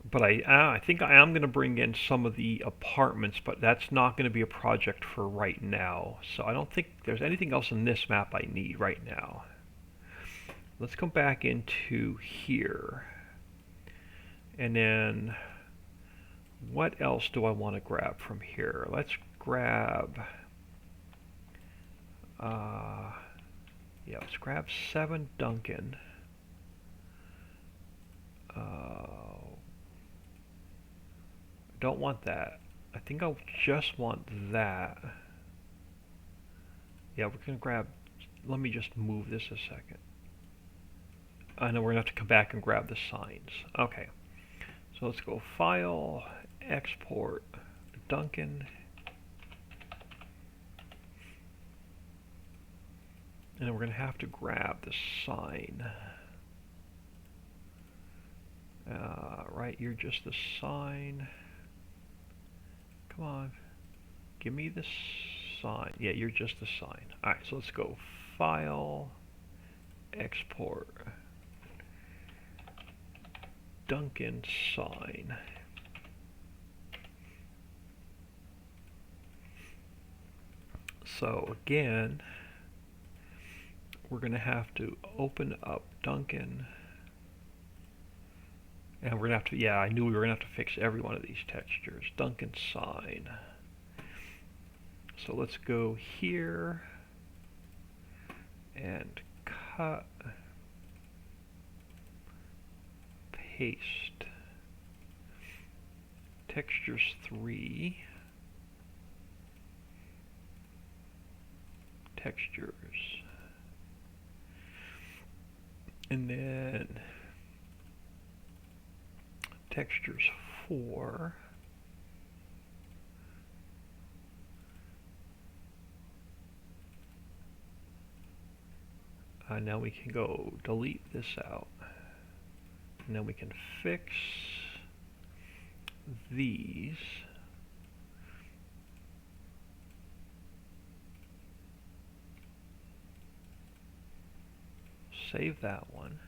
But I think I am going to bring in some of the apartments, but that's not going to be a project for right now. So I don't think there's anything else in this map I need right now. Let's come back into here. And then what else do I want to grab from here? Let's grab let's grab 7 Duncan. Don't want that. I think I'll just want that. Yeah, we're gonna grab, let me just move this a second. I know we're gonna have to come back and grab the signs. Okay, so let's go File, Export, Duncan. And we're gonna have to grab the sign. Right, you're just the sign. Come on, give me the sign. Yeah, you're just the sign. Alright, so let's go File, Export, Duncan sign. So again, we're going to have to open up Duncan. And we're going to have to, yeah, I knew we were going to have to fix every one of these textures. Duncan sign. So let's go here and cut, paste, textures 3, textures, and then textures 4, now we can go delete this out, and then we can fix these. Save that one,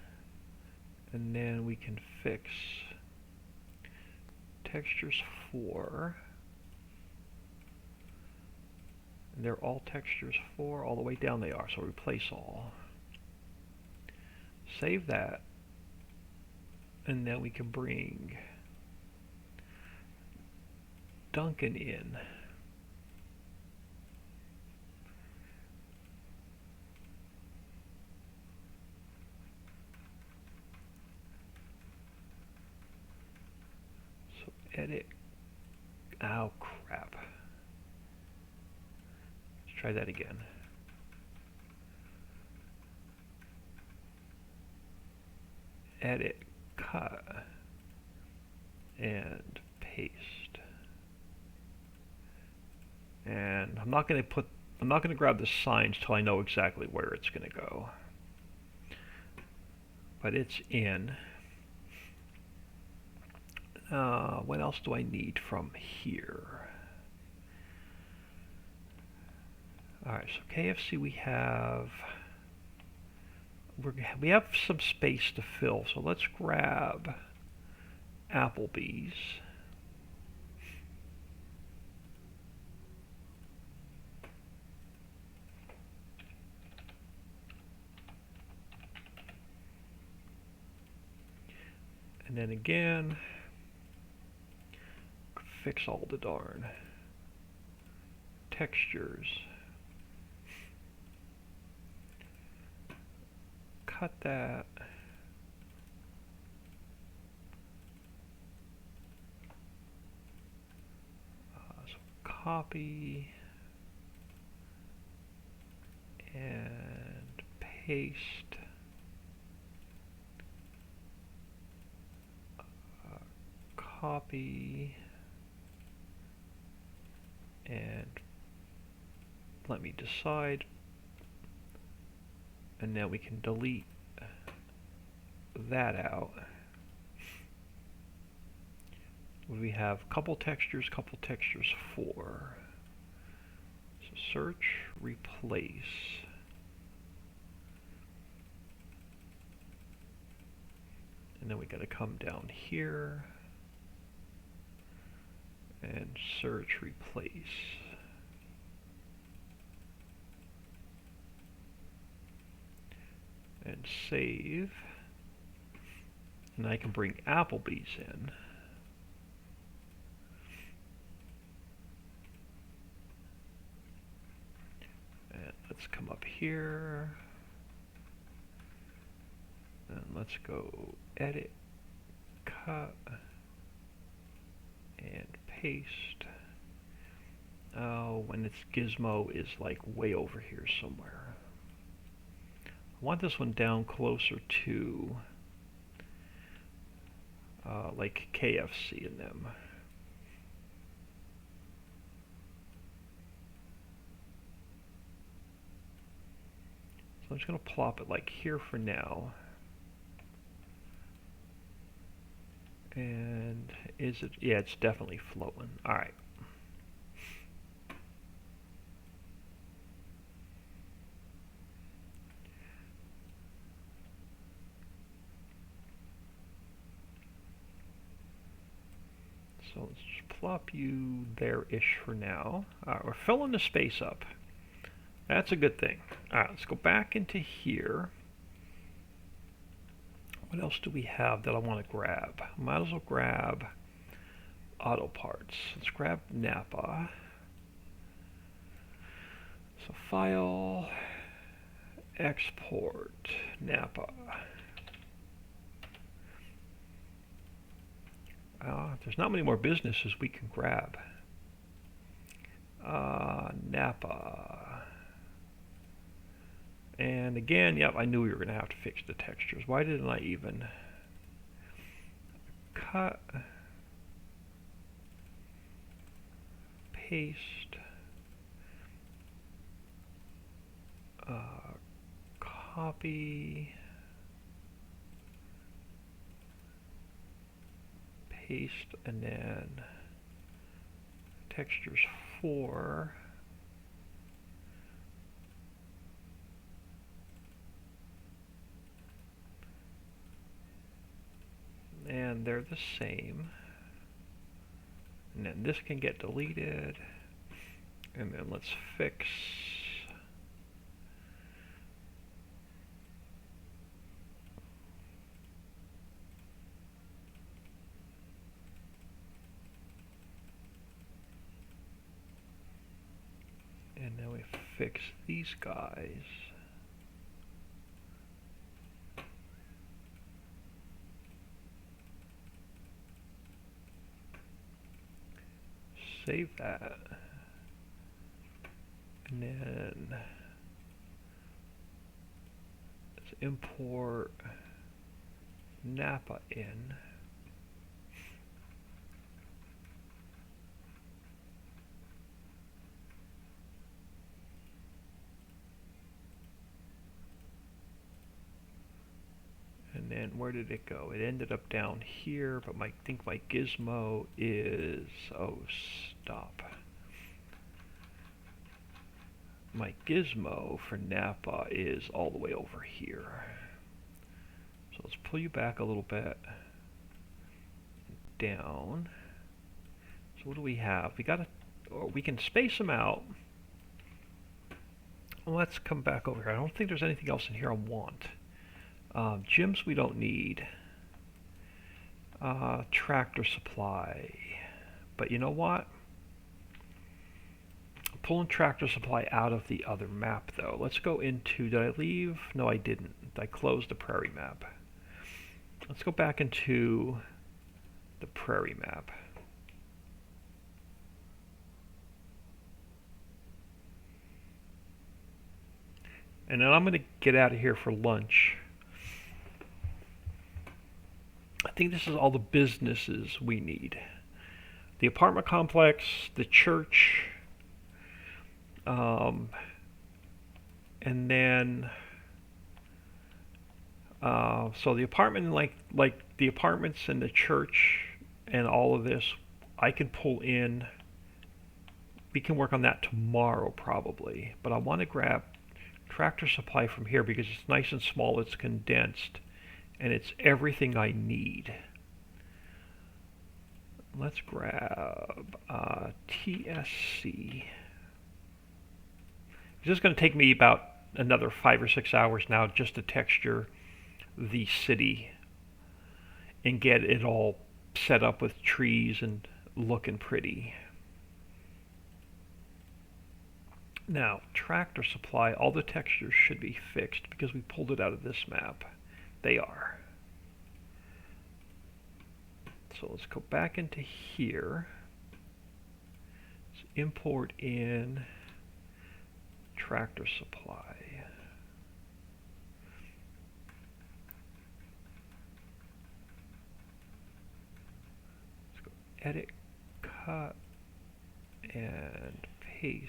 and then we can fix textures 4, and they're all textures 4, all the way down they are, so replace all. Save that, and then we can bring Duncan in. So edit, oh crap. Let's try that again. Edit, cut, and paste. And I'm not going to grab the signs till I know exactly where it's going to go. But it's in. What else do I need from here? Alright, so KFC we have some space to fill, so let's grab Applebee's. And then again, fix all the darn textures. Cut that. So copy and paste. Copy and let me decide, and now we can delete that out. We have couple textures 4. So search, replace. And then we got to come down here and search, replace. And save. And I can bring Applebee's in. And let's come up here. And let's go edit, cut, and paste. Oh, when its gizmo is like way over here somewhere. I want this one down closer to like KFC in them. So I'm just going to plop it like here for now. And is it? Yeah, it's definitely floating. All right. So let's just plop you there-ish for now. All right, we're filling the space up. That's a good thing. All right, let's go back into here. What else do we have that I want to grab? Might as well grab auto parts. Let's grab Napa. So file, export, Napa. There's not many more businesses we can grab. Napa. And again, yep, I knew we were going to have to fix the textures. Why didn't I even cut, paste, copy, paste, and then textures 4. And they're the same. And then this can get deleted. And then let's fix and then we fix these guys. Save that. And then let's import Napa in. And then where did it go? It ended up down here, but I think my gizmo is, oh, stop. My gizmo for Napa is all the way over here. So let's pull you back a little bit. Down. So what do we have? We can space them out. Let's come back over here. I don't think there's anything else in here I want. Gyms we don't need. Tractor Supply. But you know what? I'm pulling Tractor Supply out of the other map though. Let's go into, did I leave? No, I didn't. I closed the prairie map. Let's go back into the prairie map. And then I'm going to get out of here for lunch. I think this is all the businesses we need. The apartment complex, the church, and then so the apartment, like the apartments and the church and all of this, I can pull in. We can work on that tomorrow probably, but I want to grab Tractor Supply from here because it's nice and small, it's condensed, and it's everything I need. Let's grab TSC. This is going to take me about another 5 or 6 hours now just to texture the city and get it all set up with trees and looking pretty. Now, Tractor Supply, all the textures should be fixed because we pulled it out of this map. They are. So let's go back into here. Let's import in Tractor Supply. Let's go edit, cut, and paste.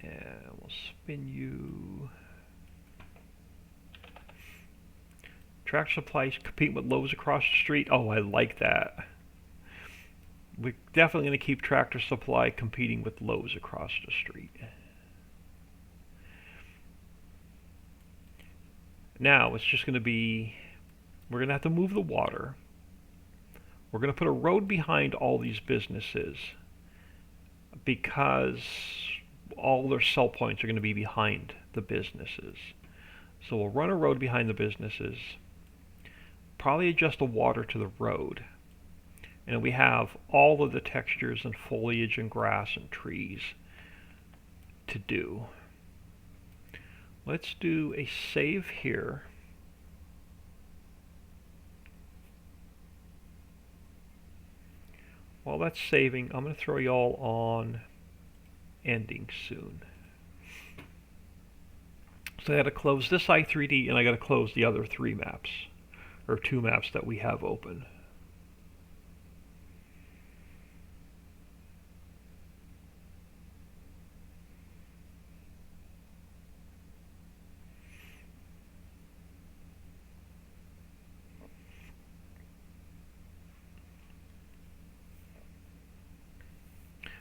And we'll spin you. Tractor Supply compete with Lowe's across the street. Oh, I like that. We're definitely going to keep Tractor Supply competing with Lowe's across the street. Now it's just going to be, we're going to have to move the water. We're going to put a road behind all these businesses because all their sell points are going to be behind the businesses. So we'll run a road behind the businesses, probably adjust the water to the road, and we have all of the textures and foliage and grass and trees to do. Let's do a save here. While that's saving, I'm going to throw y'all on ending soon. So I got to close this i3D and I got to close the other 3 maps, or 2 maps that we have open.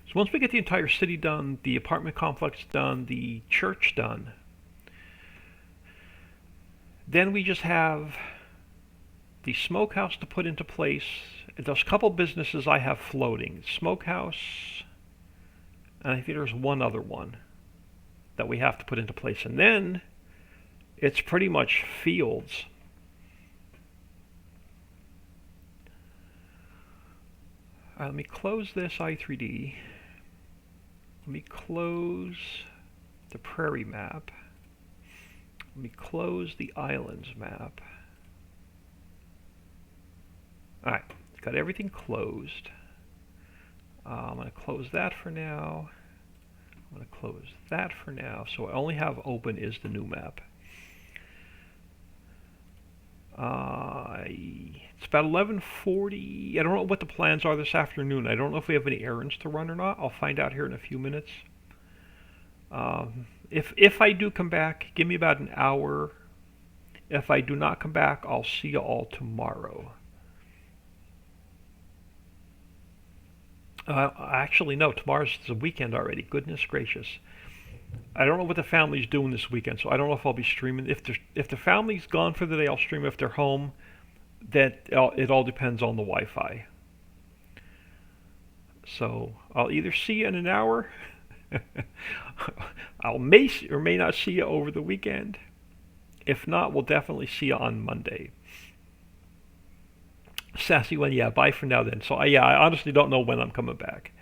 So once we get the entire city done, the apartment complex done, the church done, then we just have the smokehouse to put into place. There's a couple businesses I have floating. Smokehouse, and I think there's one other one that we have to put into place. And then it's pretty much fields. Let me close this i3D. Let me close the prairie map. Let me close the islands map. Alright, got everything closed. I'm going to close that for now. I'm going to close that for now. So I only have open is the new map. It's about 11:40. I don't know what the plans are this afternoon. I don't know if we have any errands to run or not. I'll find out here in a few minutes. If I do come back, give me about an hour. If I do not come back, I'll see you all tomorrow. Actually, no. Tomorrow's the weekend already. Goodness gracious. I don't know what the family's doing this weekend, so I don't know if I'll be streaming. If the family's gone for the day, I'll stream. If they're home, that it all depends on the Wi-Fi. So I'll either see you in an hour. I'll may or may not see you over the weekend. If not, we'll definitely see you on Monday. Sassy one, yeah. Bye for now then. So yeah, I honestly don't know when I'm coming back.